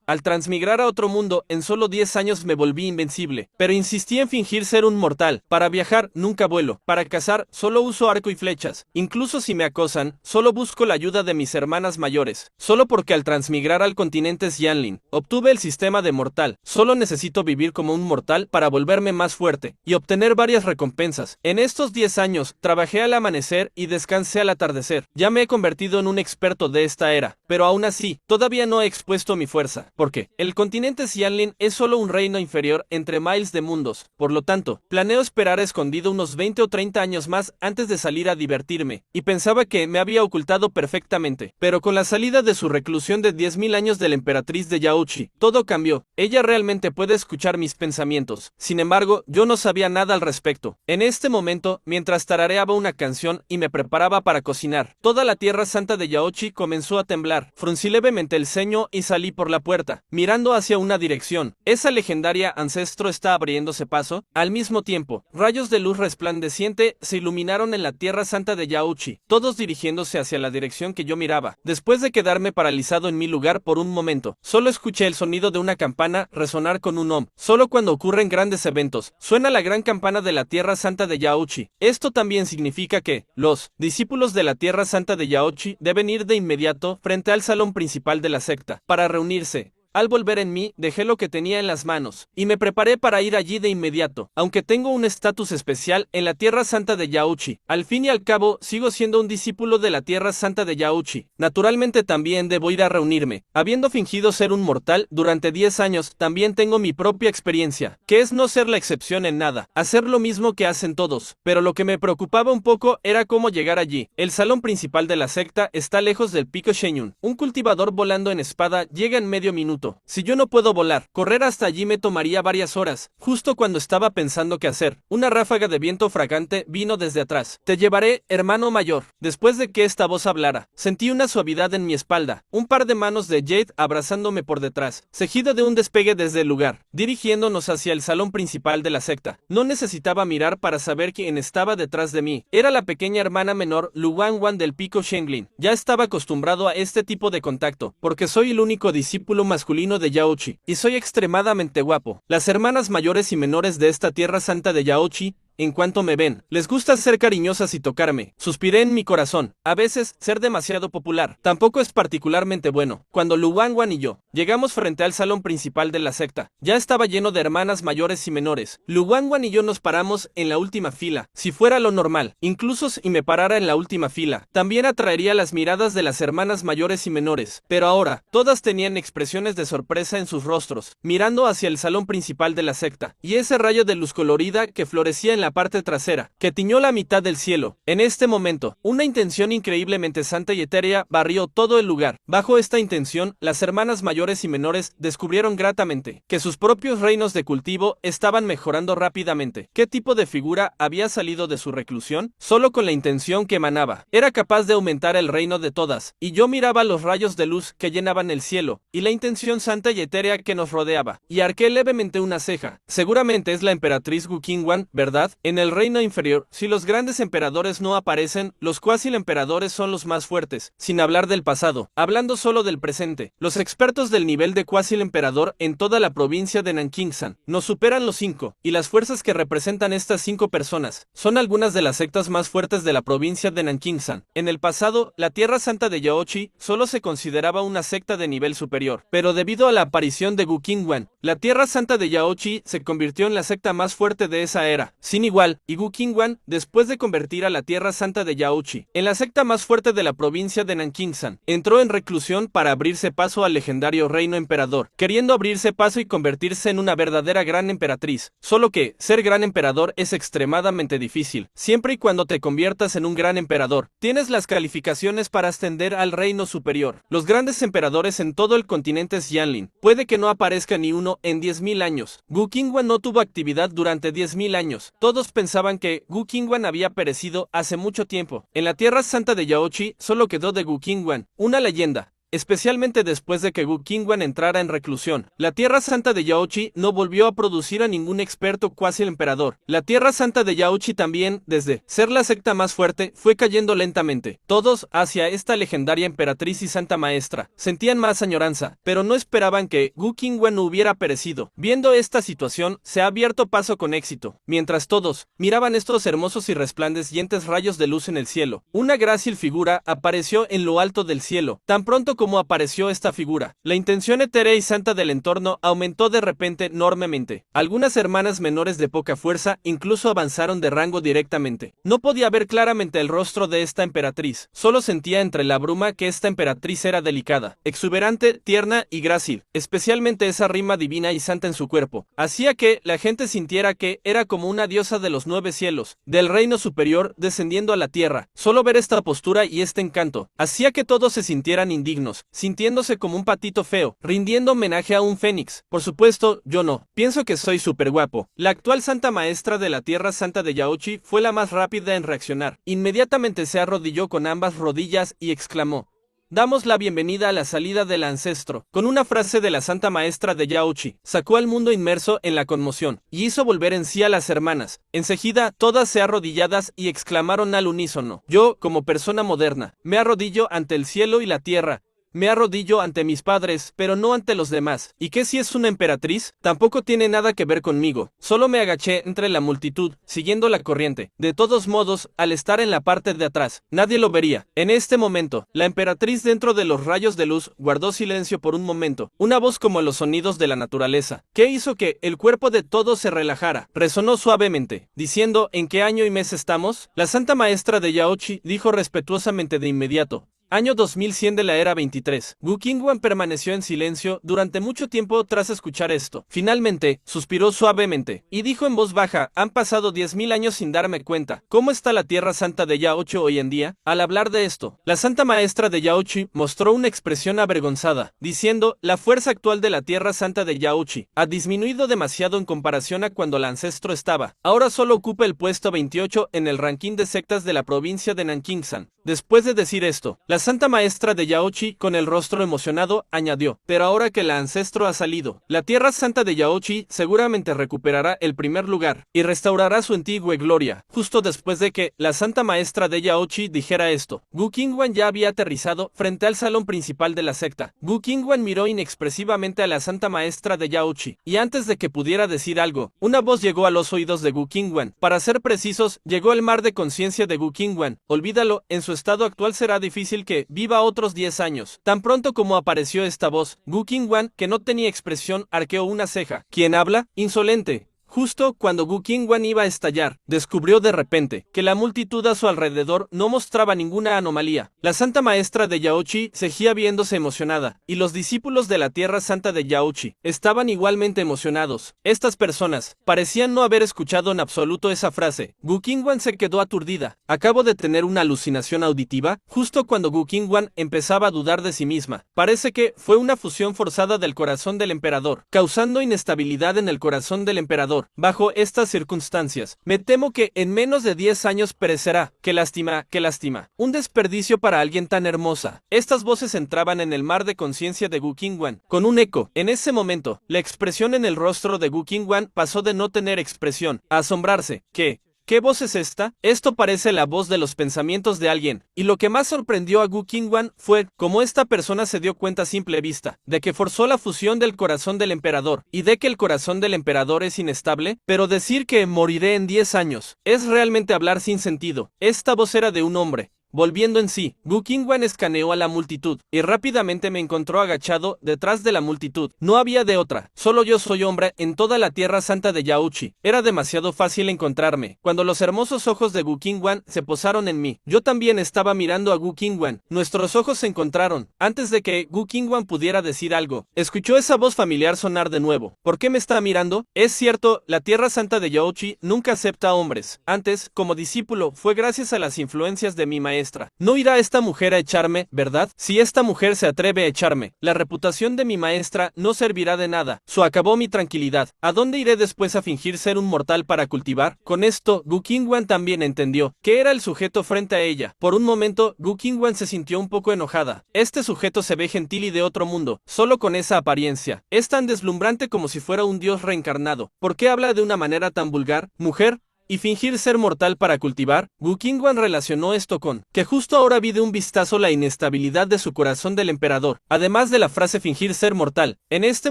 Al transmigrar a otro mundo, en solo 10 años me volví invencible, pero insistí en fingir ser un mortal. Para viajar, nunca vuelo. Para cazar, solo uso arco y flechas. Incluso si me acosan, solo busco la ayuda de mis hermanas mayores. Solo porque al transmigrar al continente Xianlin, obtuve el sistema de mortal. Solo necesito vivir como un mortal para volverme más fuerte y obtener varias recompensas. En estos 10 años, trabajé al amanecer y descansé al atardecer. Ya me he convertido en un experto de esta era, pero aún así, todavía no he expuesto mi fuerza. Porque el continente Xianlin es solo un reino inferior entre miles de mundos. Por lo tanto, planeo esperar escondido unos 20 o 30 años más antes de salir a divertirme, y pensaba que me había ocultado perfectamente. Pero con la salida de su reclusión de 10.000 años de la emperatriz de Yaochi, todo cambió. Ella realmente puede escuchar mis pensamientos. Sin embargo, yo no sabía nada al respecto. En este momento, mientras tarareaba una canción y me preparaba para cocinar, toda la tierra santa de Yaochi comenzó a temblar. Fruncí levemente el ceño y salí por la puerta, mirando hacia una dirección. Esa legendaria ancestro está abriéndose paso. Al mismo tiempo, rayos de luz resplandeciente se iluminaron en la tierra santa de Yaochi, todos dirigiéndose hacia la dirección que yo miraba. Después de quedarme paralizado en mi lugar por un momento, solo escuché el sonido de una campana resonar con un Solo cuando ocurren grandes eventos, suena la gran campana de la tierra santa de Yaochi. Esto también significa que los discípulos de la tierra santa de Yaochi deben ir de inmediato frente al salón principal de la secta para reunirse. Al volver en mí, dejé lo que tenía en las manos, y me preparé para ir allí de inmediato. Aunque tengo un estatus especial en la Tierra Santa de Yaochi, al fin y al cabo, sigo siendo un discípulo de la Tierra Santa de Yaochi. Naturalmente también debo ir a reunirme. Habiendo fingido ser un mortal durante 10 años, también tengo mi propia experiencia, que es no ser la excepción en nada, hacer lo mismo que hacen todos. Pero lo que me preocupaba un poco era cómo llegar allí. El salón principal de la secta está lejos del pico Shenyun. Un cultivador volando en espada llega en medio minuto. Si yo no puedo volar, correr hasta allí me tomaría varias horas. Justo cuando estaba pensando qué hacer, una ráfaga de viento fragante vino desde atrás. Te llevaré, hermano mayor. Después de que esta voz hablara, sentí una suavidad en mi espalda, un par de manos de Jade abrazándome por detrás, seguido de un despegue desde el lugar, dirigiéndonos hacia el salón principal de la secta. No necesitaba mirar para saber quién estaba detrás de mí. Era la pequeña hermana menor Lu Wanwan del pico Shenglin. Ya estaba acostumbrado a este tipo de contacto, porque soy el único discípulo masculino de Yaochi, y soy extremadamente guapo. Las hermanas mayores y menores de esta tierra santa de Yaochi, en cuanto me ven, les gusta ser cariñosas y tocarme. Suspiré en mi corazón. A veces, ser demasiado popular tampoco es particularmente bueno. Cuando Lu Wanwan y yo llegamos frente al salón principal de la secta, ya estaba lleno de hermanas mayores y menores. Lu Wanwan y yo nos paramos en la última fila. Si fuera lo normal, incluso si me parara en la última fila, también atraería las miradas de las hermanas mayores y menores. Pero ahora, todas tenían expresiones de sorpresa en sus rostros, mirando hacia el salón principal de la secta, y ese rayo de luz colorida que florecía en la parte trasera, que tiñó la mitad del cielo. En este momento, una intención increíblemente santa y etérea barrió todo el lugar. Bajo esta intención, las hermanas mayores y menores descubrieron gratamente que sus propios reinos de cultivo estaban mejorando rápidamente. ¿Qué tipo de figura había salido de su reclusión? Solo con la intención que emanaba. Era capaz de aumentar el reino de todas, y yo miraba los rayos de luz que llenaban el cielo, y la intención santa y etérea que nos rodeaba, y arqué levemente una ceja. Seguramente es la emperatriz Gu Qingwan, ¿verdad? En el reino inferior, si los grandes emperadores no aparecen, los cuasi emperadores son los más fuertes, sin hablar del pasado, hablando solo del presente. Los expertos del nivel de cuasi emperador en toda la provincia de Nankingsan nos superan los 5, y las fuerzas que representan estas 5 personas son algunas de las sectas más fuertes de la provincia de Nankingsan. En el pasado, la Tierra Santa de Yaochi solo se consideraba una secta de nivel superior, pero debido a la aparición de Gu Qingwan, la Tierra Santa de Yaochi se convirtió en la secta más fuerte de esa era, sin igual, y Gu Qingwan, después de convertir a la Tierra Santa de Yaochi en la secta más fuerte de la provincia de Nankingsan, entró en reclusión para abrirse paso al legendario reino emperador, queriendo abrirse paso y convertirse en una verdadera gran emperatriz. Solo que, ser gran emperador es extremadamente difícil. Siempre y cuando te conviertas en un gran emperador, tienes las calificaciones para ascender al reino superior. Los grandes emperadores en todo el continente Xianlin, puede que no aparezca ni uno en 10.000 años. Gu Qingwan no tuvo actividad durante 10.000 años. Todos pensaban que Gu Qingwan había perecido hace mucho tiempo. En la Tierra Santa de Yaochi solo quedó de Gu Qingwan una leyenda. especialmente después de que Gu Qingguan entrara en reclusión. La Tierra Santa de Yaochi no volvió a producir a ningún experto cuasi el emperador. La Tierra Santa de Yaochi también, desde ser la secta más fuerte, fue cayendo lentamente. Todos, hacia esta legendaria emperatriz y santa maestra, sentían más añoranza, pero no esperaban que Gu Qingguan no hubiera perecido. Viendo esta situación, se ha abierto paso con éxito. Mientras todos miraban estos hermosos y resplandecientes rayos de luz en el cielo, una grácil figura apareció en lo alto del cielo. Tan pronto como apareció esta figura, la intención etérea y santa del entorno aumentó de repente enormemente. Algunas hermanas menores de poca fuerza incluso avanzaron de rango directamente. No podía ver claramente el rostro de esta emperatriz, solo sentía entre la bruma que esta emperatriz era delicada, exuberante, tierna y grácil, especialmente esa rima divina y santa en su cuerpo, hacía que la gente sintiera que era como una diosa de los 9 cielos, del reino superior, descendiendo a la tierra. Solo ver esta postura y este encanto, hacía que todos se sintieran indignos, sintiéndose como un patito feo, rindiendo homenaje a un fénix. Por supuesto, yo no. Pienso que soy súper guapo. La actual santa maestra de la Tierra Santa de Yaochi fue la más rápida en reaccionar. Inmediatamente se arrodilló con ambas rodillas y exclamó: damos la bienvenida a la salida del ancestro. Con una frase de la santa maestra de Yaochi, sacó al mundo inmerso en la conmoción, y hizo volver en sí a las hermanas. Enseguida, todas se arrodilladas y exclamaron al unísono: yo, como persona moderna, me arrodillo ante el cielo y la tierra. Me arrodillo ante mis padres, pero no ante los demás. ¿Y qué si es una emperatriz? Tampoco tiene nada que ver conmigo. Solo me agaché entre la multitud, siguiendo la corriente. De todos modos, al estar en la parte de atrás, nadie lo vería. En este momento, la emperatriz dentro de los rayos de luz guardó silencio por un momento. Una voz como los sonidos de la naturaleza, que hizo que el cuerpo de todos se relajara, resonó suavemente, diciendo: ¿en qué año y mes estamos? La santa maestra de Yaochi dijo respetuosamente de inmediato: año 2100 de la era 23. Gu Qingguan permaneció en silencio durante mucho tiempo tras escuchar esto. Finalmente, suspiró suavemente, y dijo en voz baja: han pasado 10.000 años sin darme cuenta. ¿Cómo está la Tierra Santa de Yaochi hoy en día? Al hablar de esto, la santa maestra de Yaochi mostró una expresión avergonzada, diciendo: la fuerza actual de la Tierra Santa de Yaochi ha disminuido demasiado en comparación a cuando el ancestro estaba. Ahora solo ocupa el puesto 28 en el ranking de sectas de la provincia de Nankingsan. Después de decir esto, la santa maestra de Yaochi, con el rostro emocionado, añadió: pero ahora que el ancestro ha salido, la Tierra Santa de Yaochi seguramente recuperará el primer lugar y restaurará su antigua gloria. Justo después de que la santa maestra de Yaochi dijera esto, Gu Qingguan ya había aterrizado frente al salón principal de la secta. Gu Qingguan miró inexpresivamente a la santa maestra de Yaochi, y antes de que pudiera decir algo, una voz llegó a los oídos de Gu Qingguan. Para ser precisos, llegó el mar de conciencia de Gu Qingguan. Olvídalo, en su estado actual será difícil que viva otros 10 años. Tan pronto como apareció esta voz, Gu Qingguan, que no tenía expresión, arqueó una ceja. ¿Quién habla? Insolente. Justo cuando Gu Qingguan iba a estallar, descubrió de repente que la multitud a su alrededor no mostraba ninguna anomalía. La santa maestra de Yaochi seguía viéndose emocionada, y los discípulos de la Tierra Santa de Yaochi estaban igualmente emocionados. Estas personas parecían no haber escuchado en absoluto esa frase. Gu Qingguan se quedó aturdida. ¿Acabo de tener una alucinación auditiva? Justo cuando Gu Qingguan empezaba a dudar de sí misma. Parece que fue una fusión forzada del corazón del emperador, causando inestabilidad en el corazón del emperador. Bajo estas circunstancias, me temo que en menos de 10 años perecerá. ¡Qué lástima, qué lástima! Un desperdicio para alguien tan hermosa. Estas voces entraban en el mar de conciencia de Gu Qingguan, con un eco. En ese momento, la expresión en el rostro de Gu Qingguan pasó de no tener expresión a asombrarse. ¿Qué voz es esta? Esto parece la voz de los pensamientos de alguien, y lo que más sorprendió a Gu Qingguan fue cómo esta persona se dio cuenta a simple vista de que forzó la fusión del corazón del emperador, y de que el corazón del emperador es inestable, pero decir que moriré en 10 años es realmente hablar sin sentido. Esta voz era de un hombre. Volviendo en sí, Gu Qingguan escaneó a la multitud, y rápidamente me encontró agachado detrás de la multitud. No había de otra, solo yo soy hombre en toda la Tierra Santa de Yaochi. Era demasiado fácil encontrarme. Cuando los hermosos ojos de Gu Qingguan se posaron en mí, yo también estaba mirando a Gu Qingguan. Nuestros ojos se encontraron. Antes de que Gu Qingguan pudiera decir algo, escuchó esa voz familiar sonar de nuevo. ¿Por qué me está mirando? Es cierto, la Tierra Santa de Yaochi nunca acepta a hombres. Antes, como discípulo, fue gracias a las influencias de mi maestro maestra. No irá esta mujer a echarme, ¿verdad? Si esta mujer se atreve a echarme, la reputación de mi maestra no servirá de nada. Acabó mi tranquilidad. ¿A dónde iré después a fingir ser un mortal para cultivar? Con esto, Gu Qingwan también entendió que era el sujeto frente a ella. Por un momento, Gu Qingwan se sintió un poco enojada. Este sujeto se ve gentil y de otro mundo, solo con esa apariencia. Es tan deslumbrante como si fuera un dios reencarnado. ¿Por qué habla de una manera tan vulgar? ¿Mujer? ¿Y fingir ser mortal para cultivar? Gu Qingwan relacionó esto con que justo ahora vi de un vistazo la inestabilidad de su corazón del emperador, además de la frase fingir ser mortal. En este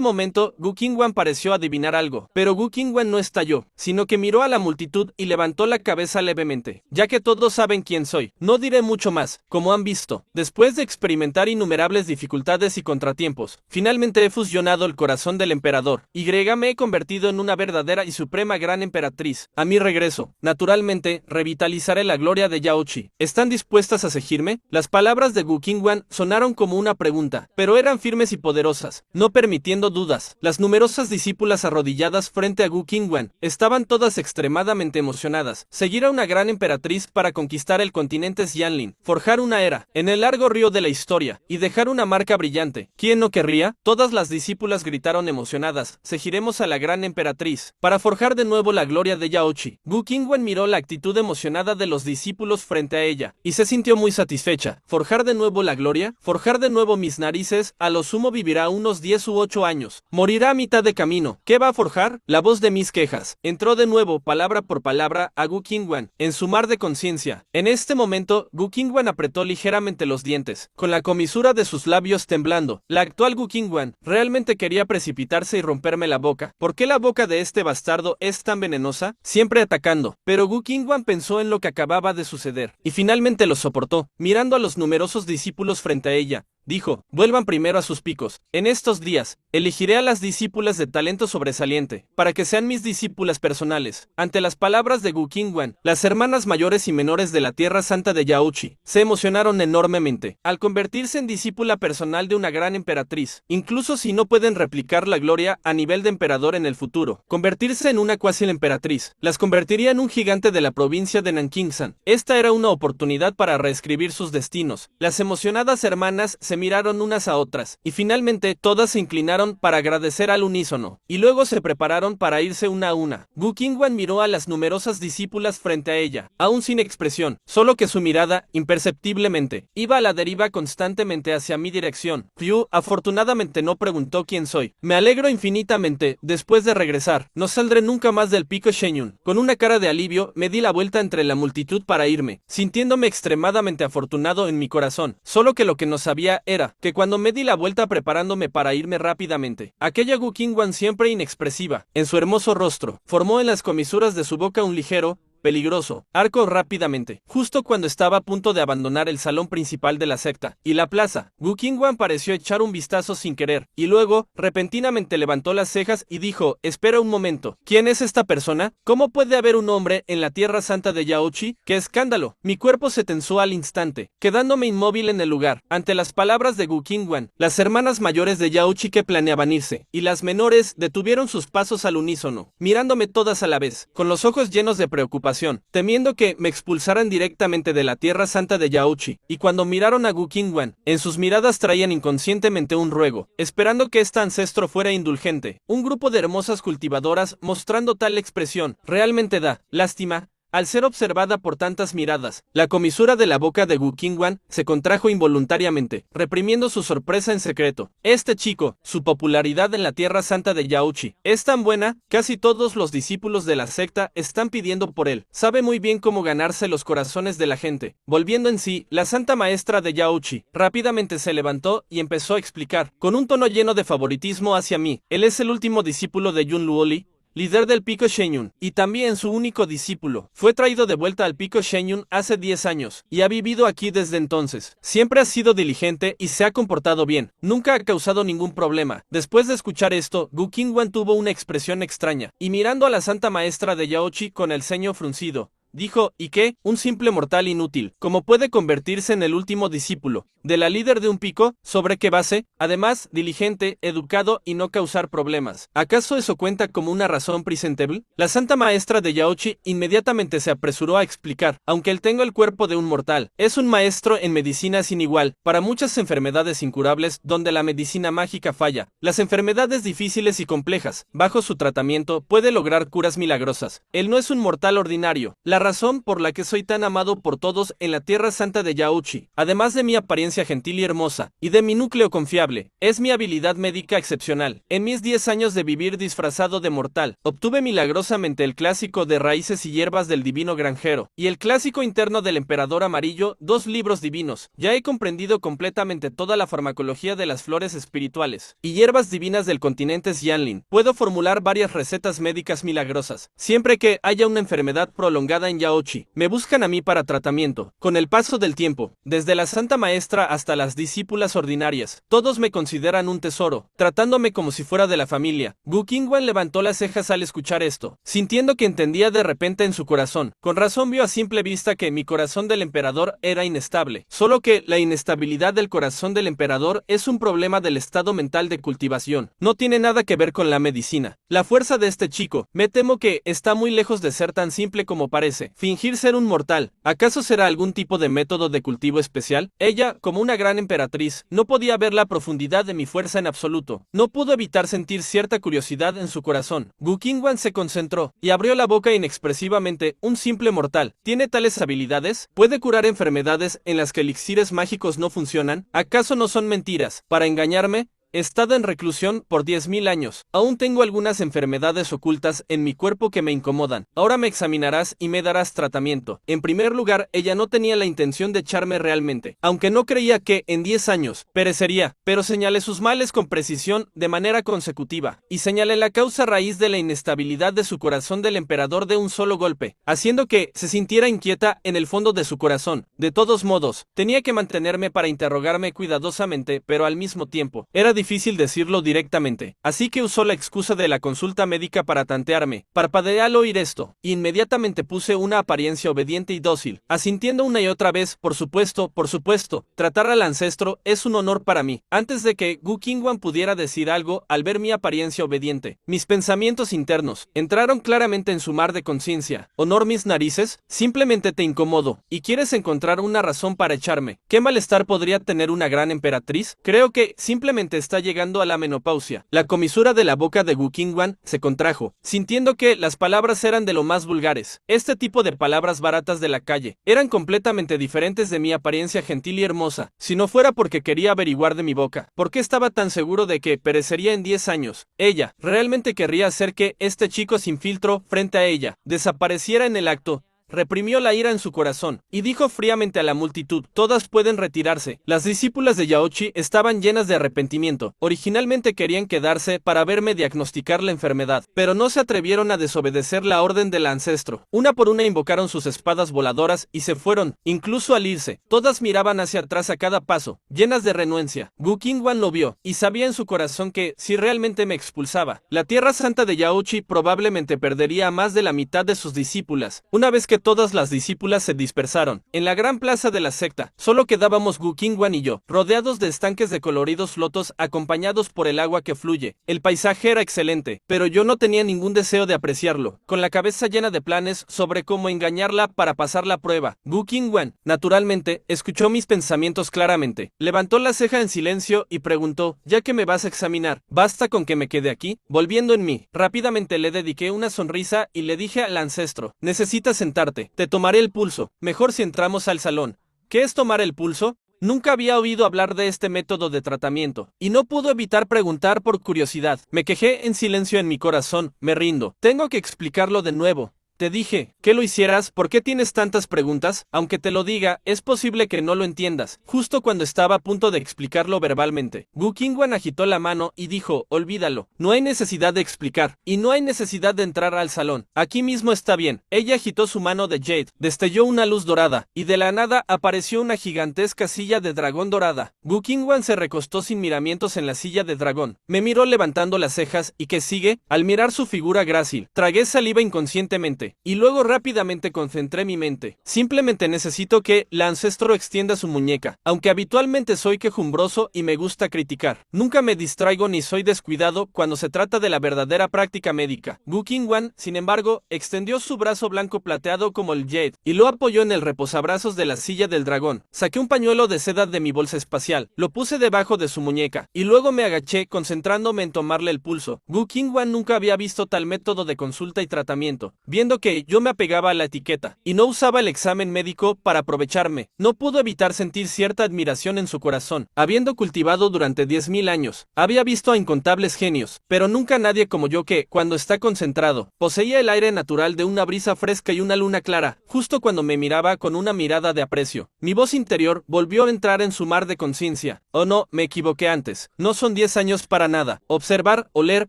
momento, Gu Qingwan pareció adivinar algo, pero Gu Qingwan no estalló, sino que miró a la multitud y levantó la cabeza levemente. Ya que todos saben quién soy, no diré mucho más. Como han visto, después de experimentar innumerables dificultades y contratiempos, finalmente he fusionado el corazón del emperador, y me he convertido en una verdadera y suprema gran emperatriz. A mi regreso, naturalmente, revitalizaré la gloria de Yaochi. ¿Están dispuestas a seguirme? Las palabras de Gu Qingwan sonaron como una pregunta, pero eran firmes y poderosas, no permitiendo dudas. Las numerosas discípulas arrodilladas frente a Gu Qingwan estaban todas extremadamente emocionadas. Seguir a una gran emperatriz para conquistar el continente Xianlin, forjar una era en el largo río de la historia y dejar una marca brillante. ¿Quién no querría? Todas las discípulas gritaron emocionadas. Seguiremos a la gran emperatriz para forjar de nuevo la gloria de Yaochi. Gu Qingwan miró la actitud emocionada de los discípulos frente a ella, y se sintió muy satisfecha. ¿Forjar de nuevo la gloria? ¿Forjar de nuevo mis narices? A lo sumo vivirá unos 10 u 8 años. Morirá a mitad de camino. ¿Qué va a forjar? La voz de mis quejas. Entró de nuevo, palabra por palabra, a Gu Qingwan, en su mar de conciencia. En este momento, Gu Qingwan apretó ligeramente los dientes, con la comisura de sus labios temblando. La actual Gu Qingwan realmente quería precipitarse y romperme la boca. ¿Por qué la boca de este bastardo es tan venenosa? Siempre atacando. Pero Gu Qingwan pensó en lo que acababa de suceder, y finalmente lo soportó, mirando a los numerosos discípulos frente a ella. Dijo, vuelvan primero a sus picos. En estos días, elegiré a las discípulas de talento sobresaliente, para que sean mis discípulas personales. Ante las palabras de Gu Qingwan, las hermanas mayores y menores de la Tierra Santa de Yaochi se emocionaron enormemente, al convertirse en discípula personal de una gran emperatriz, incluso si no pueden replicar la gloria a nivel de emperador en el futuro. Convertirse en una cuasi emperatriz, las convertiría en un gigante de la provincia de Nankingsan. Esta era una oportunidad para reescribir sus destinos. Las emocionadas hermanas se miraron unas a otras, y finalmente todas se inclinaron para agradecer al unísono, y luego se prepararon para irse una a una. Gu Qingwan miró a las numerosas discípulas frente a ella, aún sin expresión, solo que su mirada, imperceptiblemente, iba a la deriva constantemente hacia mi dirección. Ryu, afortunadamente no preguntó quién soy. Me alegro infinitamente, después de regresar, no saldré nunca más del pico Shenyun. Con una cara de alivio, me di la vuelta entre la multitud para irme, sintiéndome extremadamente afortunado en mi corazón, solo que lo que no sabía era que cuando me di la vuelta preparándome para irme rápidamente, aquella Gu Qingwan siempre inexpresiva, en su hermoso rostro, formó en las comisuras de su boca un ligero, peligroso arco rápidamente, justo cuando estaba a punto de abandonar el salón principal de la secta y la plaza. Gu Qingwan pareció echar un vistazo sin querer, y luego, repentinamente levantó las cejas y dijo, espera un momento, ¿quién es esta persona? ¿Cómo puede haber un hombre en la Tierra Santa de Yaochi? ¡Qué escándalo! Mi cuerpo se tensó al instante, quedándome inmóvil en el lugar, ante las palabras de Gu Qingwan. Las hermanas mayores de Yaochi que planeaban irse, y las menores detuvieron sus pasos al unísono, mirándome todas a la vez, con los ojos llenos de preocupación, temiendo que me expulsaran directamente de la Tierra Santa de Yaochi, y cuando miraron a Gu Qingwan, en sus miradas traían inconscientemente un ruego, esperando que este ancestro fuera indulgente. Un grupo de hermosas cultivadoras mostrando tal expresión, realmente da lástima, al ser observada por tantas miradas. La comisura de la boca de Gu Qingwan se contrajo involuntariamente, reprimiendo su sorpresa en secreto. Este chico, su popularidad en la Tierra Santa de Yaochi, es tan buena, casi todos los discípulos de la secta están pidiendo por él. Sabe muy bien cómo ganarse los corazones de la gente. Volviendo en sí, la santa maestra de Yaochi rápidamente se levantó y empezó a explicar, con un tono lleno de favoritismo hacia mí. Él es el último discípulo de Yun Luoli, líder del pico Shenyun, y también su único discípulo. Fue traído de vuelta al pico Shenyun hace 10 años, y ha vivido aquí desde entonces. Siempre ha sido diligente y se ha comportado bien. Nunca ha causado ningún problema. Después de escuchar esto, Gu Qingwan tuvo una expresión extraña, y mirando a la santa maestra de Yaochi con el ceño fruncido, dijo, ¿y qué? Un simple mortal inútil. ¿Cómo puede convertirse en el último discípulo de la líder de un pico? ¿Sobre qué base? Además, diligente, educado y no causar problemas. ¿Acaso eso cuenta como una razón presentable? La santa maestra de Yaochi inmediatamente se apresuró a explicar, aunque él tenga el cuerpo de un mortal, es un maestro en medicina sin igual, para muchas enfermedades incurables donde la medicina mágica falla. Las enfermedades difíciles y complejas, bajo su tratamiento, puede lograr curas milagrosas. Él no es un mortal ordinario. La razón por la que soy tan amado por todos en la tierra santa de Yaochi, además de mi apariencia gentil y hermosa, y de mi núcleo confiable, es mi habilidad médica excepcional. En mis 10 años de vivir disfrazado de mortal, obtuve milagrosamente el clásico de raíces y hierbas del divino granjero, y el clásico interno del emperador amarillo, 2 libros divinos. Ya he comprendido completamente toda la farmacología de las flores espirituales y hierbas divinas del continente Xianlin. Puedo formular varias recetas médicas milagrosas. Siempre que haya una enfermedad prolongada en Yaochi, me buscan a mí para tratamiento. Con el paso del tiempo, desde la santa maestra hasta las discípulas ordinarias, todos me consideran un tesoro, tratándome como si fuera de la familia. Gu Qingwan levantó las cejas al escuchar esto, sintiendo que entendía de repente en su corazón. Con razón vio a simple vista que mi corazón del emperador era inestable. Solo que la inestabilidad del corazón del emperador es un problema del estado mental de cultivación. No tiene nada que ver con la medicina. La fuerza de este chico, me temo que está muy lejos de ser tan simple como parece. Fingir ser un mortal, ¿acaso será algún tipo de método de cultivo especial? Ella, como una gran emperatriz, no podía ver la profundidad de mi fuerza en absoluto. No pudo evitar sentir cierta curiosidad en su corazón. Gu Qingwan se concentró y abrió la boca inexpresivamente. Un simple mortal, ¿tiene tales habilidades? ¿Puede curar enfermedades en las que elixires mágicos no funcionan? ¿Acaso no son mentiras para engañarme? He estado en reclusión por 10.000 años. Aún tengo algunas enfermedades ocultas en mi cuerpo que me incomodan. Ahora me examinarás y me darás tratamiento. En primer lugar, ella no tenía la intención de echarme realmente, aunque no creía que, en 10 años, perecería, pero señalé sus males con precisión de manera consecutiva, y señalé la causa raíz de la inestabilidad de su corazón del emperador de un solo golpe, haciendo que se sintiera inquieta en el fondo de su corazón. De todos modos, tenía que mantenerme para interrogarme cuidadosamente, pero al mismo tiempo, era difícil decirlo directamente, así que usó la excusa de la consulta médica para tantearme. Parpadeé al oír esto, y inmediatamente puse una apariencia obediente y dócil, asintiendo una y otra vez, por supuesto, tratar al ancestro es un honor para mí. Antes de que Gu Qingwan pudiera decir algo al ver mi apariencia obediente, mis pensamientos internos entraron claramente en su mar de conciencia. ¿Honor mis narices? Simplemente te incomodo, y quieres encontrar una razón para echarme. ¿Qué malestar podría tener una gran emperatriz? Creo que simplemente está llegando a la menopausia. La comisura de la boca de Gu Qingwan se contrajo, sintiendo que las palabras eran de lo más vulgares. Este tipo de palabras baratas de la calle eran completamente diferentes de mi apariencia gentil y hermosa. Si no fuera porque quería averiguar de mi boca, ¿por qué estaba tan seguro de que perecería en 10 años? Ella realmente querría hacer que este chico sin filtro frente a ella desapareciera en el acto. Reprimió la ira en su corazón, y dijo fríamente a la multitud, todas pueden retirarse. Las discípulas de Yaochi estaban llenas de arrepentimiento. Originalmente querían quedarse para verme diagnosticar la enfermedad, pero no se atrevieron a desobedecer la orden del ancestro. Una por una invocaron sus espadas voladoras y se fueron, incluso al irse. Todas miraban hacia atrás a cada paso, llenas de renuencia. Gu Qingwan lo vio, y sabía en su corazón que, si realmente me expulsaba, la tierra santa de Yaochi probablemente perdería a más de la mitad de sus discípulas. Una vez que todas las discípulas se dispersaron, en la gran plaza de la secta, solo quedábamos Gu Qingwan y yo, rodeados de estanques de coloridos lotos acompañados por el agua que fluye. El paisaje era excelente, pero yo no tenía ningún deseo de apreciarlo, con la cabeza llena de planes sobre cómo engañarla para pasar la prueba. Gu Qingwan, naturalmente, escuchó mis pensamientos claramente, levantó la ceja en silencio y preguntó, ya que me vas a examinar, ¿basta con que me quede aquí? Volviendo en mí, rápidamente le dediqué una sonrisa y le dije al ancestro, necesitas sentarte. Te tomaré el pulso. Mejor si entramos al salón. ¿Qué es tomar el pulso? Nunca había oído hablar de este método de tratamiento, y no pudo evitar preguntar por curiosidad. Me quejé en silencio en mi corazón. Me rindo. Tengo que explicarlo de nuevo. Te dije que lo hicieras. ¿Por qué tienes tantas preguntas? Aunque te lo diga, es posible que no lo entiendas. Justo cuando estaba a punto de explicarlo verbalmente, Gu Qingwan agitó la mano y dijo, olvídalo. No hay necesidad de explicar, y no hay necesidad de entrar al salón. Aquí mismo está bien. Ella agitó su mano de jade, destelló una luz dorada, y de la nada apareció una gigantesca silla de dragón dorada. Gu Qingwan se recostó sin miramientos en la silla de dragón. Me miró levantando las cejas, y ¿qué sigue? Al mirar su figura grácil, tragué saliva inconscientemente. mente, y luego rápidamente concentré mi mente. Simplemente necesito que la ancestro extienda su muñeca, aunque habitualmente soy quejumbroso y me gusta criticar. Nunca me distraigo ni soy descuidado cuando se trata de la verdadera práctica médica. Gu Qingwan, sin embargo, extendió su brazo blanco plateado como el Jade, y lo apoyó en el reposabrazos de la silla del dragón. Saqué un pañuelo de seda de mi bolsa espacial, lo puse debajo de su muñeca, y luego me agaché concentrándome en tomarle el pulso. Gu Qingwan nunca había visto tal método de consulta y tratamiento. Viendo que yo me apegaba a la etiqueta, y no usaba el examen médico para aprovecharme, no pudo evitar sentir cierta admiración en su corazón. Habiendo cultivado durante 10.000 años, había visto a incontables genios, pero nunca nadie como yo que, cuando está concentrado, poseía el aire natural de una brisa fresca y una luna clara, justo cuando me miraba con una mirada de aprecio. Mi voz interior volvió a entrar en su mar de conciencia. Oh no, me equivoqué antes. No son 10 años para nada. Observar, oler,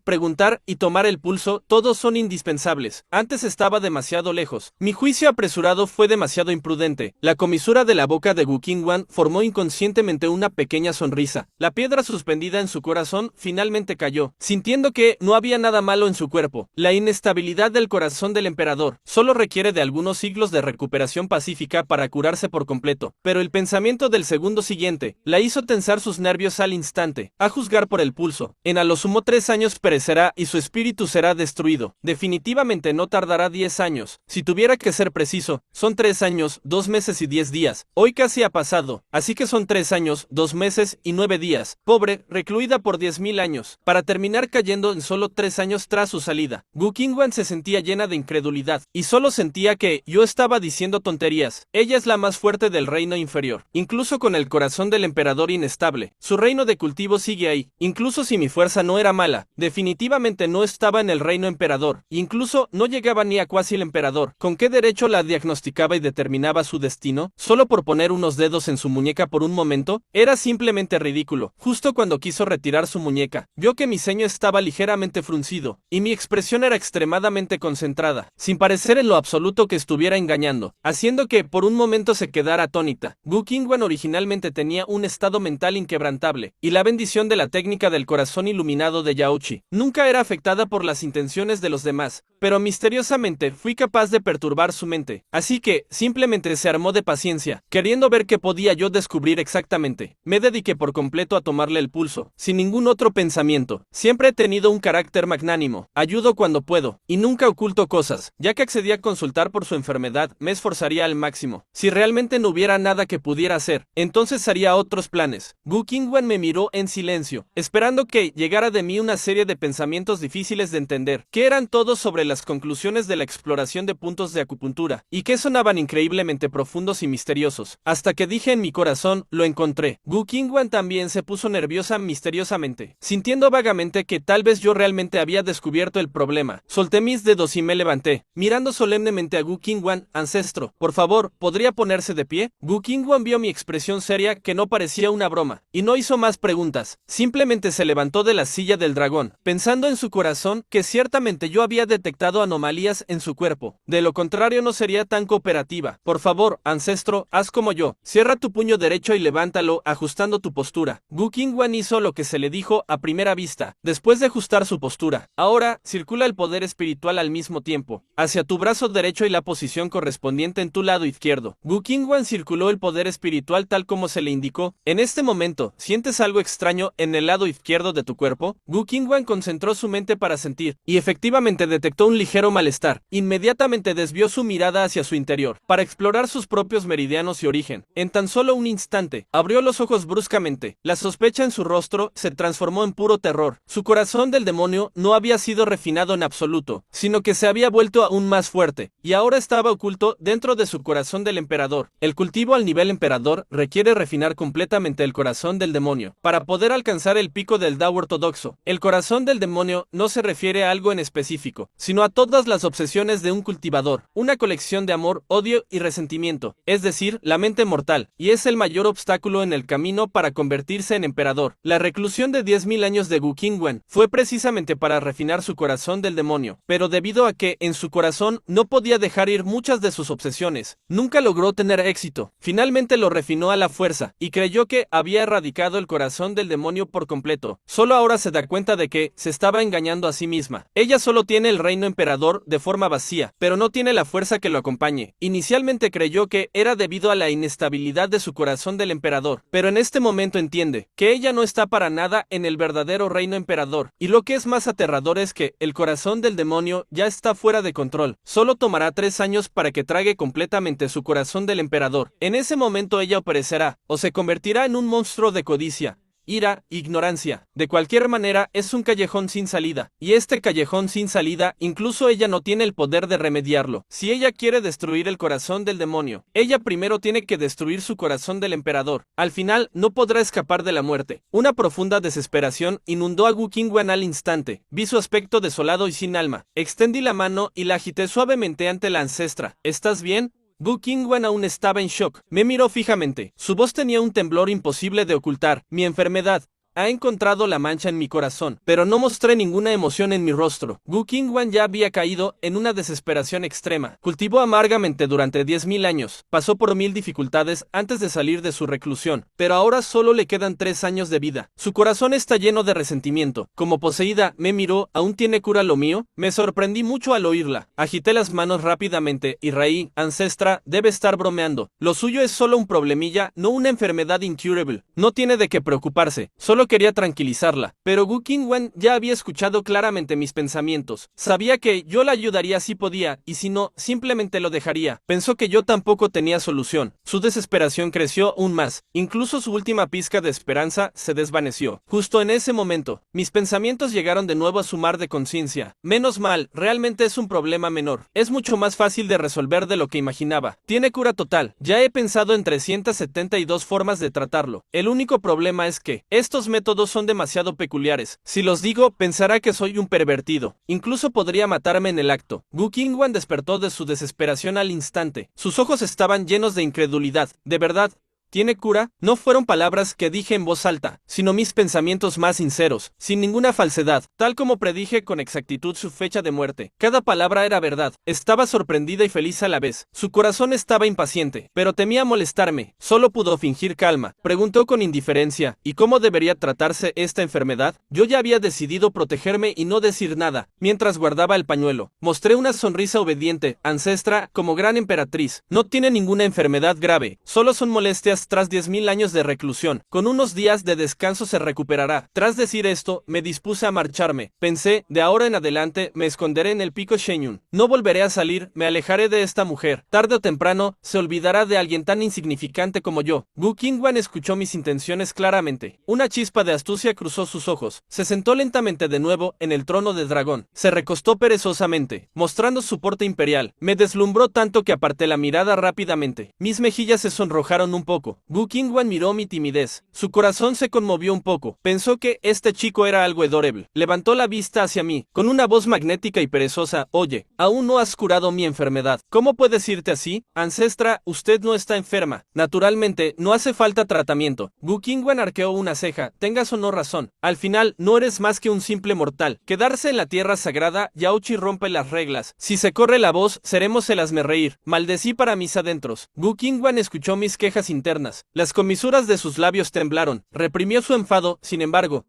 preguntar y tomar el pulso, todos son indispensables. Antes estaba demasiado lejos. Mi juicio apresurado fue demasiado imprudente. La comisura de la boca de Gu Qingwan formó inconscientemente una pequeña sonrisa. La piedra suspendida en su corazón finalmente cayó, sintiendo que no había nada malo en su cuerpo. La inestabilidad del corazón del emperador solo requiere de algunos siglos de recuperación pacífica para curarse por completo, pero el pensamiento del segundo siguiente la hizo tensar sus nervios al instante, a juzgar por el pulso. En a lo sumo 3 años perecerá y su espíritu será destruido. Definitivamente no tardará 10 años. Si tuviera que ser preciso, son 3 años, 2 meses y 10 días. Hoy casi ha pasado, así que son 3 años, 2 meses y 9 días. Pobre, recluida por 10.000 años, para terminar cayendo en solo 3 años tras su salida. Gu Qingwan se sentía llena de incredulidad, y solo sentía que yo estaba diciendo tonterías. Ella es la más fuerte del reino inferior. Incluso con el corazón del emperador inestable, su reino de cultivo sigue ahí. Incluso si mi fuerza no era mala, definitivamente no estaba en el reino emperador. Incluso no llegaba ni a cuasi el emperador. ¿Con qué derecho la diagnosticaba y determinaba su destino? ¿Solo por poner unos dedos en su muñeca por un momento? Era simplemente ridículo. Justo cuando quiso retirar su muñeca, vio que mi ceño estaba ligeramente fruncido, y mi expresión era extremadamente concentrada, sin parecer en lo absoluto que estuviera engañando, haciendo que por un momento se quedara atónita. Gu Qingwan originalmente tenía un estado mental inquebrantable, y la bendición de la técnica del corazón iluminado de Yaochi nunca era afectada por las intenciones de los demás, pero misteriosamente fui capaz de perturbar su mente, así que simplemente se armó de paciencia, queriendo ver qué podía yo descubrir exactamente. Me dediqué por completo a tomarle el pulso, sin ningún otro pensamiento. Siempre he tenido un carácter magnánimo, ayudo cuando puedo, y nunca oculto cosas. Ya que accedí a consultar por su enfermedad, me esforzaría al máximo. Si realmente no hubiera nada que pudiera hacer, entonces haría otros planes. Gu Qingwan me miró en silencio, esperando que llegara de mí una serie de pensamientos difíciles de entender, que eran todos sobre las conclusiones de la exploración de puntos de acupuntura, y que sonaban increíblemente profundos y misteriosos. Hasta que dije en mi corazón, lo encontré. Gu Qingwan también se puso nerviosa misteriosamente, sintiendo vagamente que tal vez yo realmente había descubierto el problema. Solté mis dedos y me levanté, mirando solemnemente a Gu Qingwan. Ancestro, por favor, ¿podría ponerse de pie? Gu Qingwan vio mi expresión seria, que no parecía una broma, y no hizo más preguntas. Simplemente se levantó de la silla del dragón, pensando en su corazón que ciertamente yo había detectado anomalías en su cuerpo. De lo contrario no sería tan cooperativa. Por favor, ancestro, haz como yo. Cierra tu puño derecho y levántalo, ajustando tu postura. Gu Qingwan hizo lo que se le dijo a primera vista, después de ajustar su postura. Ahora, circula el poder espiritual al mismo tiempo, hacia tu brazo derecho y la posición correspondiente en tu lado izquierdo. Gu Qingwan circuló el poder espiritual tal como se le indicó. En este momento, ¿sientes algo extraño en el lado izquierdo de tu cuerpo? Gu Qingwan concentró su mente para sentir, y efectivamente detectó un ligero malestar. Inmediatamente desvió su mirada hacia su interior, para explorar sus propios meridianos y origen. En tan solo un instante, abrió los ojos bruscamente. La sospecha en su rostro se transformó en puro terror. Su corazón del demonio no había sido refinado en absoluto, sino que se había vuelto aún más fuerte, y ahora estaba oculto dentro de su corazón del emperador. El cultivo al nivel emperador requiere refinar completamente el corazón del demonio, para poder alcanzar el pico del Dao ortodoxo. El corazón del demonio no se refiere a algo en específico, sino a todas las obsesiones de un cultivador, una colección de amor, odio y resentimiento, es decir, la mente mortal, y es el mayor obstáculo en el camino para convertirse en emperador. La reclusión de 10.000 años de Gu Qingwan fue precisamente para refinar su corazón del demonio, pero debido a que en su corazón no podía dejar ir muchas de sus obsesiones, nunca logró tener éxito. Finalmente lo refinó a la fuerza, y creyó que había erradicado el corazón del demonio por completo. Solo ahora se da cuenta de que se estaba engañando a sí misma. Ella solo tiene el reino reino emperador de forma vacía, pero no tiene la fuerza que lo acompañe. Inicialmente creyó que era debido a la inestabilidad de su corazón del emperador, pero en este momento entiende que ella no está para nada en el verdadero reino emperador, y lo que es más aterrador es que el corazón del demonio ya está fuera de control. Solo tomará 3 años para que trague completamente su corazón del emperador. En ese momento ella perecerá, o se convertirá en un monstruo de codicia, ira, ignorancia. De cualquier manera, es un callejón sin salida, y este callejón sin salida, incluso ella no tiene el poder de remediarlo. Si ella quiere destruir el corazón del demonio, ella primero tiene que destruir su corazón del emperador. Al final, no podrá escapar de la muerte. Una profunda desesperación inundó a Wu Qingwen al instante. Vi su aspecto desolado y sin alma. Extendí la mano y la agité suavemente ante la ancestra. ¿Estás bien? Wu Qingwen aún estaba en shock. Me miró fijamente. Su voz tenía un temblor imposible de ocultar. Mi enfermedad ha encontrado la mancha en mi corazón, pero no mostré ninguna emoción en mi rostro. Wu Qingwen ya había caído en una desesperación extrema. Cultivó amargamente durante 10.000 años. Pasó por 1000 dificultades antes de salir de su reclusión, pero ahora solo le quedan 3 años de vida. Su corazón está lleno de resentimiento. Como poseída, me miró. ¿Aún tiene cura lo mío? Me sorprendí mucho al oírla. Agité las manos rápidamente y reí. Ancestra, debe estar bromeando. Lo suyo es solo un problemilla, no una enfermedad incurable. No tiene de qué preocuparse. Solo quería tranquilizarla, pero Wu Qingwen ya había escuchado claramente mis pensamientos. Sabía que yo la ayudaría si podía, y si no, simplemente lo dejaría. Pensó que yo tampoco tenía solución. Su desesperación creció aún más. Incluso su última pizca de esperanza se desvaneció. Justo en ese momento, mis pensamientos llegaron de nuevo a su mar de conciencia. Menos mal, realmente es un problema menor. Es mucho más fácil de resolver de lo que imaginaba. Tiene cura total. Ya he pensado en 372 formas de tratarlo. El único problema es que estos métodos son demasiado peculiares. Si los digo, pensará que soy un pervertido. Incluso podría matarme en el acto. Wu Qingwen despertó de su desesperación al instante. Sus ojos estaban llenos de incredulidad. ¿De verdad tiene cura? No fueron palabras que dije en voz alta, sino mis pensamientos más sinceros, sin ninguna falsedad, tal como predije con exactitud su fecha de muerte. Cada palabra era verdad. Estaba sorprendida y feliz a la vez. Su corazón estaba impaciente, pero temía molestarme. Solo pudo fingir calma. Preguntó con indiferencia, ¿y cómo debería tratarse esta enfermedad? Yo ya había decidido protegerme y no decir nada, mientras guardaba el pañuelo. Mostré una sonrisa obediente. Ancestra, como gran emperatriz, no tiene ninguna enfermedad grave, solo son molestias tras 10.000 años de reclusión. Con unos días de descanso se recuperará. Tras decir esto, me dispuse a marcharme. Pensé, de ahora en adelante, me esconderé en el pico Shenyun. No volveré a salir, me alejaré de esta mujer. Tarde o temprano, se olvidará de alguien tan insignificante como yo. Wu Qingwen escuchó mis intenciones claramente. Una chispa de astucia cruzó sus ojos. Se sentó lentamente de nuevo en el trono de dragón. Se recostó perezosamente, mostrando su porte imperial. Me deslumbró tanto que aparté la mirada rápidamente. Mis mejillas se sonrojaron un poco. Wu Qingwen miró mi timidez. Su corazón se conmovió un poco. Pensó que este chico era algo adorable. Levantó la vista hacia mí, con una voz magnética y perezosa. Oye, aún no has curado mi enfermedad. ¿Cómo puedes irte así? Ancestra, usted no está enferma. Naturalmente, no hace falta tratamiento. Wu Qingwen arqueó una ceja. Tengas o no razón. Al final, no eres más que un simple mortal. Quedarse en la tierra sagrada, Yaochi rompe las reglas. Si se corre la voz, seremos el hazmerreír. Maldecí para mis adentros. Wu Qingwen escuchó mis quejas internas. Las comisuras de sus labios temblaron. Reprimió su enfado, sin embargo.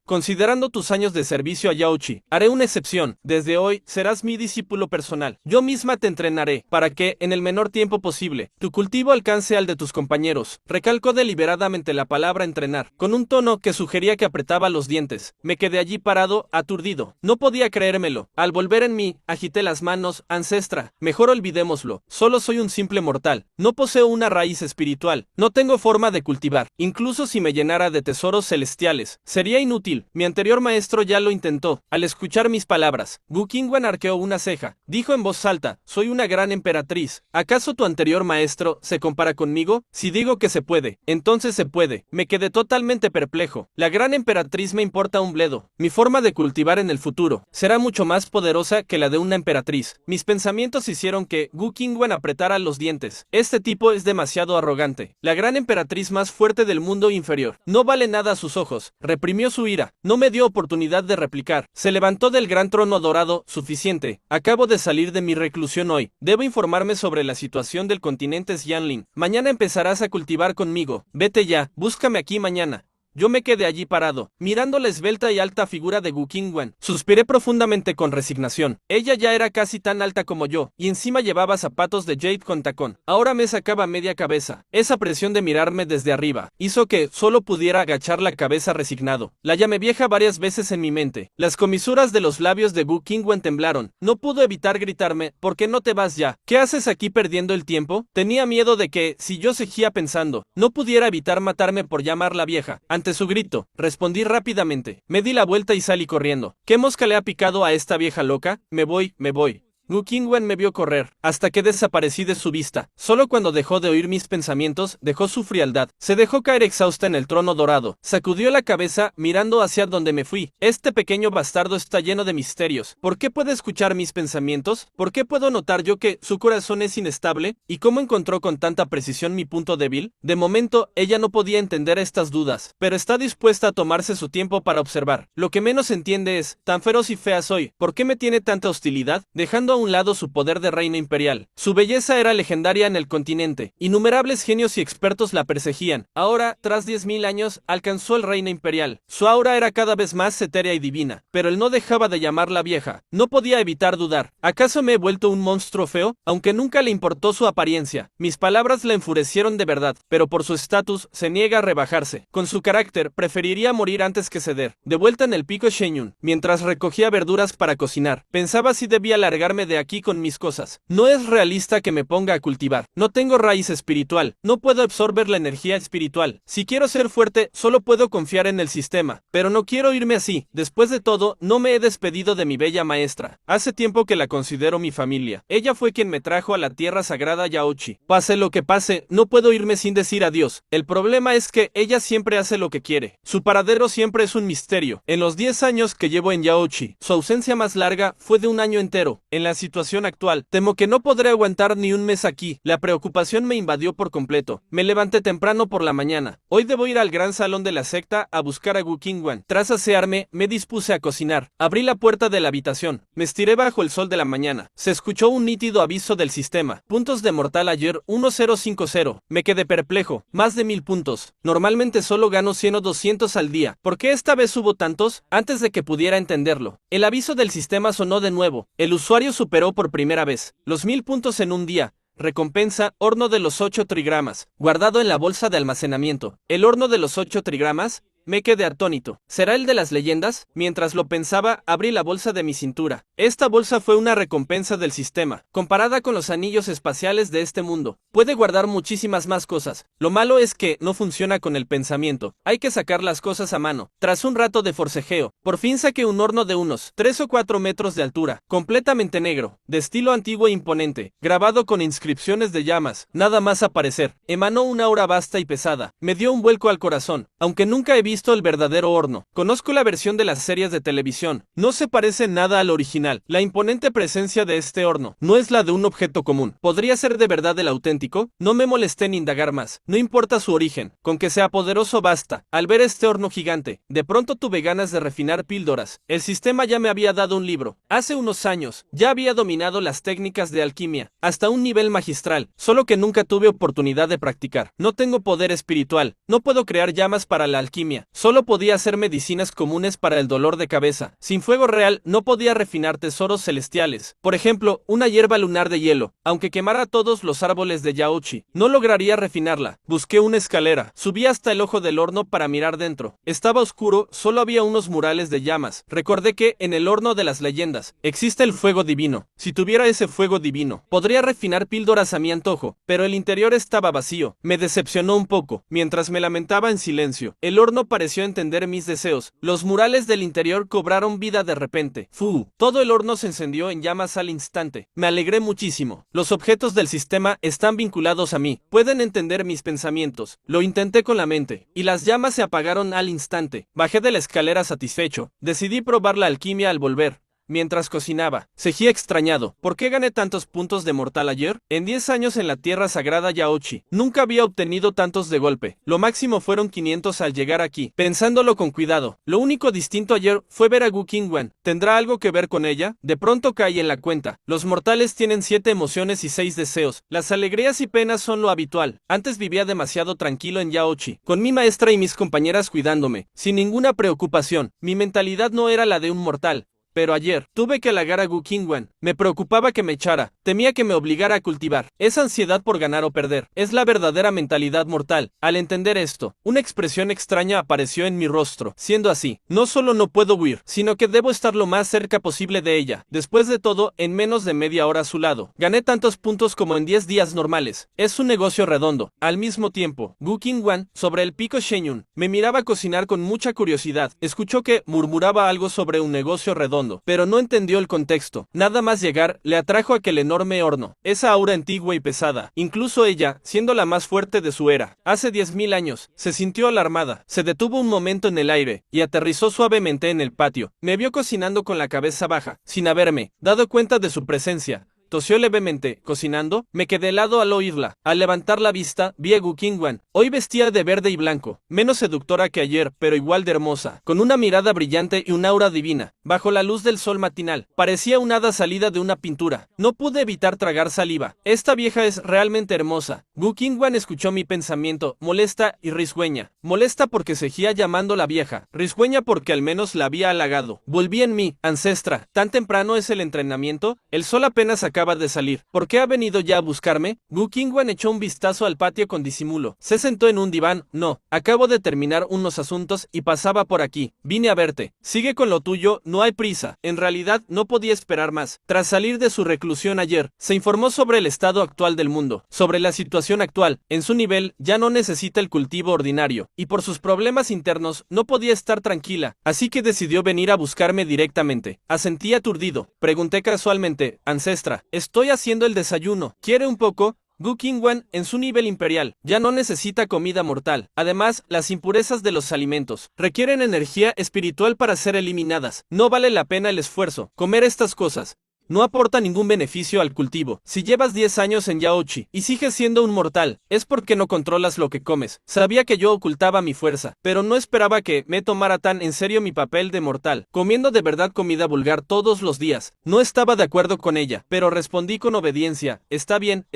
Considerando tus años de servicio a Yaochi, haré una excepción. Desde hoy, serás mi discípulo personal. Yo misma te entrenaré, para que, en el menor tiempo posible, tu cultivo alcance al de tus compañeros. Recalcó deliberadamente la palabra entrenar, con un tono que sugería que apretaba los dientes. Me quedé allí parado, aturdido. No podía creérmelo. Al volver en mí, agité las manos. Ancestra, mejor olvidémoslo. Solo soy un simple mortal. No poseo una raíz espiritual. No tengo forma de cultivar. Incluso si me llenara de tesoros celestiales, sería inútil. Mi anterior maestro ya lo intentó. Al escuchar mis palabras, Wu Qingwen arqueó una ceja. Dijo en voz alta, soy una gran emperatriz. ¿Acaso tu anterior maestro se compara conmigo? Si digo que se puede, entonces se puede. Me quedé totalmente perplejo. La gran emperatriz me importa un bledo. Mi forma de cultivar en el futuro será mucho más poderosa que la de una emperatriz. Mis pensamientos hicieron que Wu Qingwen apretara los dientes. Este tipo es demasiado arrogante. La gran emperatriz más fuerte del mundo inferior. No vale nada a sus ojos. Reprimió su ira. No me dio oportunidad de replicar. Se levantó del gran trono dorado. Suficiente. Acabo de salir de mi reclusión hoy. Debo informarme sobre la situación del continente Xianling. Mañana empezarás a cultivar conmigo. Vete ya. Búscame aquí mañana. Yo me quedé allí parado, mirando la esbelta y alta figura de Gu Qingwen. Suspiré profundamente con resignación. Ella ya era casi tan alta como yo, y encima llevaba zapatos de jade con tacón. Ahora me sacaba media cabeza. Esa presión de mirarme desde arriba hizo que solo pudiera agachar la cabeza resignado. La llamé vieja varias veces en mi mente. Las comisuras de los labios de Gu Qingwen temblaron. No pudo evitar gritarme: ¿por qué no te vas ya? ¿Qué haces aquí perdiendo el tiempo? Tenía miedo de que, si yo seguía pensando, no pudiera evitar matarme por llamarla vieja. Ante su grito, respondí rápidamente. Me di la vuelta y salí corriendo. ¿Qué mosca le ha picado a esta vieja loca? Me voy, me voy. Gu Qingwen me vio correr, hasta que desaparecí de su vista. Solo cuando dejó de oír mis pensamientos, dejó su frialdad. Se dejó caer exhausta en el trono dorado. Sacudió la cabeza, mirando hacia donde me fui. Este pequeño bastardo está lleno de misterios. ¿Por qué puede escuchar mis pensamientos? ¿Por qué puedo notar yo que su corazón es inestable? ¿Y cómo encontró con tanta precisión mi punto débil? De momento, ella no podía entender estas dudas, pero está dispuesta a tomarse su tiempo para observar. Lo que menos entiende es: tan feroz y fea soy, ¿por qué me tiene tanta hostilidad? Dejando a un lado su poder de reina imperial. Su belleza era legendaria en el continente. Innumerables genios y expertos la perseguían. Ahora, tras 10.000 años, alcanzó el reino imperial. Su aura era cada vez más etérea y divina, pero él no dejaba de llamarla vieja. No podía evitar dudar. ¿Acaso me he vuelto un monstruo feo? Aunque nunca le importó su apariencia. Mis palabras la enfurecieron de verdad, pero por su estatus se niega a rebajarse. Con su carácter, preferiría morir antes que ceder. De vuelta en el pico Shenyun, mientras recogía verduras para cocinar, pensaba si debía largarme de aquí con mis cosas. No es realista que me ponga a cultivar. No tengo raíz espiritual. No puedo absorber la energía espiritual. Si quiero ser fuerte, solo puedo confiar en el sistema. Pero no quiero irme así. Después de todo, no me he despedido de mi bella maestra. Hace tiempo que la considero mi familia. Ella fue quien me trajo a la tierra sagrada Yaochi. Pase lo que pase, no puedo irme sin decir adiós. El problema es que ella siempre hace lo que quiere. Su paradero siempre es un misterio. En los 10 años que llevo en Yaochi, su ausencia más larga fue de un año entero. En la situación actual, temo que no podré aguantar ni un mes aquí. La preocupación me invadió por completo. Me levanté temprano por la mañana. Hoy debo ir al gran salón de la secta a buscar a Gu Qingwen. Tras asearme, me dispuse a cocinar. Abrí la puerta de la habitación. Me estiré bajo el sol de la mañana. Se escuchó un nítido aviso del sistema. Puntos de mortal ayer 1050. Me quedé perplejo. Más de 1000 puntos. Normalmente solo gano 100 o 200 al día. ¿Por qué esta vez hubo tantos? Antes de que pudiera entenderlo, el aviso del sistema sonó de nuevo. El usuario superó por primera vez los 1000 puntos en un día. Recompensa: horno de los 8 trigramas, guardado en la bolsa de almacenamiento. El horno de los 8 trigramas. Me quedé atónito. ¿Será el de las leyendas? Mientras lo pensaba, abrí la bolsa de mi cintura. Esta bolsa fue una recompensa del sistema. Comparada con los anillos espaciales de este mundo, puede guardar muchísimas más cosas. Lo malo es que no funciona con el pensamiento. Hay que sacar las cosas a mano. Tras un rato de forcejeo, por fin saqué un horno de unos 3 o 4 metros de altura, completamente negro, de estilo antiguo e imponente, grabado con inscripciones de llamas. Nada más aparecer, emanó una aura vasta y pesada. Me dio un vuelco al corazón. Aunque nunca he visto el verdadero horno, conozco la versión de las series de televisión. No se parece nada al original. La imponente presencia de este horno no es la de un objeto común. ¿Podría ser de verdad el auténtico? No me molesté en indagar más. No importa su origen, con que sea poderoso basta. Al ver este horno gigante, de pronto tuve ganas de refinar píldoras. El sistema ya me había dado un libro. Hace unos años, ya había dominado las técnicas de alquimia, hasta un nivel magistral, solo que nunca tuve oportunidad de practicar. No tengo poder espiritual. No puedo crear llamas para la alquimia. Solo podía hacer medicinas comunes para el dolor de cabeza. Sin fuego real, no podía refinar tesoros celestiales. Por ejemplo, una hierba lunar de hielo. Aunque quemara todos los árboles de Yaochi, no lograría refinarla. Busqué una escalera. Subí hasta el ojo del horno para mirar dentro. Estaba oscuro, solo había unos murales de llamas. Recordé que, en el horno de las leyendas, existe el fuego divino. Si tuviera ese fuego divino, podría refinar píldoras a mi antojo, pero el interior estaba vacío. Me decepcionó un poco. Mientras me lamentaba en silencio, el horno pareció entender mis deseos. Los murales del interior cobraron vida de repente. ¡Fu! Todo el horno se encendió en llamas al instante. Me alegré muchísimo. Los objetos del sistema están vinculados a mí. Pueden entender mis pensamientos. Lo intenté con la mente, y las llamas se apagaron al instante. Bajé de la escalera satisfecho. Decidí probar la alquimia al volver. mientras cocinaba. Seguía extrañado. ¿Por qué gané tantos puntos de mortal ayer? En 10 años en la tierra sagrada Yaochi, nunca había obtenido tantos de golpe. Lo máximo fueron 500 al llegar aquí. Pensándolo con cuidado, lo único distinto ayer fue ver a Gu Qingwan. ¿Tendrá algo que ver con ella? De pronto caí en la cuenta. Los mortales tienen 7 emociones y 6 deseos. Las alegrías y penas son lo habitual. Antes vivía demasiado tranquilo en Yaochi, con mi maestra y mis compañeras cuidándome, sin ninguna preocupación. Mi mentalidad no era la de un mortal. Pero ayer, tuve que halagar a Gu Qingwan. Me preocupaba que me echara, temía que me obligara a cultivar. Esa ansiedad por ganar o perder, es la verdadera mentalidad mortal. Al entender esto, una expresión extraña apareció en mi rostro. Siendo así, no solo no puedo huir, sino que debo estar lo más cerca posible de ella. Después de todo, en menos de media hora a su lado. Gané tantos puntos como en 10 días normales. Es un negocio redondo. Al mismo tiempo, Gu Qingwan, sobre el pico Shenyun, me miraba cocinar con mucha curiosidad. Escuchó que murmuraba algo sobre un negocio redondo, pero no entendió el contexto. Nada más llegar, le atrajo aquel enorme horno, esa aura antigua y pesada. Incluso ella, siendo la más fuerte de su era, hace 10.000 años, se sintió alarmada. Se detuvo un momento en el aire, y aterrizó suavemente en el patio. Me vio cocinando con la cabeza baja, sin haberme dado cuenta de su presencia. Tosió levemente. ¿Cocinando? Me quedé helado al oírla. Al levantar la vista, vi a Gu Qingwan. Hoy vestía de verde y blanco, menos seductora que ayer, pero igual de hermosa, con una mirada brillante y un aura divina. Bajo la luz del sol matinal, parecía un hada salida de una pintura. No pude evitar tragar saliva. Esta vieja es realmente hermosa. Gu Qingwan escuchó mi pensamiento, molesta y risueña. Molesta porque seguía llamando la vieja, risueña porque al menos la había halagado. Volví en mí, ancestra. ¿Tan temprano es el entrenamiento? El sol apenas acaba de salir. ¿Por qué ha venido ya a buscarme? Gu Qingwan echó un vistazo al patio con disimulo. Se sentó en un diván. No, acabo de terminar unos asuntos y pasaba por aquí. Vine a verte. Sigue con lo tuyo, no hay prisa. En realidad, no podía esperar más. Tras salir de su reclusión ayer, se informó sobre el estado actual del mundo, sobre la situación actual. En su nivel, ya no necesita el cultivo ordinario, y por sus problemas internos, no podía estar tranquila, así que decidió venir a buscarme directamente. Asentí aturdido. Pregunté casualmente, ancestra, estoy haciendo el desayuno. ¿Quiere un poco? Gu Qingwan, en su nivel imperial, ya no necesita comida mortal. Además, las impurezas de los alimentos requieren energía espiritual para ser eliminadas. No vale la pena el esfuerzo. Comer estas cosas no aporta ningún beneficio al cultivo. Si llevas 10 años en Yaochi y sigues siendo un mortal, es porque no controlas lo que comes. Sabía que yo ocultaba mi fuerza, pero no esperaba que me tomara tan en serio mi papel de mortal, comiendo de verdad comida vulgar todos los días. No estaba de acuerdo con ella, pero respondí con obediencia. Está bien,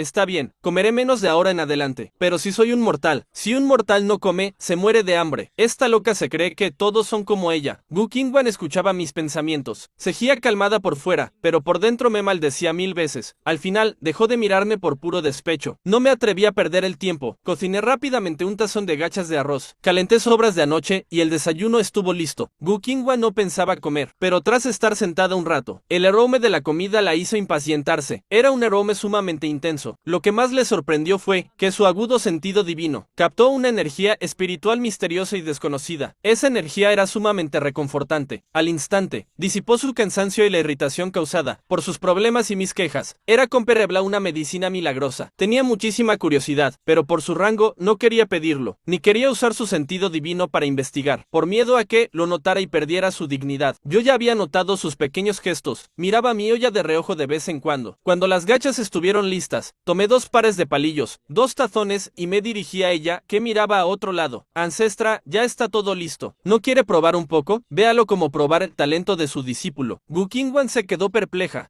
comeré menos de ahora en adelante. Pero si soy un mortal, si un mortal no come, se muere de hambre. Esta loca se cree que todos son como ella. Gu Qingwan escuchaba mis pensamientos. Seguía calmada por fuera, pero por dentro me maldecía 1000 veces. Al final, dejó de mirarme por puro despecho. No me atreví a perder el tiempo. Cociné rápidamente un tazón de gachas de arroz. Calenté sobras de anoche y el desayuno estuvo listo. Gu Qingwan no pensaba comer, pero tras estar sentada un rato, el aroma de la comida la hizo impacientarse. Era un aroma sumamente intenso. Lo que más le sorprendió fue que su agudo sentido divino captó una energía espiritual misteriosa y desconocida. Esa energía era sumamente reconfortante. Al instante, disipó su cansancio y la irritación causada por sus problemas y mis quejas. Era comparable a una medicina milagrosa. Tenía muchísima curiosidad, pero por su rango no quería pedirlo, ni quería usar su sentido divino para investigar, por miedo a que lo notara y perdiera su dignidad. Yo ya había notado sus pequeños gestos. Miraba mi olla de reojo de vez en cuando. Cuando las gachas estuvieron listas, tomé 2 pares de palillos, 2 tazones y me dirigí a ella, que miraba a otro lado. Ancestra, ya está todo listo. ¿No quiere probar un poco? Véalo como probar el talento de su discípulo. Gu Qingwan se quedó perpleja.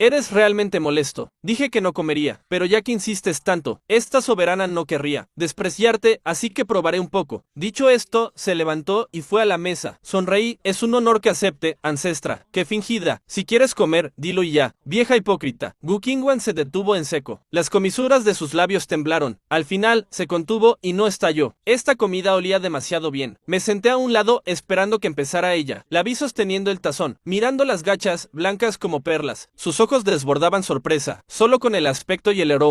Eres realmente molesto. Dije que no comería, pero ya que insistes tanto, esta soberana no querría despreciarte, así que probaré un poco. Dicho esto, se levantó y fue a la mesa. Sonreí. Es un honor que acepte, ancestra. Qué fingida. Si quieres comer, dilo y ya. Vieja hipócrita. Gu Qingwan se detuvo en seco. Las comisuras de sus labios temblaron. Al final, se contuvo y no estalló. Esta comida olía demasiado bien. Me senté a un lado esperando que empezara ella. La vi sosteniendo el tazón, mirando las gachas, blancas como perlas. Sus ojos ojos desbordaban sorpresa, solo con el aspecto y el aroma.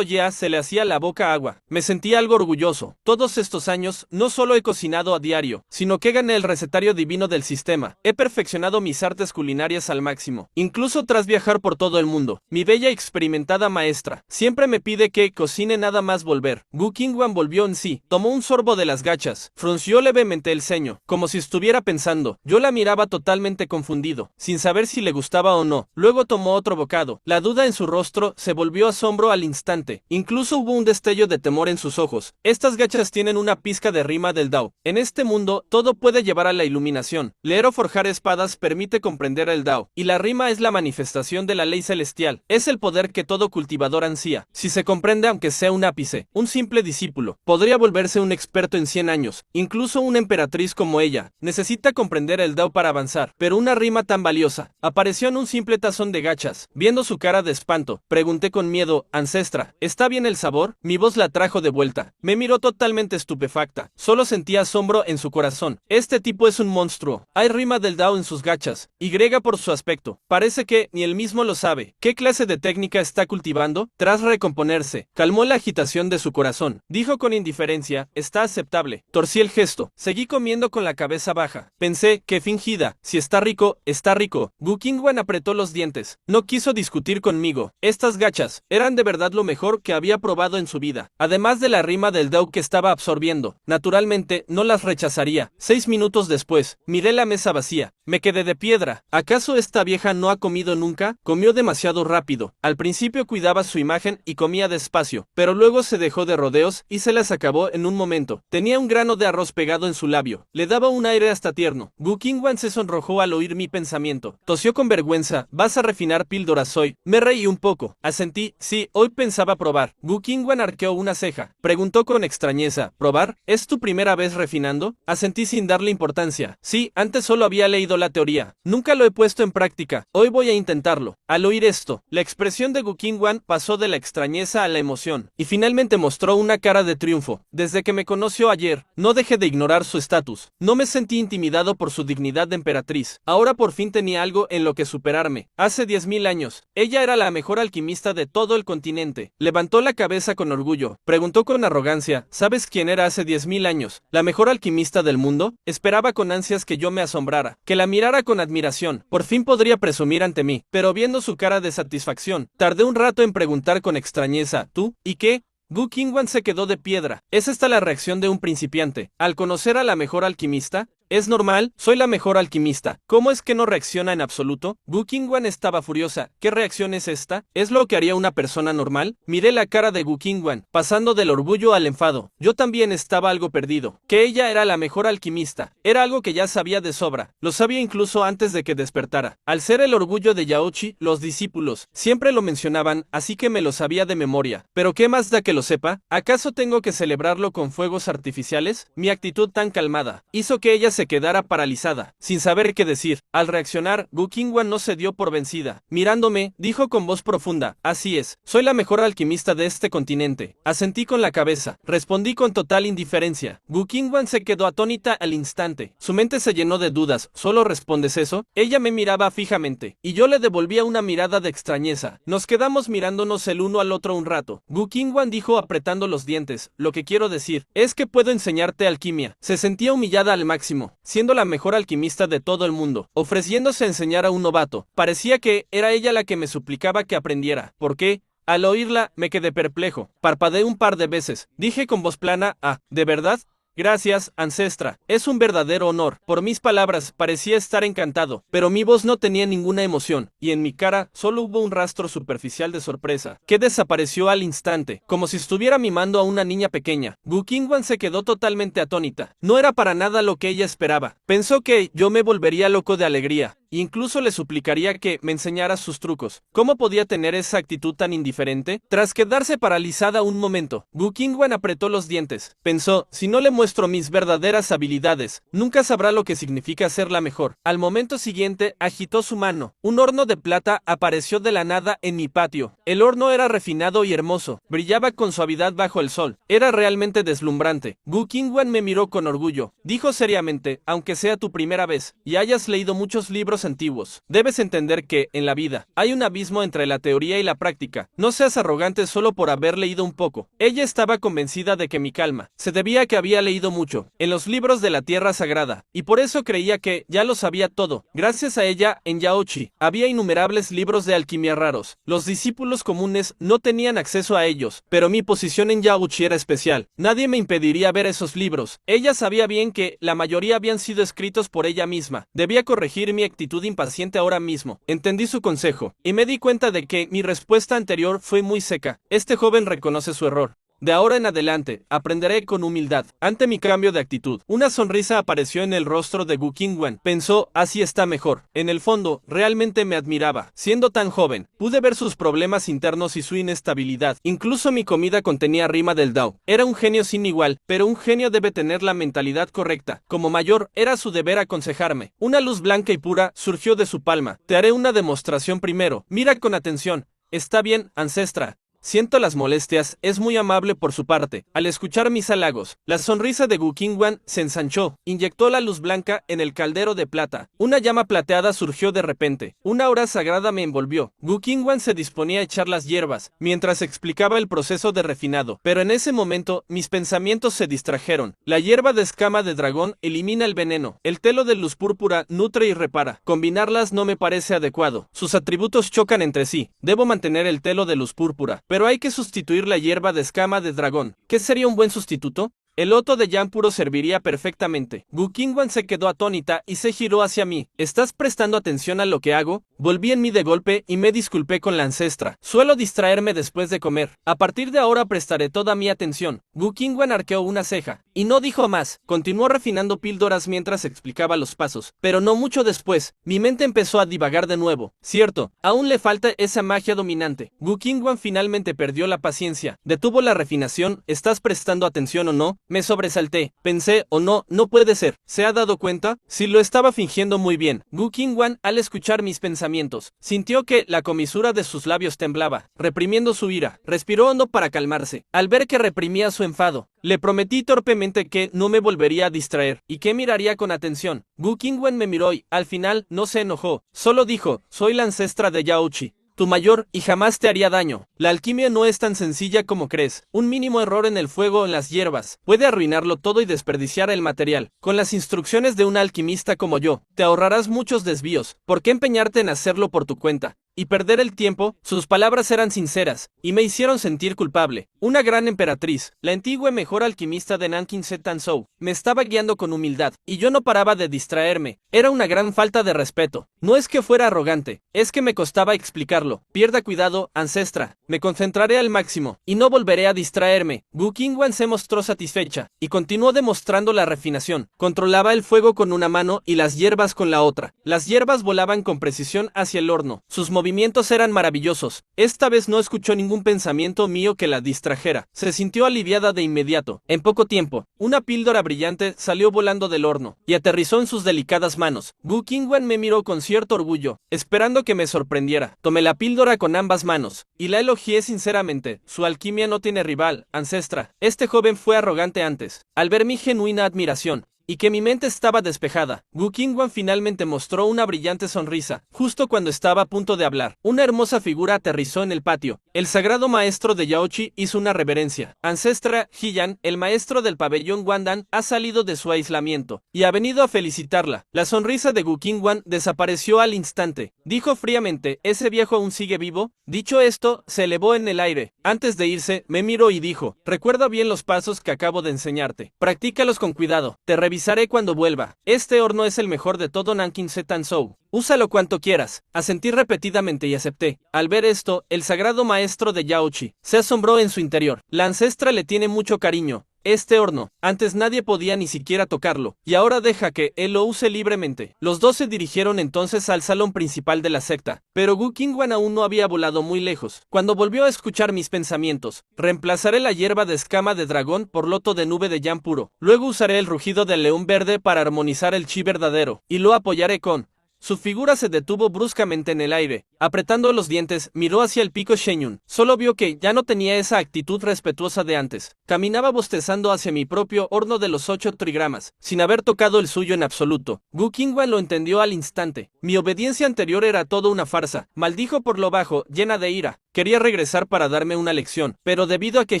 Ya se le hacía la boca agua. Me sentía algo orgulloso. Todos estos años, no solo he cocinado a diario, sino que gané el recetario divino del sistema. He perfeccionado mis artes culinarias al máximo, incluso tras viajar por todo el mundo. Mi bella y experimentada maestra siempre me pide que cocine nada más volver. Gu Qingwan volvió en sí, tomó un sorbo de las gachas, frunció levemente el ceño, como si estuviera pensando. Yo la miraba totalmente confundido, sin saber si le gustaba o no. Luego tomó otro bocado. La duda en su rostro se volvió asombro al instante. Incluso hubo un destello de temor en sus ojos. Estas gachas tienen una pizca de rima del Dao. En este mundo, todo puede llevar a la iluminación. Leer o forjar espadas permite comprender el Dao, y la rima es la manifestación de la ley celestial. Es el poder que todo cultivador ansía. Si se comprende, aunque sea un ápice, un simple discípulo podría volverse un experto en 100 años. Incluso una emperatriz como ella necesita comprender el Dao para avanzar. Pero una rima tan valiosa apareció en un simple tazón de gachas. Viendo su cara de espanto, pregunté con miedo: ancestra, ¿está bien el sabor? Mi voz la trajo de vuelta. Me miró totalmente estupefacta. Solo sentía asombro en su corazón. Este tipo es un monstruo. Hay rima del Dao en sus gachas. Y por su aspecto. Parece que ni él mismo lo sabe. ¿Qué clase de técnica está cultivando? Tras recomponerse, calmó la agitación de su corazón. Dijo con indiferencia: está aceptable. Torcí el gesto. Seguí comiendo con la cabeza baja. Pensé: qué fingida. Si está rico, está rico. Gu Qingwan apretó los dientes. No quiso discutir conmigo. Estas gachas eran de verdad lo mejor que había probado en su vida. Además de la rima del Dao que estaba absorbiendo. Naturalmente, no las rechazaría. 6 minutos después, miré la mesa vacía. Me quedé de piedra. ¿Acaso esta vieja no ha comido nunca? Comió demasiado rápido. Al principio cuidaba su imagen y comía despacio, pero luego se dejó de rodeos y se las acabó en un momento. Tenía un grano de arroz pegado en su labio. Le daba un aire hasta tierno. Gu Qingwan se sonrojó al oír mi pensamiento. Tosió con vergüenza. ¿Vas a refinar píldoras hoy? Me reí un poco. Asentí. Sí, hoy pensaba probar. Gu Qingwan arqueó una ceja. Preguntó con extrañeza. ¿Probar? ¿Es tu primera vez refinando? Asentí sin darle importancia. Sí, antes solo había leído la teoría. Nunca lo he puesto en práctica. Hoy voy a intentarlo. Al oír esto, la expresión de Gu Qingwan pasó de la extrañeza a la emoción, y finalmente mostró una cara de triunfo. Desde que me conoció ayer, no dejé de ignorar su estatus. No me sentí intimidado por su dignidad de emperatriz. Ahora por fin tenía algo en lo que superarme. Hace 10.000 años, ella era la mejor alquimista de todo el continente. Levantó la cabeza con orgullo. Preguntó con arrogancia: ¿sabes quién era hace 10.000 años? ¿La mejor alquimista del mundo? Esperaba con ansias que yo me asombrara, que la mirara con admiración. Por fin podría presumir ante mí. Pero viendo su cara de satisfacción, tardé un rato en preguntar con extrañeza: ¿tú? ¿Y qué? Gu Qingwan se quedó de piedra. ¿Es esta la reacción de un principiante al conocer a la mejor alquimista? ¿Es normal? Soy la mejor alquimista. ¿Cómo es que no reacciona en absoluto? Gu Qingwan estaba furiosa. ¿Qué reacción es esta? ¿Es lo que haría una persona normal? Miré la cara de Gu Qingwan, pasando del orgullo al enfado. Yo también estaba algo perdido. Que ella era la mejor alquimista. Era algo que ya sabía de sobra. Lo sabía incluso antes de que despertara. Al ser el orgullo de Yaochi, los discípulos siempre lo mencionaban, así que me lo sabía de memoria. ¿Pero qué más da que lo sepa? ¿Acaso tengo que celebrarlo con fuegos artificiales? Mi actitud tan calmada hizo que ella se quedara paralizada, sin saber qué decir. Al reaccionar, Gu Qingwan no se dio por vencida. Mirándome, dijo con voz profunda: así es, soy la mejor alquimista de este continente. Asentí con la cabeza. Respondí con total indiferencia. Gu Qingwan se quedó atónita al instante. Su mente se llenó de dudas. ¿Solo respondes eso? Ella me miraba fijamente, y yo le devolvía una mirada de extrañeza. Nos quedamos mirándonos el uno al otro un rato. Gu Qingwan dijo apretando los dientes: lo que quiero decir es que puedo enseñarte alquimia. Se sentía humillada al máximo, siendo la mejor alquimista de todo el mundo, ofreciéndose a enseñar a un novato. Parecía que era ella la que me suplicaba que aprendiera. ¿Por qué? Al oírla, me quedé perplejo. Parpadeé un par de veces. Dije con voz plana: ah, ¿de verdad? Gracias, ancestra. Es un verdadero honor. Por mis palabras, parecía estar encantado, pero mi voz no tenía ninguna emoción, y en mi cara solo hubo un rastro superficial de sorpresa, que desapareció al instante, como si estuviera mimando a una niña pequeña. Gu Qingwan se quedó totalmente atónita. No era para nada lo que ella esperaba. Pensó que yo me volvería loco de alegría. Incluso le suplicaría que me enseñara sus trucos. ¿Cómo podía tener esa actitud tan indiferente? Tras quedarse paralizada un momento, Gu Qingwan apretó los dientes. Pensó: si no le muestro mis verdaderas habilidades, nunca sabrá lo que significa ser la mejor. Al momento siguiente, agitó su mano. Un horno de plata apareció de la nada en mi patio. El horno era refinado y hermoso. Brillaba con suavidad bajo el sol. Era realmente deslumbrante. Gu Qingwan me miró con orgullo. Dijo seriamente: aunque sea tu primera vez, y hayas leído muchos libros libros antiguos. Debes entender que, en la vida, hay un abismo entre la teoría y la práctica. No seas arrogante solo por haber leído un poco. Ella estaba convencida de que mi calma se debía a que había leído mucho en los libros de la Tierra Sagrada, y por eso creía que ya lo sabía todo. Gracias a ella, en Yaochi, había innumerables libros de alquimia raros. Los discípulos comunes no tenían acceso a ellos, pero mi posición en Yaochi era especial. Nadie me impediría ver esos libros. Ella sabía bien que la mayoría habían sido escritos por ella misma. Debía corregir mi actitud impaciente ahora mismo. Entendí su consejo, y me di cuenta de que mi respuesta anterior fue muy seca. Este joven reconoce su error. De ahora en adelante, aprenderé con humildad. Ante mi cambio de actitud, una sonrisa apareció en el rostro de Gu Qingwen. Pensó, así está mejor. En el fondo, realmente me admiraba. Siendo tan joven, pude ver sus problemas internos y su inestabilidad. Incluso mi comida contenía rima del Dao. Era un genio sin igual, pero un genio debe tener la mentalidad correcta. Como mayor, era su deber aconsejarme. Una luz blanca y pura surgió de su palma. Te haré una demostración primero. Mira con atención. Está bien, ancestra. Siento las molestias, es muy amable por su parte. Al escuchar mis halagos, la sonrisa de Gu Qingwen se ensanchó, inyectó la luz blanca en el caldero de plata. Una llama plateada surgió de repente. Una aura sagrada me envolvió. Gu Qingwen se disponía a echar las hierbas, mientras explicaba el proceso de refinado. Pero en ese momento, mis pensamientos se distrajeron. La hierba de escama de dragón elimina el veneno. El telo de luz púrpura nutre y repara. Combinarlas no me parece adecuado. Sus atributos chocan entre sí. Debo mantener el telo de luz púrpura. Pero hay que sustituir la hierba de escama de dragón. ¿Qué sería un buen sustituto? El loto de yan puro serviría perfectamente. Gu Qingwen se quedó atónita y se giró hacia mí. ¿Estás prestando atención a lo que hago? Volví en mí de golpe y me disculpé con la ancestra. Suelo distraerme después de comer. A partir de ahora prestaré toda mi atención. Gu Qingwen arqueó una ceja y no dijo más. Continuó refinando píldoras mientras explicaba los pasos. Pero no mucho después, mi mente empezó a divagar de nuevo. Cierto, aún le falta esa magia dominante. Gu Qingwen finalmente perdió la paciencia. Detuvo la refinación. ¿Estás prestando atención o no? Me sobresalté. Pensé, no puede ser. ¿Se ha dado cuenta? Si lo estaba fingiendo muy bien. Gu Qingwen, al escuchar mis pensamientos, sintió que la comisura de sus labios temblaba, reprimiendo su ira. Respiró hondo para calmarse. Al ver que reprimía su enfado, le prometí torpemente que no me volvería a distraer y que miraría con atención. Gu Qingwen me miró y, al final, no se enojó. Solo dijo, soy la ancestra de Yaochi, tu mayor, y jamás te haría daño. La alquimia no es tan sencilla como crees. Un mínimo error en el fuego o en las hierbas puede arruinarlo todo y desperdiciar el material. Con las instrucciones de un alquimista como yo, te ahorrarás muchos desvíos. ¿Por qué empeñarte en hacerlo por tu cuenta y perder el tiempo? Sus palabras eran sinceras y me hicieron sentir culpable. Una gran emperatriz, la antigua y mejor alquimista de Nanking Zhou, me estaba guiando con humildad y yo no paraba de distraerme. Era una gran falta de respeto. No es que fuera arrogante, es que me costaba explicarlo. Pierda cuidado, ancestra. Me concentraré al máximo y no volveré a distraerme. Gu Qingwen se mostró satisfecha y continuó demostrando la refinación. Controlaba el fuego con una mano y las hierbas con la otra. Las hierbas volaban con precisión hacia el horno. Sus movimientos eran maravillosos. Esta vez no escuchó ningún pensamiento mío que la distrajera. Se sintió aliviada de inmediato. En poco tiempo, una píldora brillante salió volando del horno y aterrizó en sus delicadas manos. Gu Qingwen me miró con cierto orgullo, esperando que me sorprendiera. Tomé la píldora con ambas manos y la elogié sinceramente. Su alquimia no tiene rival, ancestra. Este joven fue arrogante antes. Al ver mi genuina admiración y que mi mente estaba despejada, Gu Qingwen finalmente mostró una brillante sonrisa. Justo cuando estaba a punto de hablar, una hermosa figura aterrizó en el patio. El sagrado maestro de Yaochi hizo una reverencia. Ancestra Hiyan, el maestro del pabellón Wandan, ha salido de su aislamiento y ha venido a felicitarla. La sonrisa de Gu Qingwen desapareció al instante. Dijo fríamente, ¿ese viejo aún sigue vivo? Dicho esto, se elevó en el aire. Antes de irse, me miró y dijo, recuerda bien los pasos que acabo de enseñarte. Practícalos con cuidado. Te revisaré cuando vuelva. Este horno es el mejor de todo Nanking Zhou. Úsalo cuanto quieras. Asentí repetidamente y acepté. Al ver esto, el sagrado maestro de Yaochi se asombró en su interior. La ancestra le tiene mucho cariño. Este horno, antes nadie podía ni siquiera tocarlo, y ahora deja que él lo use libremente. Los dos se dirigieron entonces al salón principal de la secta, pero Gu Qingwen aún no había volado muy lejos. Cuando volvió a escuchar mis pensamientos, reemplazaré la hierba de escama de dragón por loto de nube de yan puro. Luego usaré el rugido del león verde para armonizar el chi verdadero, y lo apoyaré con Su figura se detuvo bruscamente en el aire. Apretando los dientes, miró hacia el pico Shenyun. Solo vio que ya no tenía esa actitud respetuosa de antes. Caminaba bostezando hacia mi propio horno de los 8 trigramas, sin haber tocado el suyo en absoluto. Gu Qingwan lo entendió al instante. Mi obediencia anterior era todo una farsa, maldijo por lo bajo, llena de ira. Quería regresar para darme una lección, pero debido a que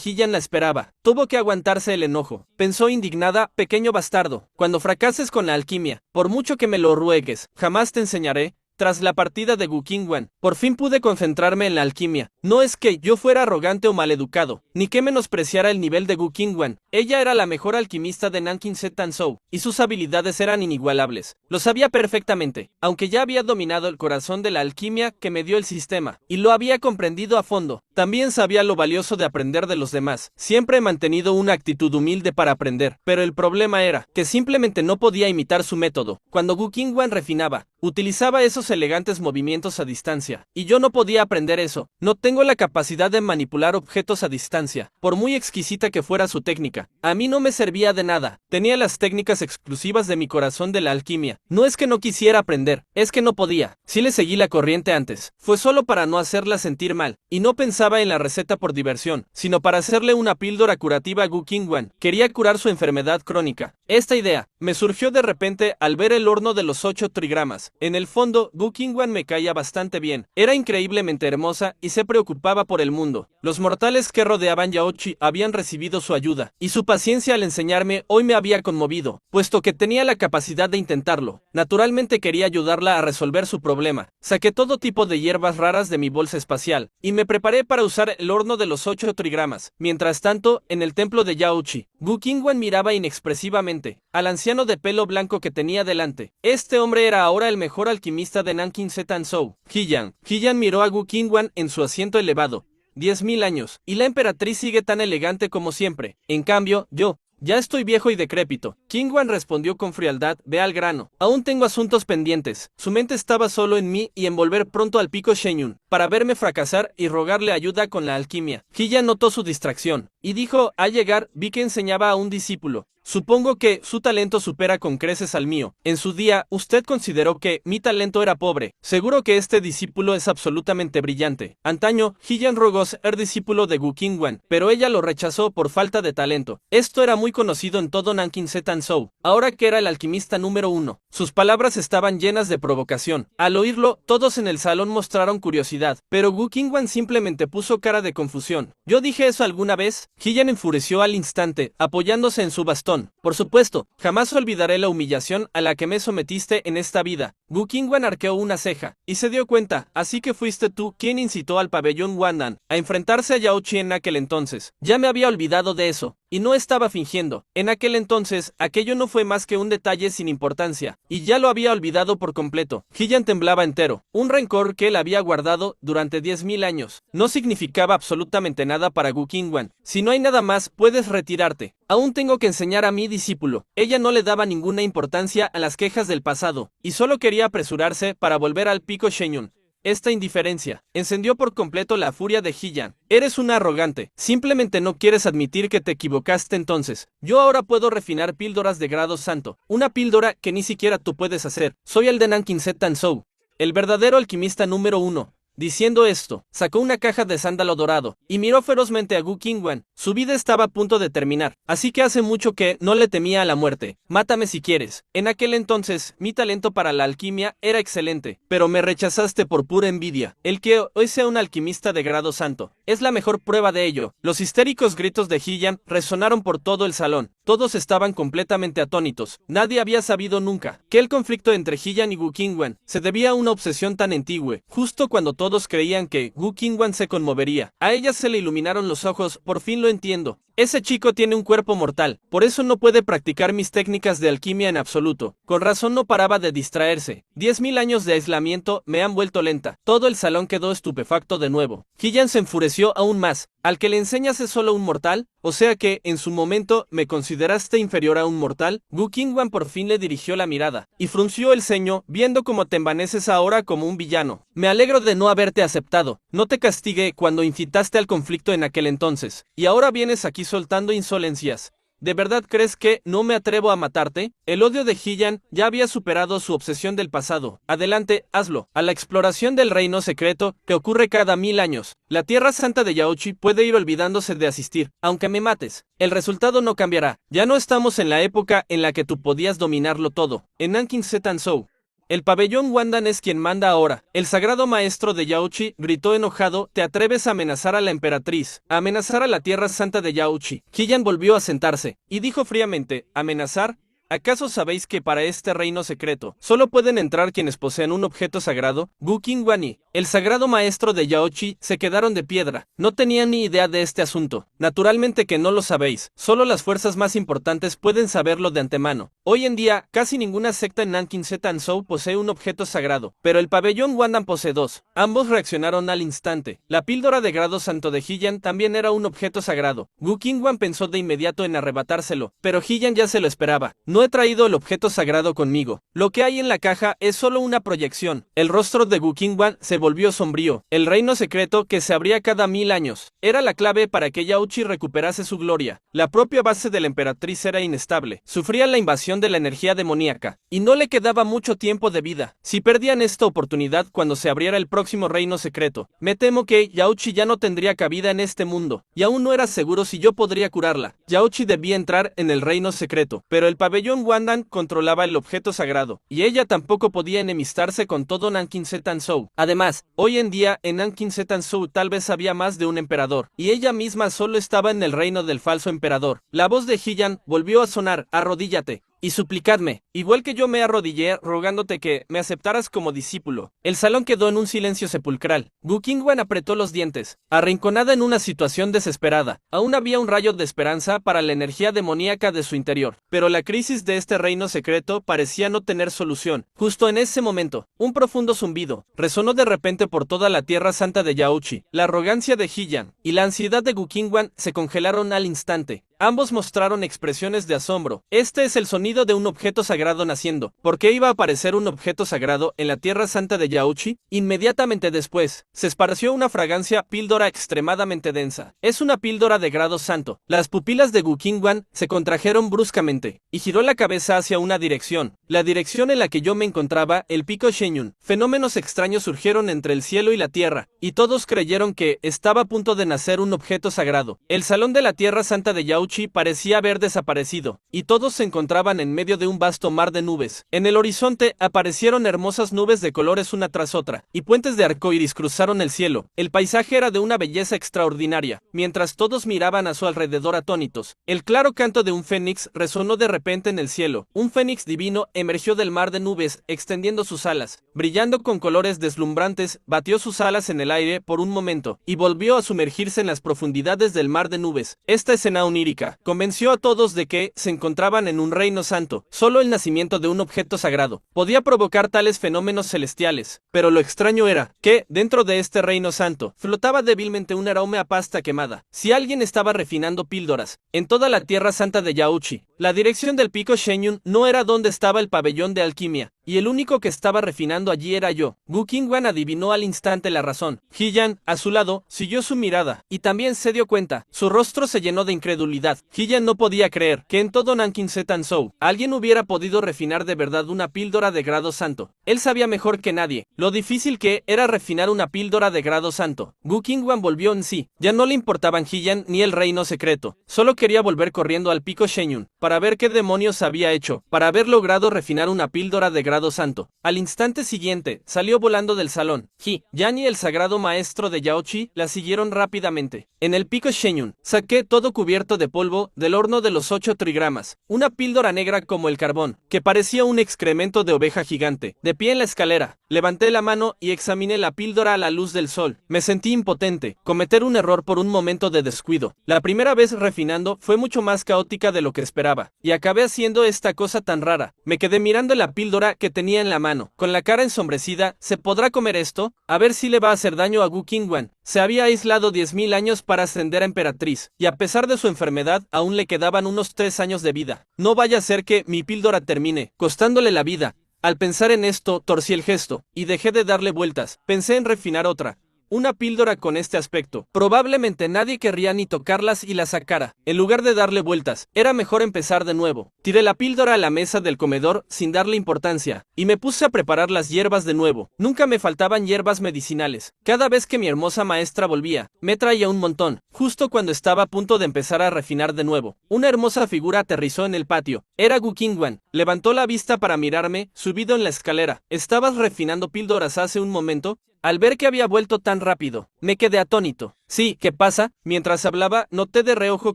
Hillian la esperaba, tuvo que aguantarse el enojo. Pensó indignada, pequeño bastardo, cuando fracases con la alquimia, por mucho que me lo ruegues, jamás te enseñaré. Tras la partida de Gu Qingwan, por fin pude concentrarme en la alquimia. No es que yo fuera arrogante o maleducado, ni que menospreciara el nivel de Gu Qingwan. Ella era la mejor alquimista de Nanking Zhou, y sus habilidades eran inigualables. Lo sabía perfectamente, aunque ya había dominado el corazón de la alquimia que me dio el sistema, y lo había comprendido a fondo. También sabía lo valioso de aprender de los demás. Siempre he mantenido una actitud humilde para aprender, pero el problema era que simplemente no podía imitar su método. Cuando Gu Qingwan refinaba, utilizaba esos elegantes movimientos a distancia, y yo no podía aprender eso. No tengo la capacidad de manipular objetos a distancia, por muy exquisita que fuera su técnica. A mí no me servía de nada. Tenía las técnicas exclusivas de mi corazón de la alquimia. No es que no quisiera aprender, es que no podía. Sí le seguí la corriente antes. Fue solo para no hacerla sentir mal, y no pensaba en la receta por diversión, sino para hacerle una píldora curativa a Gu Qingwan. Quería curar su enfermedad crónica. Esta idea me surgió de repente al ver el horno de los 8 trigramas. En el fondo, Gu Qingwan me caía bastante bien. Era increíblemente hermosa y se preocupaba por el mundo. Los mortales que rodeaban Yaochi habían recibido su ayuda, y su paciencia al enseñarme hoy me había conmovido, puesto que tenía la capacidad de intentarlo. Naturalmente quería ayudarla a resolver su problema. Saqué todo tipo de hierbas raras de mi bolsa espacial, y me preparé para usar el horno de los 8 trigramas. Mientras tanto, en el templo de Yaochi, Gu Qingwan miraba inexpresivamente al anciano de pelo blanco que tenía delante. Este hombre era ahora el mejor alquimista de Nanking Zhou. Hillian miró a Gu Qingwan en su asiento elevado. 10.000 años, y la emperatriz sigue tan elegante como siempre. En cambio, yo ya estoy viejo y decrépito. Qingwan respondió con frialdad, ve al grano. Aún tengo asuntos pendientes. Su mente estaba solo en mí y en volver pronto al pico Shenyun, para verme fracasar y rogarle ayuda con la alquimia. Hillian notó su distracción, y dijo, al llegar, vi que enseñaba a un discípulo. Supongo que su talento supera con creces al mío. En su día, usted consideró que mi talento era pobre. Seguro que este discípulo es absolutamente brillante. Antaño, Hillian rogó ser discípulo de Gu Qingwan, pero ella lo rechazó por falta de talento. Esto era muy conocido en todo Nanking Zhou. Ahora que era el alquimista número 1, sus palabras estaban llenas de provocación. Al oírlo, todos en el salón mostraron curiosidad, pero Gu Qingwan simplemente puso cara de confusión. ¿Yo dije eso alguna vez? Hillian enfureció al instante, apoyándose en su bastón. Por supuesto, jamás olvidaré la humillación a la que me sometiste en esta vida. Gu Qingwan arqueó una ceja, y se dio cuenta, así que fuiste tú quien incitó al pabellón Wandan a enfrentarse a Yaochi en aquel entonces. Ya me había olvidado de eso. Y no estaba fingiendo. En aquel entonces, aquello no fue más que un detalle sin importancia, y ya lo había olvidado por completo. Hillian temblaba entero. Un rencor que él había guardado durante 10.000 años. No significaba absolutamente nada para Gu Qingwan. Si no hay nada más, puedes retirarte. Aún tengo que enseñar a mi discípulo. Ella no le daba ninguna importancia a las quejas del pasado, y solo quería apresurarse para volver al pico Shenyun. Esta indiferencia encendió por completo la furia de Hillian. Eres una arrogante. Simplemente no quieres admitir que te equivocaste entonces. Yo ahora puedo refinar píldoras de grado santo. Una píldora que ni siquiera tú puedes hacer. Soy el de Nanking Zhou, el verdadero alquimista número 1. Diciendo esto, sacó una caja de sándalo dorado y miró ferozmente a Gu Qingwan. Su vida estaba a punto de terminar, así que hace mucho que no le temía a la muerte. Mátame si quieres. En aquel entonces, mi talento para la alquimia era excelente, pero me rechazaste por pura envidia. El que hoy sea un alquimista de grado santo es la mejor prueba de ello. Los histéricos gritos de Hillian resonaron por todo el salón. Todos estaban completamente atónitos. Nadie había sabido nunca que el conflicto entre Hillian y Gu Qingwan se debía a una obsesión tan antigua. Justo cuando todos creían que Gu Qingwan se conmovería, a ella se le iluminaron los ojos. Por fin lo entiendo. Ese chico tiene un cuerpo mortal, por eso no puede practicar mis técnicas de alquimia en absoluto. Con razón no paraba de distraerse. 10.000 años de aislamiento me han vuelto lenta. Todo el salón quedó estupefacto de nuevo. Hillian se enfureció aún más. ¿Al que le enseñas es solo un mortal? O sea que, en su momento, me consideraste inferior a un mortal. Gu Qingwan por fin le dirigió la mirada, y frunció el ceño, viendo cómo te envaneces ahora como un villano. Me alegro de no haberte aceptado. No te castigué cuando incitaste al conflicto en aquel entonces, y ahora vienes aquí soltando insolencias. ¿De verdad crees que no me atrevo a matarte? El odio de Hillian ya había superado su obsesión del pasado. Adelante, hazlo. A la exploración del reino secreto, que ocurre cada 1000 años. La Tierra Santa de Yaochi puede ir olvidándose de asistir, aunque me mates. El resultado no cambiará. Ya no estamos en la época en la que tú podías dominarlo todo. En Nanking Zetansou. El pabellón Wandan es quien manda ahora. El sagrado maestro de Yaochi gritó enojado: ¿te atreves a amenazar a la emperatriz? ¿A amenazar a la Tierra Santa de Yaochi? Hillian volvió a sentarse, y dijo fríamente: ¿amenazar? ¿Acaso sabéis que para este reino secreto solo pueden entrar quienes posean un objeto sagrado? Gu Qingwan y el sagrado maestro de Yaochi se quedaron de piedra. No tenían ni idea de este asunto. Naturalmente que no lo sabéis. Solo las fuerzas más importantes pueden saberlo de antemano. Hoy en día, casi ninguna secta en Nanking Zetansou posee un objeto sagrado, pero el pabellón Wandan posee dos. Ambos reaccionaron al instante. La píldora de grado santo de Hillian también era un objeto sagrado. Gu Qingwan pensó de inmediato en arrebatárselo, pero Hillian ya se lo esperaba. No he traído el objeto sagrado conmigo. Lo que hay en la caja es solo una proyección. El rostro de Gu Qingwan se volvió sombrío. El reino secreto que se abría cada 1000 años era la clave para que Yaochi recuperase su gloria. La propia base de la emperatriz era inestable. Sufría la invasión de la energía demoníaca, y no le quedaba mucho tiempo de vida. Si perdían esta oportunidad cuando se abriera el próximo reino secreto, me temo que Yaochi ya no tendría cabida en este mundo, y aún no era seguro si yo podría curarla. Yaochi debía entrar en el reino secreto, pero el pabellón Wandan controlaba el objeto sagrado, y ella tampoco podía enemistarse con todo Nanking Zetansou. Además, hoy en día en Nanking Zetansou tal vez había más de un emperador, y ella misma solo estaba en el reino del falso emperador. La voz de Hillian volvió a sonar: arrodíllate y suplicadme, igual que yo me arrodillé rogándote que me aceptaras como discípulo. El salón quedó en un silencio sepulcral. Gu Qingwan apretó los dientes, arrinconada en una situación desesperada. Aún había un rayo de esperanza para la energía demoníaca de su interior, pero la crisis de este reino secreto parecía no tener solución. Justo en ese momento, un profundo zumbido resonó de repente por toda la Tierra Santa de Yaochi. La arrogancia de Hillian y la ansiedad de Gu Qingwan se congelaron al instante. Ambos mostraron expresiones de asombro. Este es el sonido de un objeto sagrado naciendo. ¿Por qué iba a aparecer un objeto sagrado en la Tierra Santa de Yaochi? Inmediatamente después, se esparció una fragancia píldora extremadamente densa. Es una píldora de grado santo. Las pupilas de Gu Qingwan se contrajeron bruscamente, y giró la cabeza hacia una dirección. La dirección en la que yo me encontraba, el pico Shenyun. Fenómenos extraños surgieron entre el cielo y la tierra, y todos creyeron que estaba a punto de nacer un objeto sagrado. El salón de la Tierra Santa de Yaochi parecía haber desaparecido, y todos se encontraban en medio de un vasto mar de nubes. En el horizonte aparecieron hermosas nubes de colores una tras otra, y puentes de arcoíris cruzaron el cielo. El paisaje era de una belleza extraordinaria, mientras todos miraban a su alrededor atónitos. El claro canto de un fénix resonó de repente en el cielo. Un fénix divino emergió del mar de nubes, extendiendo sus alas, brillando con colores deslumbrantes, batió sus alas en el aire por un momento, y volvió a sumergirse en las profundidades del mar de nubes. Esta escena onírica convenció a todos de que se encontraban en un reino santo. Solo el nacimiento de un objeto sagrado podía provocar tales fenómenos celestiales, pero lo extraño era que, dentro de este reino santo, flotaba débilmente un aroma a pasta quemada. Si alguien estaba refinando píldoras en toda la Tierra Santa de Yaochi, la dirección del pico Shenyun no era donde estaba el pabellón de alquimia, y el único que estaba refinando allí era yo. Gu Qingwan adivinó al instante la razón. Hillian, a su lado, siguió su mirada, y también se dio cuenta. Su rostro se llenó de incredulidad. Hillian no podía creer que en todo Nanking Zetansou alguien hubiera podido refinar de verdad una píldora de grado santo. Él sabía mejor que nadie lo difícil que era refinar una píldora de grado santo. Gu Qingwan volvió en sí. Ya no le importaban Hillian ni el reino secreto. Solo quería volver corriendo al pico Shenyun para ver qué demonios había hecho para haber logrado refinar una píldora de grado santo. Al instante siguiente, salió volando del salón. Yan y el sagrado maestro de Yaochi la siguieron rápidamente. En el pico Shenyun, saqué todo cubierto de polvo del horno de los 8 trigramas, una píldora negra como el carbón, que parecía un excremento de oveja gigante. De pie en la escalera, levanté la mano y examiné la píldora a la luz del sol. Me sentí impotente. Cometer un error por un momento de descuido. La primera vez refinando fue mucho más caótica de lo que esperaba, y acabé haciendo esta cosa tan rara. Me quedé mirando la píldora que tenía en la mano, con la cara ensombrecida. ¿Se podrá comer esto? A ver si le va a hacer daño a Gu Qingwan. Se había aislado 10.000 años para ascender a emperatriz, y a pesar de su enfermedad, aún le quedaban unos 3 años de vida. No vaya a ser que mi píldora termine costándole la vida. Al pensar en esto, torcí el gesto, y dejé de darle vueltas. Pensé en refinar otra. una píldora con este aspecto. Probablemente nadie querría ni tocarlas y la sacara. En lugar de darle vueltas, era mejor empezar de nuevo. Tiré la píldora a la mesa del comedor sin darle importancia, y me puse a preparar las hierbas de nuevo. Nunca me faltaban hierbas medicinales. Cada vez que mi hermosa maestra volvía, me traía un montón. Justo cuando estaba a punto de empezar a refinar de nuevo, una hermosa figura aterrizó en el patio. Era Gu Qingwan. Levantó la vista para mirarme, subido en la escalera. ¿Estabas refinando píldoras hace un momento? Al ver que había vuelto tan rápido, me quedé atónito. Sí, ¿qué pasa? Mientras hablaba, noté de reojo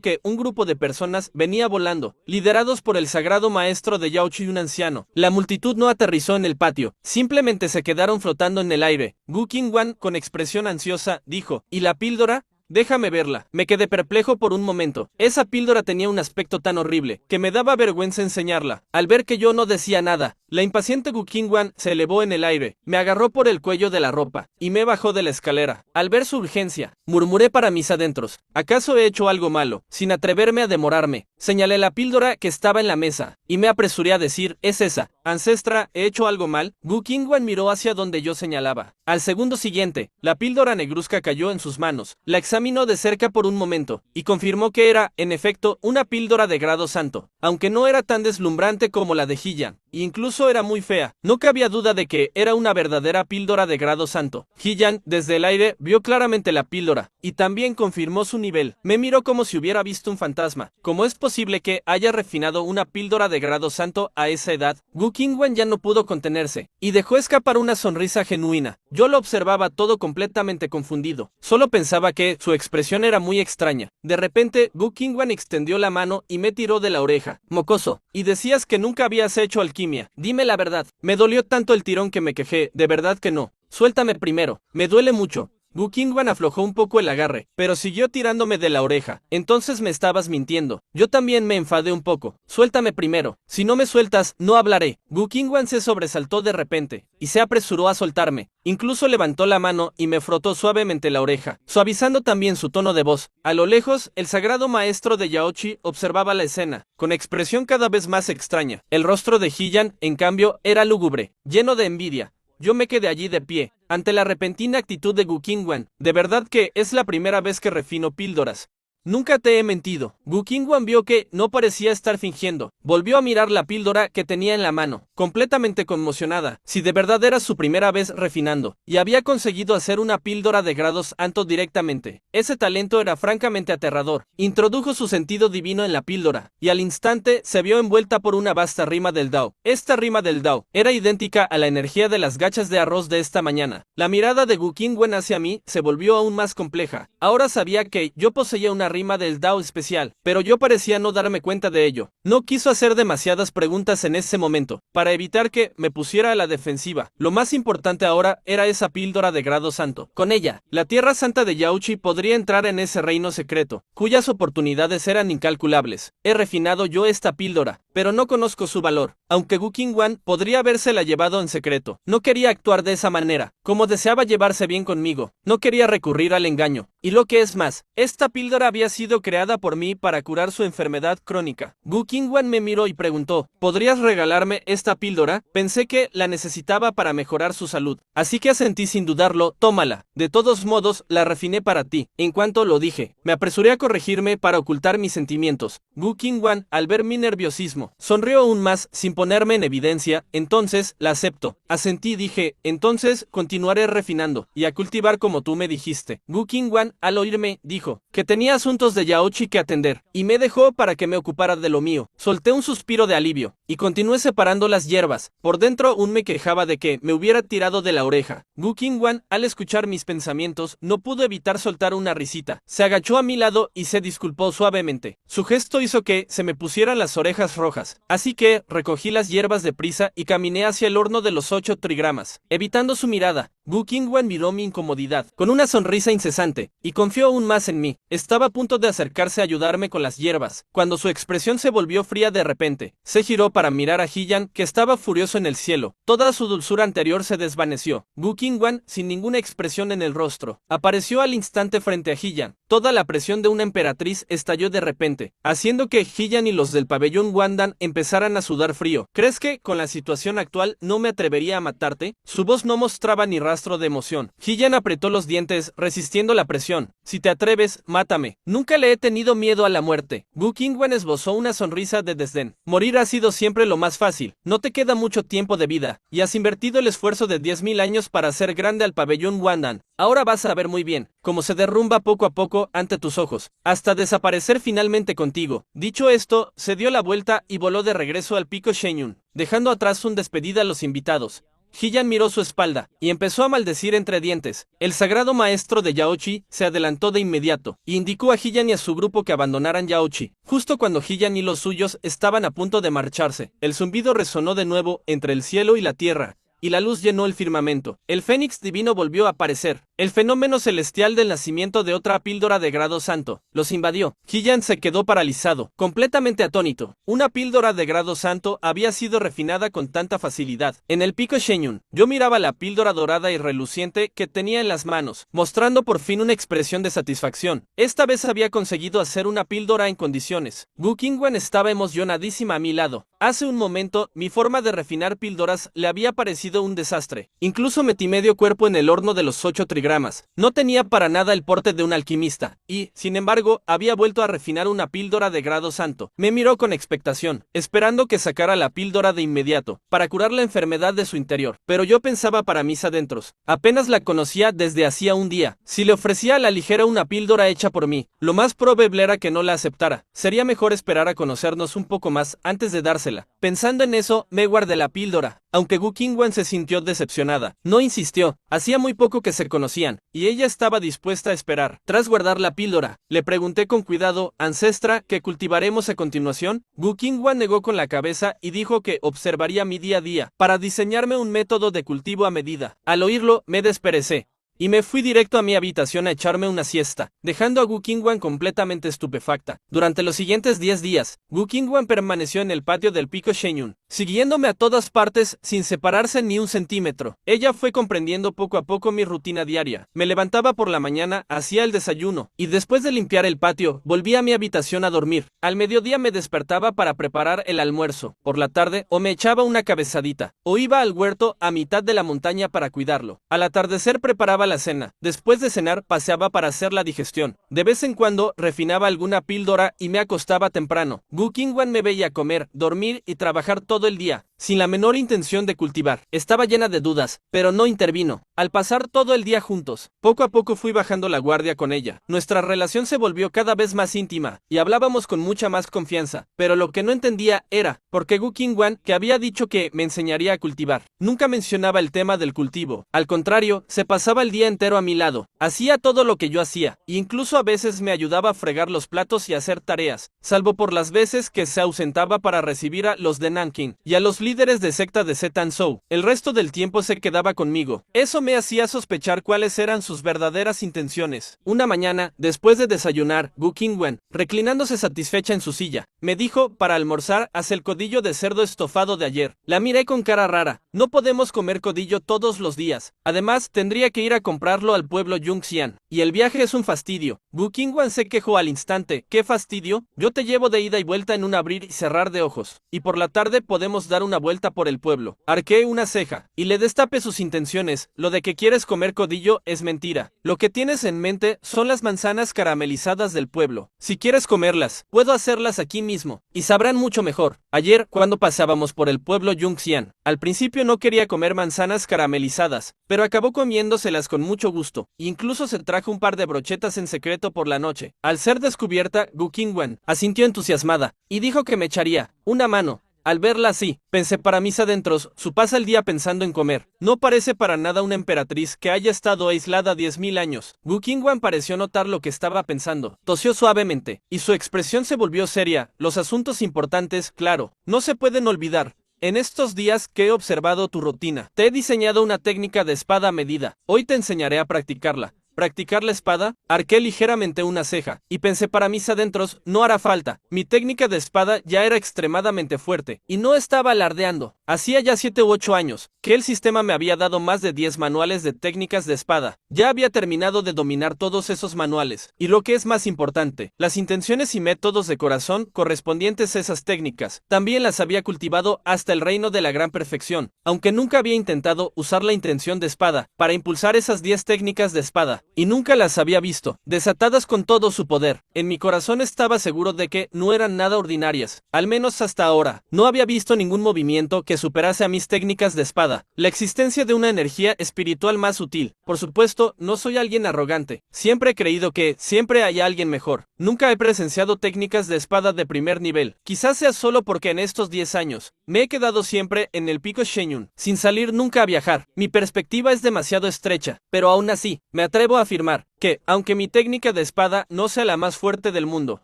que un grupo de personas venía volando, liderados por el sagrado maestro de Yaochi y un anciano. La multitud no aterrizó en el patio, simplemente se quedaron flotando en el aire. Gu Qingwan, con expresión ansiosa, dijo, ¿y la píldora? Déjame verla. Me quedé perplejo por un momento. Esa píldora tenía un aspecto tan horrible, que me daba vergüenza enseñarla. Al ver que yo no decía nada, la impaciente Gu Qingwan se elevó en el aire, me agarró por el cuello de la ropa, y me bajó de la escalera. Al ver su urgencia, murmuré para mis adentros, ¿acaso he hecho algo malo? Sin atreverme a demorarme, señalé la píldora que estaba en la mesa, y me apresuré a decir, es esa. Ancestra, ¿he hecho algo mal? Gu Qingwan miró hacia donde yo señalaba. Al segundo siguiente, la píldora negruzca cayó en sus manos. La examinó de cerca por un momento, y confirmó que era, en efecto, una píldora de grado santo, aunque no era tan deslumbrante como la de Hillian, e incluso era muy fea. No cabía duda de que era una verdadera píldora de grado santo. Hillian, desde el aire, vio claramente la píldora, y también confirmó su nivel. Me miró como si hubiera visto un fantasma. ¿Cómo es posible que haya refinado una píldora de grado santo a esa edad? Gu Qingwan ya no pudo contenerse, y dejó escapar una sonrisa genuina. Yo lo observaba todo completamente confundido. Solo pensaba que su expresión era muy extraña. De repente, Gu Qingwan extendió la mano y me tiró de la oreja. Mocoso, y decías que nunca habías hecho alquimia. Dime la verdad. Me dolió tanto el tirón que me quejé. De verdad que no. Suéltame primero. Me duele mucho. Gu Qingwan aflojó un poco el agarre, pero siguió tirándome de la oreja. Entonces me estabas mintiendo. Yo también me enfadé un poco. Suéltame primero. Si no me sueltas, no hablaré. Gu Qingwan se sobresaltó de repente, y se apresuró a soltarme. Incluso levantó la mano y me frotó suavemente la oreja, suavizando también su tono de voz. A lo lejos, el sagrado maestro de Yaochi observaba la escena, con expresión cada vez más extraña. El rostro de Hillian, en cambio, era lúgubre, lleno de envidia. Yo me quedé allí de pie, ante la repentina actitud de Gu Qingwan. De verdad que es la primera vez que refino píldoras. Nunca te he mentido. Gu Qingwan vio que no parecía estar fingiendo. Volvió a mirar la píldora que tenía en la mano, completamente conmocionada. Si de verdad era su primera vez refinando, y había conseguido hacer una píldora de grados alto directamente. Ese talento era francamente aterrador. Introdujo su sentido divino en la píldora, y al instante se vio envuelta por una vasta rima del Dao. Esta rima del Dao era idéntica a la energía de las gachas de arroz de esta mañana. La mirada de Gu Qingwan hacia mí se volvió aún más compleja. Ahora sabía que yo poseía una rima del Dao especial, pero yo parecía no darme cuenta de ello. No quiso hacer demasiadas preguntas en ese momento, para evitar que me pusiera a la defensiva. Lo más importante ahora era esa píldora de grado santo. Con ella, la tierra santa de Yaochi podría entrar en ese reino secreto, cuyas oportunidades eran incalculables. He refinado yo esta píldora, pero no conozco su valor. Aunque Gu Qingwan podría habérsela llevado en secreto, no quería actuar de esa manera, como deseaba llevarse bien conmigo. No quería recurrir al engaño. Y lo que es más, esta píldora había sido creada por mí para curar su enfermedad crónica. Gu Qingwan me miró y preguntó, ¿podrías regalarme esta píldora? Pensé que la necesitaba para mejorar su salud, así que asentí sin dudarlo, tómala. De todos modos, la refiné para ti. En cuanto lo dije, me apresuré a corregirme para ocultar mis sentimientos. Gu Qingwan, al ver mi nerviosismo, sonrió aún más sin ponerme en evidencia. Entonces, la acepto. Asentí y dije, entonces continuaré refinando y a cultivar como tú me dijiste. Gu Qingwan, al oírme, dijo, que tenía asuntos de Yaochi que atender, y me dejó para que me ocupara de lo mío. Solté un suspiro de alivio, y continué separando las hierbas. Por dentro aún me quejaba de que me hubiera tirado de la oreja. Gu Qingwan, al escuchar mis pensamientos, no pudo evitar soltar una risita. Se agachó a mi lado y se disculpó suavemente. Su gesto hizo que se me pusieran las orejas rojas, así que recogí las hierbas deprisa y caminé hacia el horno de los 8 trigramas. Evitando su mirada, Gu Qingwan miró mi incomodidad, con una sonrisa incesante, y confió aún más en mí. Estaba a punto de acercarse a ayudarme con las hierbas, cuando su expresión se volvió fría de repente. Se giró para mirar a Hillian, que estaba furioso en el cielo. Toda su dulzura anterior se desvaneció. Gu Qingwan, sin ninguna expresión en el rostro, apareció al instante frente a Hillian. Toda la presión de una emperatriz estalló de repente, haciendo que Hillian y los del pabellón Wandan empezaran a sudar frío. ¿Crees que, con la situación actual, no me atrevería a matarte? Su voz no mostraba ni rasgos rastro de emoción. Hillian apretó los dientes, resistiendo la presión. Si te atreves, mátame. Nunca le he tenido miedo a la muerte. Gu Qingwen esbozó una sonrisa de desdén. Morir ha sido siempre lo más fácil. No te queda mucho tiempo de vida, y has invertido el esfuerzo de 10.000 años para hacer grande al pabellón Wandan. Ahora vas a ver muy bien cómo se derrumba poco a poco ante tus ojos, hasta desaparecer finalmente contigo. Dicho esto, se dio la vuelta y voló de regreso al pico Shenyun, dejando atrás un despedida a los invitados. Hillian miró su espalda y empezó a maldecir entre dientes. El sagrado maestro de Yaochi se adelantó de inmediato y indicó a Hillian y a su grupo que abandonaran Yaochi. Justo cuando Hillian y los suyos estaban a punto de marcharse, el zumbido resonó de nuevo entre el cielo y la tierra, y la luz llenó el firmamento. El Fénix divino volvió a aparecer. El fenómeno celestial del nacimiento de otra píldora de grado santo los invadió. Hillian se quedó paralizado, completamente atónito. Una píldora de grado santo había sido refinada con tanta facilidad. En el pico Shenyun, yo miraba la píldora dorada y reluciente que tenía en las manos, mostrando por fin una expresión de satisfacción. Esta vez había conseguido hacer una píldora en condiciones. Gu Qingwen estaba emocionadísima a mi lado. Hace un momento, mi forma de refinar píldoras le había parecido un desastre. Incluso metí medio cuerpo en el horno de los 8 trigramas. No tenía para nada el porte de un alquimista, y, sin embargo, había vuelto a refinar una píldora de grado santo. Me miró con expectación, esperando que sacara la píldora de inmediato, para curar la enfermedad de su interior. Pero yo pensaba para mis adentros. Apenas la conocía desde hacía un día. Si le ofrecía a la ligera una píldora hecha por mí, lo más probable era que no la aceptara. Sería mejor esperar a conocernos un poco más antes de dársela. Pensando en eso, me guardé la píldora. Aunque Gu Qingwen se sintió decepcionada, no insistió. Hacía muy poco que se conocían, y ella estaba dispuesta a esperar. Tras guardar la píldora, le pregunté con cuidado: «Ancestra, ¿qué cultivaremos a continuación?». Gu Qingwen negó con la cabeza y dijo que observaría mi día a día, para diseñarme un método de cultivo a medida. Al oírlo, me desperecé y me fui directo a mi habitación a echarme una siesta, dejando a Gu Qingwen completamente estupefacta. Durante los siguientes 10 días, Gu Qingwen permaneció en el patio del pico Shenyun, siguiéndome a todas partes sin separarse ni un centímetro. Ella fue comprendiendo poco a poco mi rutina diaria. Me levantaba por la mañana, hacía el desayuno, y después de limpiar el patio, volvía a mi habitación a dormir. Al mediodía me despertaba para preparar el almuerzo. Por la tarde, o me echaba una cabezadita, o iba al huerto a mitad de la montaña para cuidarlo. Al atardecer preparaba la cena. Después de cenar, paseaba para hacer la digestión. De vez en cuando, refinaba alguna píldora y me acostaba temprano. Gu Qingwen me veía comer, dormir y trabajar todo el día, sin la menor intención de cultivar. Estaba llena de dudas, pero no intervino. Al pasar todo el día juntos, poco a poco fui bajando la guardia con ella. Nuestra relación se volvió cada vez más íntima, y hablábamos con mucha más confianza. Pero lo que no entendía era, ¿por qué Gu Qingwen, que había dicho que me enseñaría a cultivar, nunca mencionaba el tema del cultivo? Al contrario, se pasaba el día entero a mi lado. Hacía todo lo que yo hacía, e incluso a veces me ayudaba a fregar los platos y hacer tareas, salvo por las veces que se ausentaba para recibir a los de Nanking y a los líderes de secta de Zhou. El resto del tiempo se quedaba conmigo. Eso me hacía sospechar cuáles eran sus verdaderas intenciones. Una mañana, después de desayunar, Gu Qingwen, reclinándose satisfecha en su silla, me dijo: «Para almorzar, haz el codillo de cerdo estofado de ayer». La miré con cara rara. No podemos comer codillo todos los días. Además, tendría que ir a comprarlo al pueblo Yunxian, y el viaje es un fastidio. Gu Qingwen se quejó al instante. «¿Qué fastidio? Yo te llevo de ida y vuelta en un abrir y cerrar de ojos, y por la tarde podemos dar una vuelta por el pueblo». Arqué una ceja, y le destapé sus intenciones. Lo de que quieres comer codillo es mentira. Lo que tienes en mente son las manzanas caramelizadas del pueblo. Si quieres comerlas, puedo hacerlas aquí mismo, y sabrán mucho mejor. Ayer, cuando pasábamos por el pueblo Yunxian, al principio no quería comer manzanas caramelizadas, pero acabó comiéndoselas con mucho gusto. Incluso se trajo un par de brochetas en secreto por la noche. Al ser descubierta, Gu Qingwen asintió entusiasmada, y dijo que me echaría una mano. Al verla así, pensé para mis adentros: su pasa el día pensando en comer. No parece para nada una emperatriz que haya estado aislada 10.000 años. Gu Qingwen pareció notar lo que estaba pensando. Tosió suavemente, y su expresión se volvió seria. Los asuntos importantes, claro, no se pueden olvidar. En estos días que he observado tu rutina, te he diseñado una técnica de espada a medida. Hoy te enseñaré a practicarla. ¿Practicar la espada? Arqué ligeramente una ceja, y pensé para mis adentros, no hará falta. Mi técnica de espada ya era extremadamente fuerte, y no estaba alardeando. Hacía ya 7 u 8 años, que el sistema me había dado más de 10 manuales de técnicas de espada. Ya había terminado de dominar todos esos manuales, y lo que es más importante, las intenciones y métodos de corazón correspondientes a esas técnicas, también las había cultivado hasta el reino de la gran perfección, aunque nunca había intentado usar la intención de espada para impulsar esas 10 técnicas de espada, y nunca las había visto, desatadas con todo su poder. En mi corazón estaba seguro de que no eran nada ordinarias, al menos hasta ahora. No había visto ningún movimiento que superase a mis técnicas de espada, la existencia de una energía espiritual más sutil. Por supuesto, no soy alguien arrogante, siempre he creído que siempre hay alguien mejor. Nunca he presenciado técnicas de espada de primer nivel, quizás sea solo porque en estos 10 años, me he quedado siempre en el pico Shenyun, sin salir nunca a viajar. Mi perspectiva es demasiado estrecha, pero aún así, me atrevo a afirmar que, aunque mi técnica de espada no sea la más fuerte del mundo,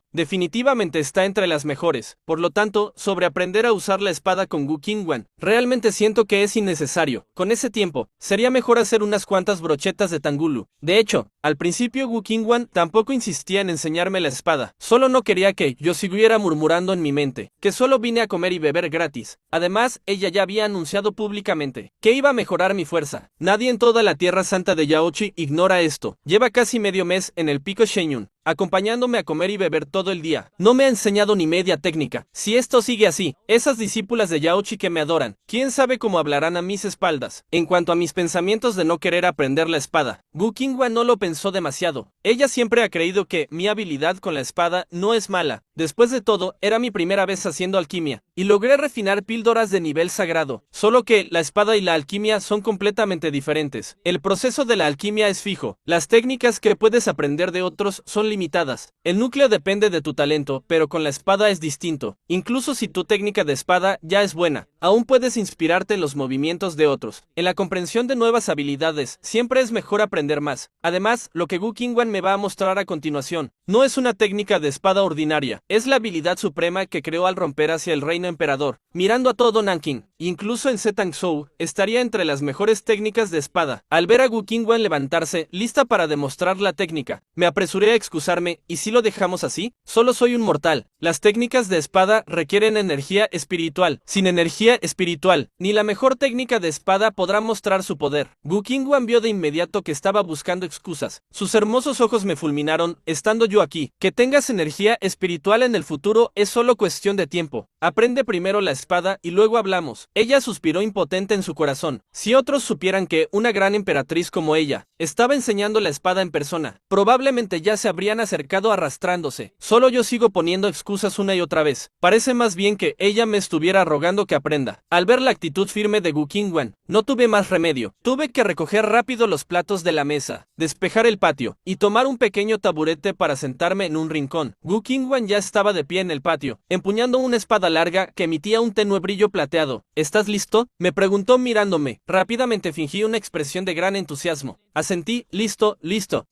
definitivamente está entre las mejores. Por lo tanto, sobre aprender a usar la espada con Gu Qingwan, realmente siento que es innecesario. Con ese tiempo, sería mejor hacer unas cuantas brochetas de Tangulu. De hecho, al principio Gu Qingwan tampoco insistía en enseñarme la espada, solo no quería que yo siguiera murmurando en mi mente, que solo vine a comer y beber gratis. Además, ella ya había anunciado públicamente que iba a mejorar mi fuerza. Nadie en toda la Tierra Santa de Yaochi ignora esto. Lleva casi medio mes en el pico Shenyun, acompañándome a comer y beber todo el día. No me ha enseñado ni media técnica. Si esto sigue así, esas discípulas de Yaochi que me adoran, quién sabe cómo hablarán a mis espaldas. En cuanto a mis pensamientos de no querer aprender la espada, Gu Qingwan no lo pensó demasiado. Ella siempre ha creído que mi habilidad con la espada no es mala. Después de todo, era mi primera vez haciendo alquimia, y logré refinar píldoras de nivel sagrado. Solo que la espada y la alquimia son completamente diferentes. El proceso de la alquimia es fijo. Las técnicas que puedes aprender de otros son limitadas. El núcleo depende de tu talento, pero con la espada es distinto. Incluso si tu técnica de espada ya es buena, aún puedes inspirarte en los movimientos de otros. En la comprensión de nuevas habilidades, siempre es mejor aprender más. Además, lo que Gu Qingwan me va a mostrar a continuación, no es una técnica de espada ordinaria, es la habilidad suprema que creó al romper hacia el reino emperador. Mirando a todo Nanking, incluso en Zetangsou, estaría entre las mejores técnicas de espada. Al ver a Gu Qingwan levantarse, lista para demostrar la técnica, me apresuré a excusarme, ¿y si lo dejamos así? Solo soy un mortal. Las técnicas de espada requieren energía espiritual. Sin energía espiritual, ni la mejor técnica de espada podrá mostrar su poder. Gu Qingwan vio de inmediato que estaba buscando excusas. Sus hermosos ojos me fulminaron, estando yo aquí. Que tengas energía espiritual en el futuro es solo cuestión de tiempo. Aprende primero la espada y luego hablamos. Ella suspiró impotente en su corazón. Si otros supieran que una gran emperatriz como ella estaba enseñando la espada en persona, probablemente ya se habrían acercado arrastrándose. Solo yo sigo poniendo excusas una y otra vez. Parece más bien que ella me estuviera rogando que aprenda. Al ver la actitud firme de Gu Qingwan, no tuve más remedio. Tuve que recoger rápido los platos de la mesa, despejar el patio y tomar un pequeño taburete para sentarme en un rincón. Gu Qingwan ya estaba de pie en el patio, empuñando una espada larga que emitía un tenue brillo plateado. ¿Estás listo?, me preguntó mirándome. Rápidamente fingí una expresión de gran entusiasmo. Asentí, listo,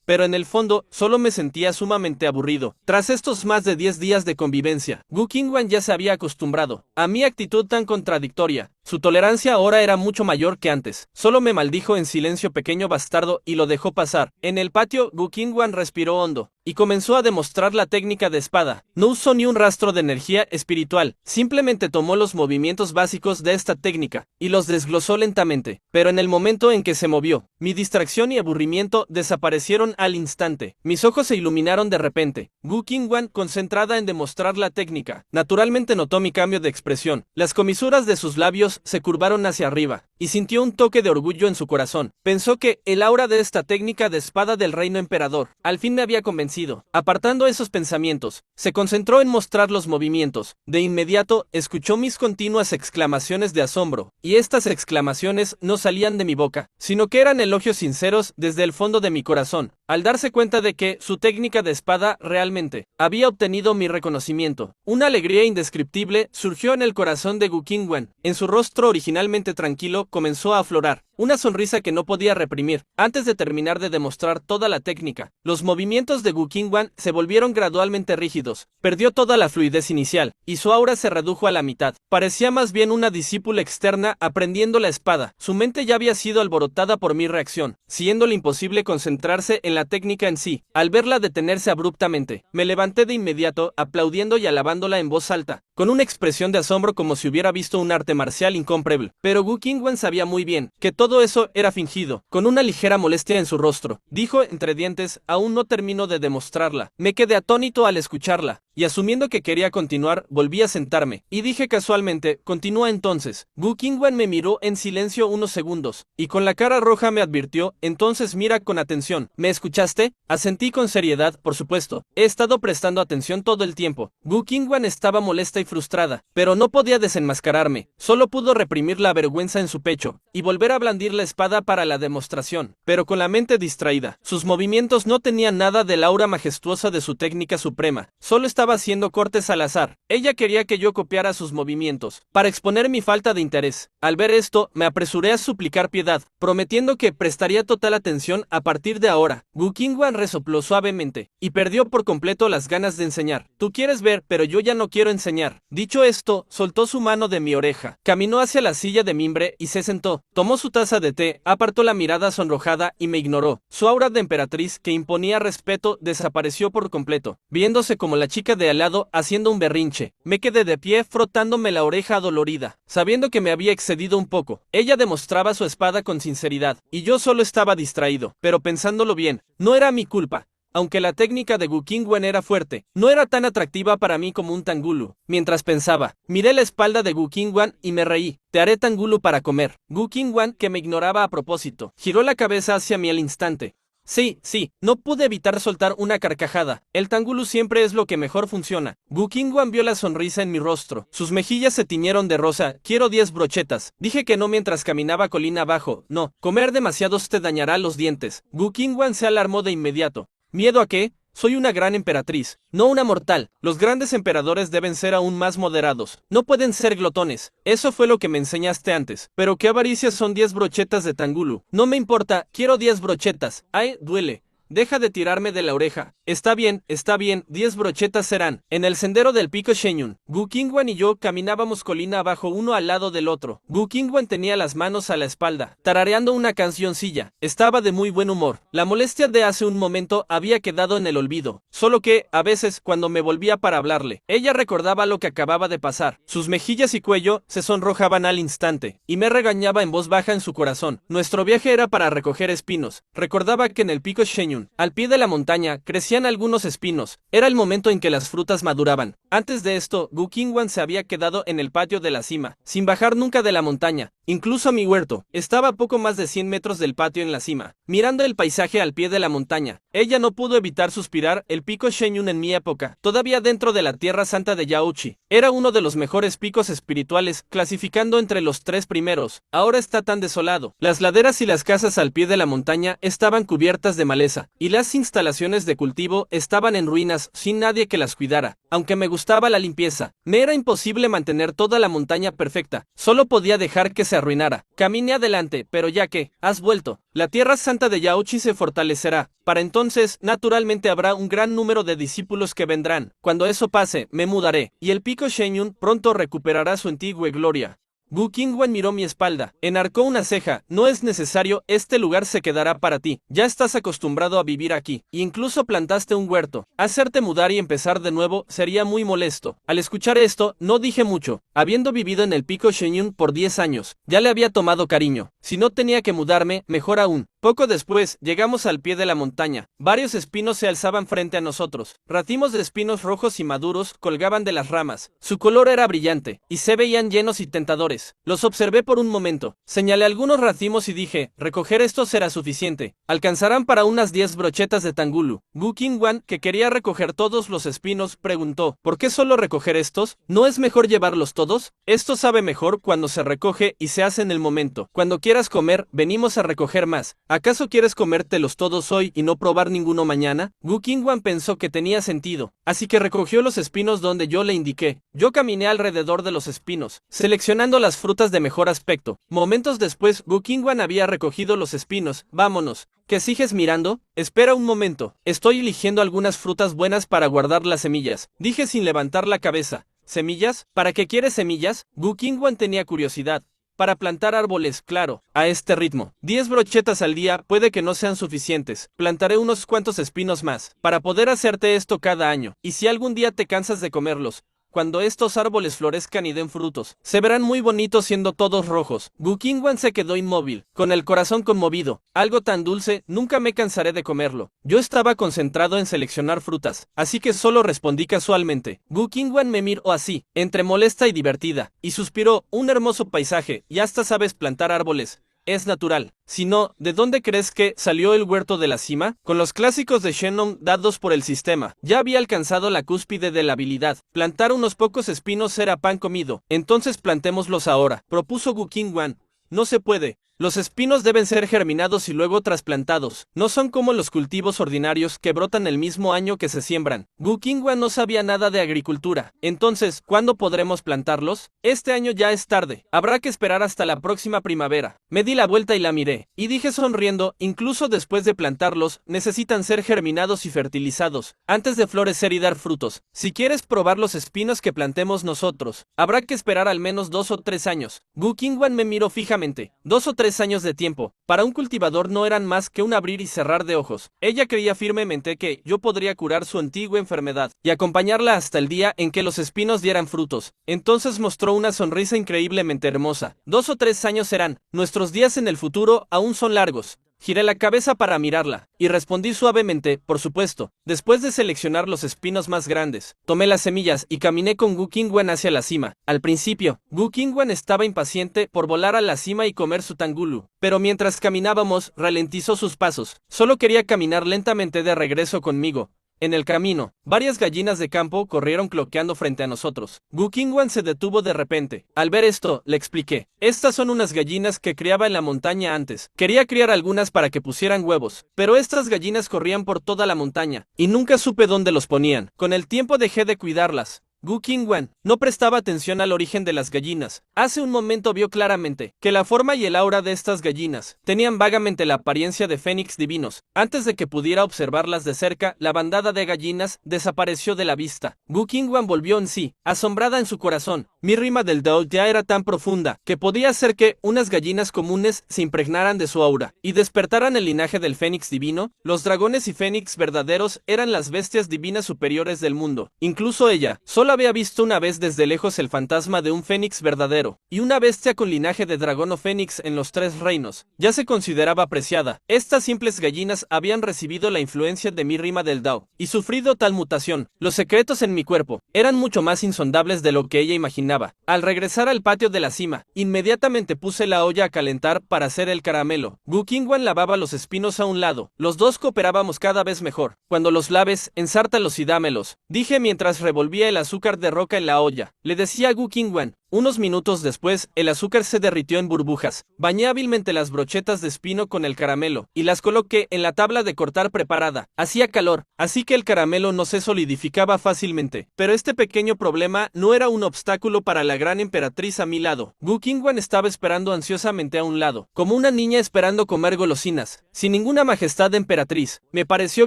pero en el fondo solo me sentía sumamente aburrido. Tras estos más de 10 días de convivencia, Gu Qingwan ya se había acostumbrado a mi actitud tan contradictoria. Su tolerancia ahora era mucho mayor que antes. Solo me maldijo en silencio pequeño bastardo y lo dejó pasar. En el patio, Gu Qingwan respiró hondo y comenzó a demostrar la técnica de espada. No usó ni un rastro de energía espiritual, simplemente tomó los movimientos básicos de esta técnica y los desglosó lentamente. Pero en el momento en que se movió, mi distracción y aburrimiento desaparecieron al instante. Mis ojos se iluminaron de repente. Gu Qingwan, concentrada en demostrar la técnica, naturalmente notó mi cambio de expresión. Las comisuras de sus labios se curvaron hacia arriba, y sintió un toque de orgullo en su corazón. Pensó que el aura de esta técnica de espada del reino emperador al fin me había convencido. Apartando esos pensamientos, se concentró en mostrar los movimientos. De inmediato, escuchó mis continuas exclamaciones de asombro, y estas exclamaciones no salían de mi boca, sino que eran elogios sinceros desde el fondo de mi corazón. Al darse cuenta de que su técnica de espada realmente había obtenido mi reconocimiento, una alegría indescriptible surgió en el corazón de Gu Qingwan. En su rostro originalmente tranquilo comenzó a aflorar una sonrisa que no podía reprimir. Antes de terminar de demostrar toda la técnica, los movimientos de Gu Qingwan se volvieron gradualmente rígidos. Perdió toda la fluidez inicial, y su aura se redujo a la mitad. Parecía más bien una discípula externa aprendiendo la espada. Su mente ya había sido alborotada por mi reacción, siéndole imposible concentrarse en la técnica en sí. Al verla detenerse abruptamente, me levanté de inmediato, aplaudiendo y alabándola en voz alta, con una expresión de asombro como si hubiera visto un arte marcial incomparable. Pero Wu Qingwen sabía muy bien que todo eso era fingido. Con una ligera molestia en su rostro, dijo entre dientes: aún no termino de demostrarla. Me quedé atónito al escucharla, y asumiendo que quería continuar, volví a sentarme, y dije casualmente: continúa entonces. Wu Qingwen me miró en silencio unos segundos, y con la cara roja me advirtió: entonces mira con atención. ¿Me escuchaste? Asentí con seriedad, por supuesto. He estado prestando atención todo el tiempo. Wu Qingwen estaba molesta y frustrada, pero no podía desenmascararme. Solo pudo reprimir la vergüenza en su pecho, y volver a blandir la espada para la demostración, pero con la mente distraída. Sus movimientos no tenían nada del aura majestuosa de su técnica suprema, solo estaba haciendo cortes al azar. Ella quería que yo copiara sus movimientos, para exponer mi falta de interés. Al ver esto, me apresuré a suplicar piedad, prometiendo que prestaría total atención a partir de ahora. Wu Qingwen resopló suavemente, y perdió por completo las ganas de enseñar. Tú quieres ver, pero yo ya no quiero enseñar. Dicho esto, soltó su mano de mi oreja, caminó hacia la silla de mimbre y se sentó. Tomó su taza de té, apartó la mirada sonrojada y me ignoró. Su aura de emperatriz, que imponía respeto, desapareció por completo, viéndose como la chica de al lado haciendo un berrinche. Me quedé de pie frotándome la oreja adolorida, sabiendo que me había excedido un poco. Ella demostraba su espada con sinceridad, y yo solo estaba distraído, pero pensándolo bien, no era mi culpa. Aunque la técnica de Wu Qingwen era fuerte, no era tan atractiva para mí como un tangulu. Mientras pensaba, miré la espalda de Wu Qingwen y me reí. Te haré tangulu para comer. Wu Qingwen, que me ignoraba a propósito, giró la cabeza hacia mí al instante. Sí, no pude evitar soltar una carcajada. El tangulu siempre es lo que mejor funciona. Wu Qingwen vio la sonrisa en mi rostro. Sus mejillas se tiñeron de rosa. Quiero 10 brochetas. Dije que no mientras caminaba colina abajo. No, comer demasiados te dañará los dientes. Wu Qingwen se alarmó de inmediato. ¿Miedo a qué? Soy una gran emperatriz, no una mortal. Los grandes emperadores deben ser aún más moderados. No pueden ser glotones. Eso fue lo que me enseñaste antes. Pero qué avaricia son 10 brochetas de tangulu. No me importa, quiero 10 brochetas. Ay, duele. Deja de tirarme de la oreja. Está bien, 10 brochetas serán. En el sendero del pico Shenyun, Wu Qingwen y yo caminábamos colina abajo uno al lado del otro. Wu Qingwen tenía las manos a la espalda, tarareando una cancioncilla. Estaba de muy buen humor. La molestia de hace un momento había quedado en el olvido. Solo que, a veces, cuando me volvía para hablarle, ella recordaba lo que acababa de pasar. Sus mejillas y cuello se sonrojaban al instante, y me regañaba en voz baja en su corazón. Nuestro viaje era para recoger espinos. Recordaba que en el pico Shenyun, al pie de la montaña, crecían algunos espinos. Era el momento en que las frutas maduraban. Antes de esto, Wu Qingwen se había quedado en el patio de la cima, sin bajar nunca de la montaña. Incluso mi huerto estaba a poco más de 100 metros del patio en la cima, mirando el paisaje al pie de la montaña. Ella no pudo evitar suspirar. El pico Shenyun en mi época, todavía dentro de la tierra santa de Yaochi, era uno de los mejores picos espirituales, clasificando entre los 3 primeros. Ahora está tan desolado. Las laderas y las casas al pie de la montaña estaban cubiertas de maleza, y las instalaciones de cultivo estaban en ruinas, sin nadie que las cuidara. Aunque me gustaba la limpieza, me era imposible mantener toda la montaña perfecta. Solo podía dejar que se arruinara. Caminé adelante, pero ya que has vuelto, la tierra santa de Yaochi se fortalecerá. Para entonces, naturalmente habrá un gran número de discípulos que vendrán. Cuando eso pase, me mudaré, y el pico Shenyun pronto recuperará su antigua gloria. Wu Qingwen miró mi espalda, enarcó una ceja. No es necesario, este lugar se quedará para ti. Ya estás acostumbrado a vivir aquí. Incluso plantaste un huerto. Hacerte mudar y empezar de nuevo sería muy molesto. Al escuchar esto, no dije mucho. Habiendo vivido en el pico Shenyun por 10 años, ya le había tomado cariño. Si no tenía que mudarme, mejor aún. Poco después, llegamos al pie de la montaña. Varios espinos se alzaban frente a nosotros. Racimos de espinos rojos y maduros colgaban de las ramas. Su color era brillante, y se veían llenos y tentadores. Los observé por un momento. Señalé algunos racimos y dije: recoger estos será suficiente. Alcanzarán para unas 10 brochetas de tangulu. Wu Qingwen, que quería recoger todos los espinos, preguntó: ¿por qué solo recoger estos? ¿No es mejor llevarlos todos? Esto sabe mejor cuando se recoge y se hace en el momento. Cuando quieras comer, venimos a recoger más. ¿Acaso quieres comértelos todos hoy y no probar ninguno mañana? Wu Qingwen pensó que tenía sentido, así que recogió los espinos donde yo le indiqué. Yo caminé alrededor de los espinos, seleccionando las frutas de mejor aspecto. Momentos después, Wu Qingwen había recogido los espinos. Vámonos. ¿Qué sigues mirando? Espera un momento. Estoy eligiendo algunas frutas buenas para guardar las semillas, dije sin levantar la cabeza. ¿Semillas? ¿Para qué quieres semillas? Wu Qingwen tenía curiosidad. Para plantar árboles, claro, a este ritmo. 10 brochetas al día puede que no sean suficientes. Plantaré unos cuantos espinos más, para poder hacerte esto cada año. Y si algún día te cansas de comerlos, cuando estos árboles florezcan y den frutos, se verán muy bonitos siendo todos rojos. Gukingwan se quedó inmóvil, con el corazón conmovido. Algo tan dulce, nunca me cansaré de comerlo. Yo estaba concentrado en seleccionar frutas, así que solo respondí casualmente. Gukingwan me miró así, entre molesta y divertida, y suspiró, un hermoso paisaje, y hasta sabes plantar árboles. Es natural. Si no, ¿de dónde crees que salió el huerto de la cima? Con los clásicos de Shennon dados por el sistema. Ya había alcanzado la cúspide de la habilidad. Plantar unos pocos espinos era pan comido. Entonces plantémoslos ahora, propuso Gukingwan. No se puede. Los espinos deben ser germinados y luego trasplantados. No son como los cultivos ordinarios que brotan el mismo año que se siembran. Gukingwan no sabía nada de agricultura. Entonces, ¿cuándo podremos plantarlos? Este año ya es tarde. Habrá que esperar hasta la próxima primavera. Me di la vuelta y la miré. Y dije sonriendo, incluso después de plantarlos, necesitan ser germinados y fertilizados, antes de florecer y dar frutos. Si quieres probar los espinos que plantemos nosotros, habrá que esperar al menos 2 o 3 años. Gukingwan me miró fijamente. 2 o 3 años de tiempo, para un cultivador no eran más que un abrir y cerrar de ojos. Ella creía firmemente que yo podría curar su antigua enfermedad y acompañarla hasta el día en que los espinos dieran frutos. Entonces mostró una sonrisa increíblemente hermosa. 2 o 3 años serán. Nuestros días en el futuro aún son largos. Giré la cabeza para mirarla, y respondí suavemente, por supuesto. Después de seleccionar los espinos más grandes, tomé las semillas y caminé con Gukingwan hacia la cima. Al principio, Gukingwan estaba impaciente por volar a la cima y comer su tangulu, pero mientras caminábamos, ralentizó sus pasos. Solo quería caminar lentamente de regreso conmigo. En el camino, varias gallinas de campo corrieron cloqueando frente a nosotros. Gukingwan se detuvo de repente. Al ver esto, le expliqué. Estas son unas gallinas que criaba en la montaña antes. Quería criar algunas para que pusieran huevos, pero estas gallinas corrían por toda la montaña, y nunca supe dónde los ponían. Con el tiempo dejé de cuidarlas. Gukingwan no prestaba atención al origen de las gallinas. Hace un momento vio claramente que la forma y el aura de estas gallinas tenían vagamente la apariencia de fénix divinos. Antes de que pudiera observarlas de cerca, la bandada de gallinas desapareció de la vista. Gukingwan volvió en sí, asombrada en su corazón. Mi rima del Dao ya era tan profunda que podía hacer que unas gallinas comunes se impregnaran de su aura y despertaran el linaje del fénix divino. Los dragones y fénix verdaderos eran las bestias divinas superiores del mundo. Incluso ella solo había visto una vez desde lejos el fantasma de un fénix verdadero, y una bestia con linaje de dragón o fénix en los 3 reinos. Ya se consideraba apreciada. Estas simples gallinas habían recibido la influencia de mi rima del Dao, y sufrido tal mutación. Los secretos en mi cuerpo eran mucho más insondables de lo que ella imaginaba. Al regresar al patio de la cima, inmediatamente puse la olla a calentar para hacer el caramelo. Gukingwan lavaba los espinos a un lado. Los dos cooperábamos cada vez mejor. Cuando los laves, ensártalos y dámelos, dije mientras revolvía el azúcar de roca en la olla. Le decía a Gukingwan. Unos minutos después, el azúcar se derritió en burbujas. Bañé hábilmente las brochetas de espino con el caramelo, y las coloqué en la tabla de cortar preparada. Hacía calor, así que el caramelo no se solidificaba fácilmente. Pero este pequeño problema no era un obstáculo para la gran emperatriz a mi lado. Gukingwan estaba esperando ansiosamente a un lado, como una niña esperando comer golosinas. Sin ninguna majestad de emperatriz. Me pareció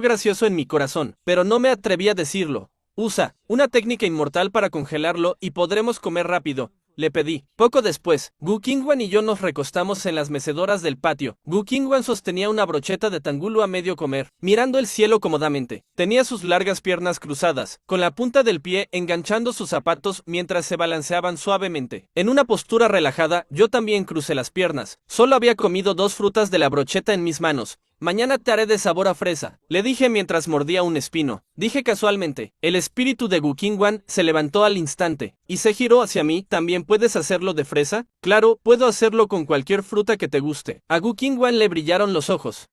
gracioso en mi corazón, pero no me atreví a decirlo. Usa una técnica inmortal para congelarlo y podremos comer rápido, le pedí. Poco después, Gukingwan y yo nos recostamos en las mecedoras del patio. Gukingwan sostenía una brocheta de tangulu a medio comer, mirando el cielo cómodamente. Tenía sus largas piernas cruzadas, con la punta del pie enganchando sus zapatos mientras se balanceaban suavemente. En una postura relajada, yo también crucé las piernas. Solo había comido 2 frutas de la brocheta en mis manos. Mañana te haré de sabor a fresa, le dije mientras mordía un espino. Dije casualmente. El espíritu de Gukingwan se levantó al instante, y se giró hacia mí. ¿También puedes hacerlo de fresa? Claro, puedo hacerlo con cualquier fruta que te guste. A Gukingwan le brillaron los ojos.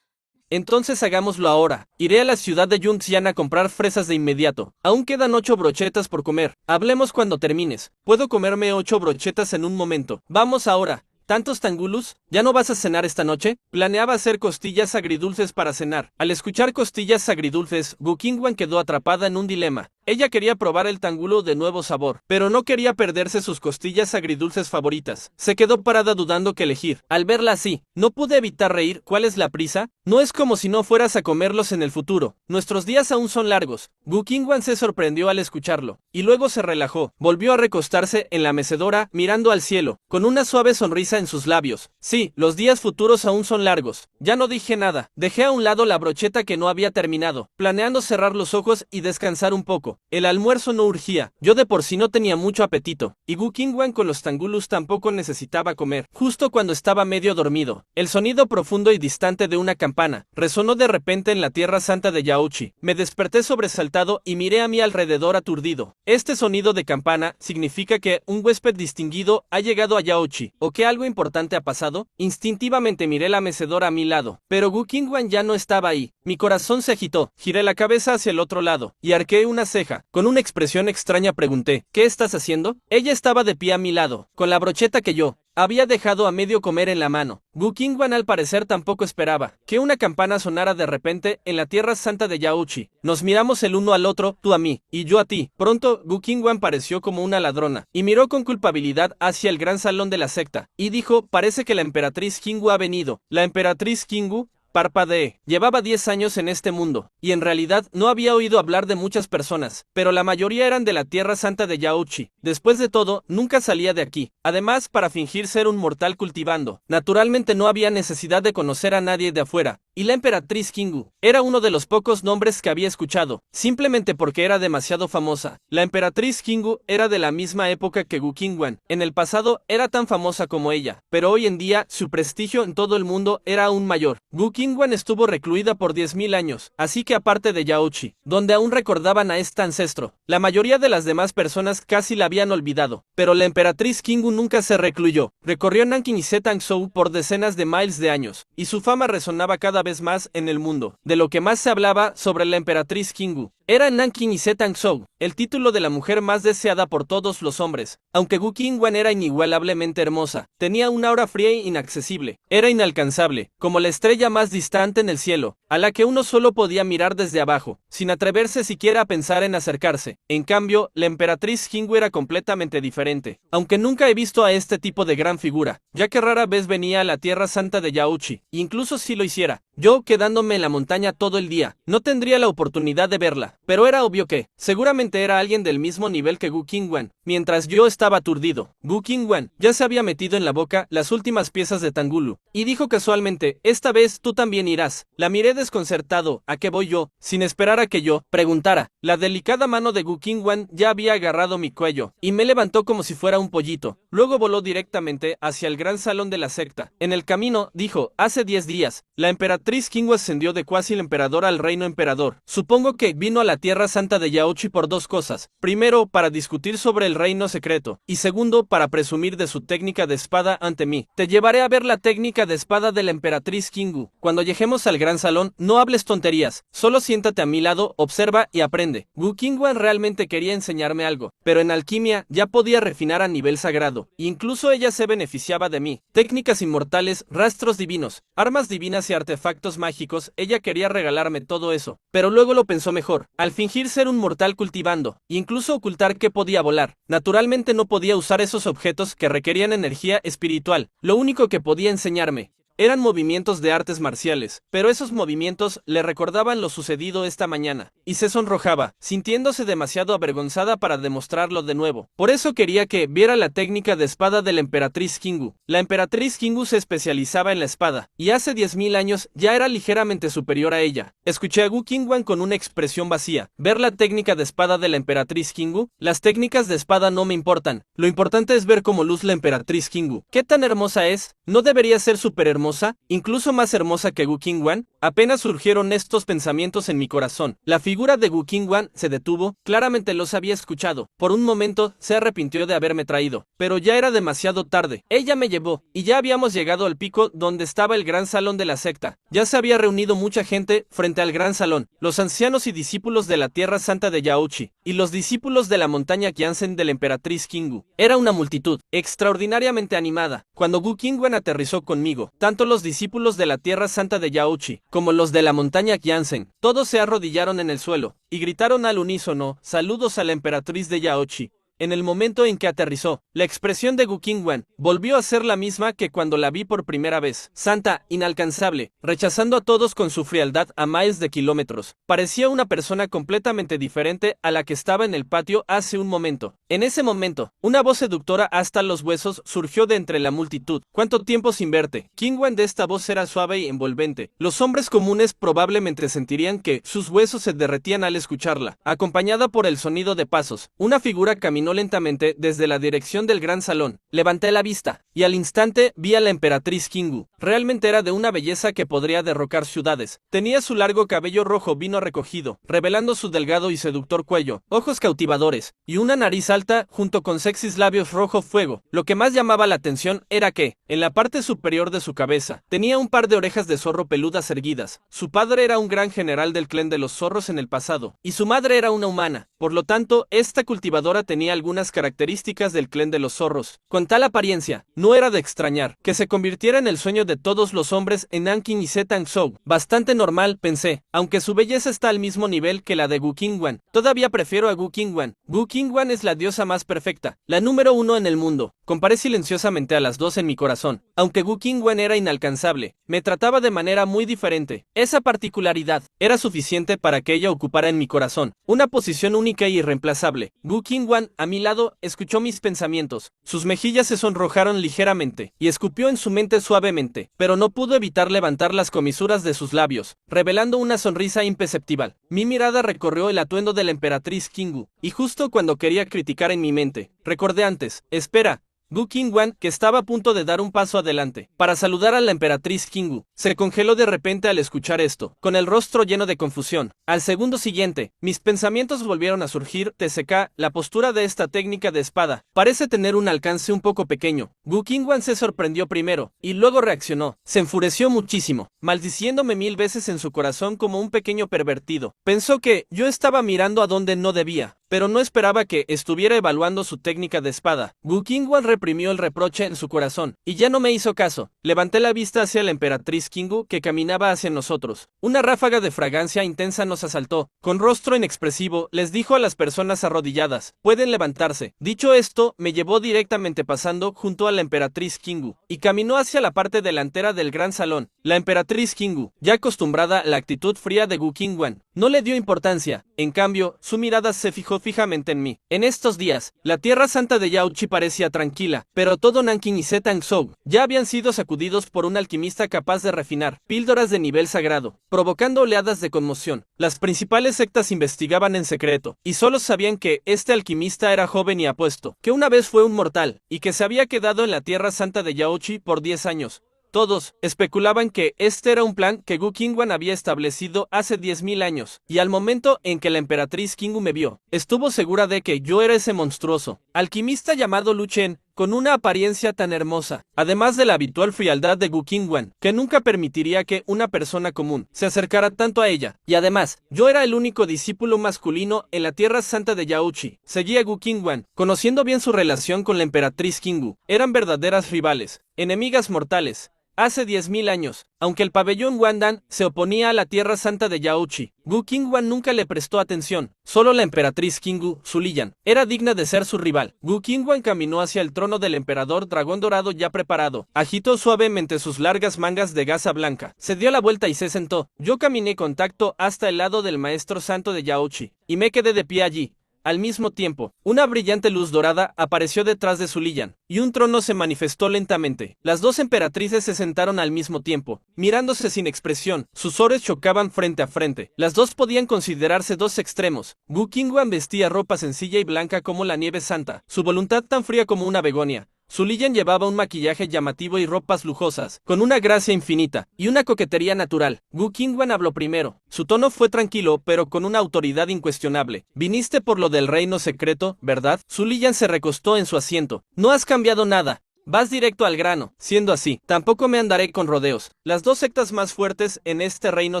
Entonces hagámoslo ahora. Iré a la ciudad de Yunxian a comprar fresas de inmediato. Aún quedan 8 brochetas por comer. Hablemos cuando termines. Puedo comerme 8 brochetas en un momento. Vamos ahora. ¿Tantos tangulus? ¿Ya no vas a cenar esta noche? Planeaba hacer costillas agridulces para cenar. Al escuchar costillas agridulces, Gukingwan quedó atrapada en un dilema. Ella quería probar el tangulo de nuevo sabor, pero no quería perderse sus costillas agridulces favoritas. Se quedó parada dudando qué elegir. Al verla así, no pude evitar reír. ¿Cuál es la prisa? No es como si no fueras a comerlos en el futuro. Nuestros días aún son largos. Gu Qingwan se sorprendió al escucharlo, y luego se relajó. Volvió a recostarse en la mecedora, mirando al cielo, con una suave sonrisa en sus labios. Sí, los días futuros aún son largos. Ya no dije nada. Dejé a un lado la brocheta que no había terminado, planeando cerrar los ojos y descansar un poco. El almuerzo no urgía. Yo de por sí no tenía mucho apetito, y Gu Qingwan con los tangulus tampoco necesitaba comer. Justo cuando estaba medio dormido, el sonido profundo y distante de una campana resonó de repente en la tierra santa de Yaochi. Me desperté sobresaltado y miré a mi alrededor aturdido. Este sonido de campana significa que un huésped distinguido ha llegado a Yaochi, o que algo importante ha pasado. Instintivamente miré la mecedora a mi lado, pero Gu Qingwan ya no estaba ahí. Mi corazón se agitó, giré la cabeza hacia el otro lado, y arqueé una ceja. Con una expresión extraña pregunté, ¿qué estás haciendo? Ella estaba de pie a mi lado, con la brocheta que yo había dejado a medio comer en la mano. Gu Qingwan al parecer tampoco esperaba que una campana sonara de repente en la tierra santa de Yaochi. Nos miramos el uno al otro, tú a mí, y yo a ti. Pronto, Gu Qingwan pareció como una ladrona, y miró con culpabilidad hacia el gran salón de la secta, y dijo, parece que la emperatriz Kingu ha venido. La emperatriz Kingu. Parpadeé. Llevaba 10 años en este mundo, y en realidad no había oído hablar de muchas personas, pero la mayoría eran de la tierra santa de Yaochi. Después de todo, nunca salía de aquí. Además, para fingir ser un mortal cultivando, naturalmente no había necesidad de conocer a nadie de afuera. Y la emperatriz Kingu era uno de los pocos nombres que había escuchado, simplemente porque era demasiado famosa. La emperatriz Kingu era de la misma época que Gu Qingwan. En el pasado era tan famosa como ella, pero hoy en día su prestigio en todo el mundo era aún mayor. Gu Qingwan estuvo recluida por 10.000 años, así que aparte de Yaochi, donde aún recordaban a este ancestro, la mayoría de las demás personas casi la habían olvidado. Pero la emperatriz Kingu nunca se recluyó. Recorrió Nanking y Setangzhou por decenas de miles de años, y su fama resonaba cada vez más en el mundo. De lo que más se hablaba sobre la emperatriz Kingu era en Nanking y Setangzhou, el título de la mujer más deseada por todos los hombres. Aunque Gu Qingwan era inigualablemente hermosa, tenía una aura fría e inaccesible. Era inalcanzable, como la estrella más distante en el cielo, a la que uno solo podía mirar desde abajo, sin atreverse siquiera a pensar en acercarse. En cambio, la emperatriz Kingu era completamente diferente. Aunque nunca he visto a este tipo de gran figura, ya que rara vez venía a la tierra santa de Yaochi, incluso si lo hiciera, yo, quedándome en la montaña todo el día, no tendría la oportunidad de verla. Pero era obvio que, seguramente era alguien del mismo nivel que Gu Qingwan. Mientras yo estaba aturdido, Gu Qingwan ya se había metido en la boca las últimas piezas de tangulu, y dijo casualmente, esta vez tú también irás. La miré desconcertado, ¿a qué voy yo? Sin esperar a que yo preguntara. La delicada mano de Gu Qingwan ya había agarrado mi cuello, y me levantó como si fuera un pollito. Luego voló directamente hacia el gran salón de la secta. En el camino, dijo, hace 10 días, la emperatriz Kingu ascendió de cuasi el emperador al reino emperador. Supongo que vino a la tierra santa de Yaochi por 2 cosas. Primero, para discutir sobre el reino secreto. Y segundo, para presumir de su técnica de espada ante mí. Te llevaré a ver la técnica de espada de la emperatriz Kingu. Cuando lleguemos al gran salón, no hables tonterías. Solo siéntate a mi lado, observa y aprende. Gu Qingwan realmente quería enseñarme algo, pero en alquimia ya podía refinar a nivel sagrado. Incluso ella se beneficiaba de mí. Técnicas inmortales, rastros divinos, armas divinas y artefactos mágicos. Ella quería regalarme todo eso. Pero luego lo pensó mejor. Al fingir ser un mortal cultivando, incluso ocultar que podía volar, naturalmente no podía usar esos objetos que requerían energía espiritual. Lo único que podía enseñarme eran movimientos de artes marciales, pero esos movimientos le recordaban lo sucedido esta mañana, y se sonrojaba, sintiéndose demasiado avergonzada para demostrarlo de nuevo. Por eso quería que viera la técnica de espada de la emperatriz Kingu. La emperatriz Kingu se especializaba en la espada, y hace 10.000 años ya era ligeramente superior a ella. Escuché a Gu Qingwan con una expresión vacía. ¿Ver la técnica de espada de la emperatriz Kingu? Las técnicas de espada no me importan. Lo importante es ver cómo luce la emperatriz Kingu. ¿Qué tan hermosa es? ¿No debería ser súper hermosa? Incluso más hermosa que Gu Qingwan. Apenas surgieron estos pensamientos en mi corazón. La figura de Gu Qingwan se detuvo. Claramente los había escuchado. Por un momento se arrepintió de haberme traído, pero ya era demasiado tarde. Ella me llevó, y ya habíamos llegado al pico donde estaba el gran salón de la secta. Ya se había reunido mucha gente frente al gran salón, los ancianos y discípulos de la tierra santa de Yaochi, y los discípulos de la montaña Qianzhen de la emperatriz Kingu. Era una multitud extraordinariamente animada. Cuando Gu Qingwan aterrizó conmigo, tanto tanto los discípulos de la Tierra Santa de Yaochi, como los de la montaña Qianzhen, todos se arrodillaron en el suelo, y gritaron al unísono, saludos a la emperatriz de Yaochi. En el momento en que aterrizó, la expresión de Gu Qingwan volvió a ser la misma que cuando la vi por primera vez. Santa, inalcanzable, rechazando a todos con su frialdad a miles de kilómetros. Parecía una persona completamente diferente a la que estaba en el patio hace un momento. En ese momento, una voz seductora hasta los huesos surgió de entre la multitud. ¿Cuánto tiempo sin verte? Qingwan de esta voz era suave y envolvente. Los hombres comunes probablemente sentirían que sus huesos se derretían al escucharla. Acompañada por el sonido de pasos, una figura caminó lentamente desde la dirección del gran salón. Levanté la vista, y al instante vi a la emperatriz Qinggu. Realmente era de una belleza que podría derrocar ciudades. Tenía su largo cabello rojo vino recogido, revelando su delgado y seductor cuello, ojos cautivadores, y una nariz alta junto con sexys labios rojo fuego. Lo que más llamaba la atención era que, en la parte superior de su cabeza, tenía un par de orejas de zorro peludas erguidas. Su padre era un gran general del clan de los zorros en el pasado, y su madre era una humana. Por lo tanto, esta cultivadora tenía algunas características del clan de los zorros. Con tal apariencia, no era de extrañar que se convirtiera en el sueño de todos los hombres en Nanking y Zhou. Bastante normal, pensé, aunque su belleza está al mismo nivel que la de Gu Qingwan. Todavía prefiero a Gu Qingwan. Gu Qingwan es la diosa más perfecta, la número 1 en el mundo. Comparé silenciosamente a las dos en mi corazón. Aunque Gu Qingwan era inalcanzable, me trataba de manera muy diferente. Esa particularidad era suficiente para que ella ocupara en mi corazón una posición única e irreemplazable. Gu Qingwan, a mi lado, escuchó mis pensamientos. Sus mejillas se sonrojaron ligeramente y escupió en su mente suavemente, pero no pudo evitar levantar las comisuras de sus labios, revelando una sonrisa imperceptible. Mi mirada recorrió el atuendo de la emperatriz Qinggu, y justo cuando quería criticar en mi mente, recordé antes, espera. Gu Qingwan, que estaba a punto de dar un paso adelante para saludar a la emperatriz Qinggu, se congeló de repente al escuchar esto, con el rostro lleno de confusión. Al segundo siguiente, mis pensamientos volvieron a surgir. TCK, la postura de esta técnica de espada parece tener un alcance un poco pequeño. Gu Qingwan se sorprendió primero, y luego reaccionó. Se enfureció muchísimo, maldiciéndome 1000 veces en su corazón como un pequeño pervertido. Pensó que yo estaba mirando a donde no debía, pero no esperaba que estuviera evaluando su técnica de espada. Gu Qingwan reprimió el reproche en su corazón, y ya no me hizo caso. Levanté la vista hacia la emperatriz Qinggu que caminaba hacia nosotros. Una ráfaga de fragancia intensa nos asaltó. Con rostro inexpresivo, les dijo a las personas arrodilladas, pueden levantarse. Dicho esto, me llevó directamente pasando junto a la emperatriz Qinggu, y caminó hacia la parte delantera del gran salón. La emperatriz Qinggu, ya acostumbrada a la actitud fría de Gu Qingwan, no le dio importancia. En cambio, su mirada se fijó fijamente en mí. En estos días, la Tierra Santa de Yaochi parecía tranquila, pero todo Nanking y Zhou ya habían sido sacudidos por un alquimista capaz de refinar píldoras de nivel sagrado, provocando oleadas de conmoción. Las principales sectas investigaban en secreto, y solo sabían que este alquimista era joven y apuesto, que una vez fue un mortal, y que se había quedado en la Tierra Santa de Yaochi por 10 años. Todos especulaban que este era un plan que Gu Qingwan había establecido hace 10.000 años, y al momento en que la emperatriz Qinggu me vio, estuvo segura de que yo era ese monstruoso alquimista llamado Lu Chen, con una apariencia tan hermosa, además de la habitual frialdad de Gu Qingwan, que nunca permitiría que una persona común se acercara tanto a ella. Y además, yo era el único discípulo masculino en la Tierra Santa de Yaochi. Seguía a Gu Qingwan, conociendo bien su relación con la emperatriz Qinggu. Eran verdaderas rivales, enemigas mortales. Hace 10.000 años, aunque el pabellón Wandan se oponía a la Tierra Santa de Yaochi, Gu Qingwan nunca le prestó atención. Solo la emperatriz Qinggu, Su Liyan, era digna de ser su rival. Gu Qingwan caminó hacia el trono del emperador dragón dorado ya preparado. Agitó suavemente sus largas mangas de gasa blanca. Se dio la vuelta y se sentó. Yo caminé con tacto hasta el lado del maestro santo de Yaochi, y me quedé de pie allí. Al mismo tiempo, una brillante luz dorada apareció detrás de Su Liyan, y un trono se manifestó lentamente. Las dos emperatrices se sentaron al mismo tiempo, mirándose sin expresión. Sus oros chocaban frente a frente. Las dos podían considerarse dos extremos. Gu Qingwan vestía ropa sencilla y blanca como la nieve santa, su voluntad tan fría como una begonia. Su Liyan llevaba un maquillaje llamativo y ropas lujosas, con una gracia infinita y una coquetería natural. Gu Qingwan habló primero. Su tono fue tranquilo, pero con una autoridad incuestionable. Viniste por lo del reino secreto, ¿verdad? Su Liyan se recostó en su asiento. No has cambiado nada. Vas directo al grano. Siendo así, tampoco me andaré con rodeos. Las dos sectas más fuertes en este reino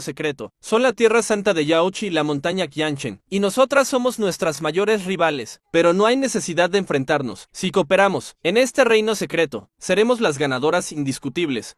secreto son la Tierra Santa de Yaochi y la montaña Qianzhen, y nosotras somos nuestras mayores rivales, pero no hay necesidad de enfrentarnos. Si cooperamos en este reino secreto, seremos las ganadoras indiscutibles.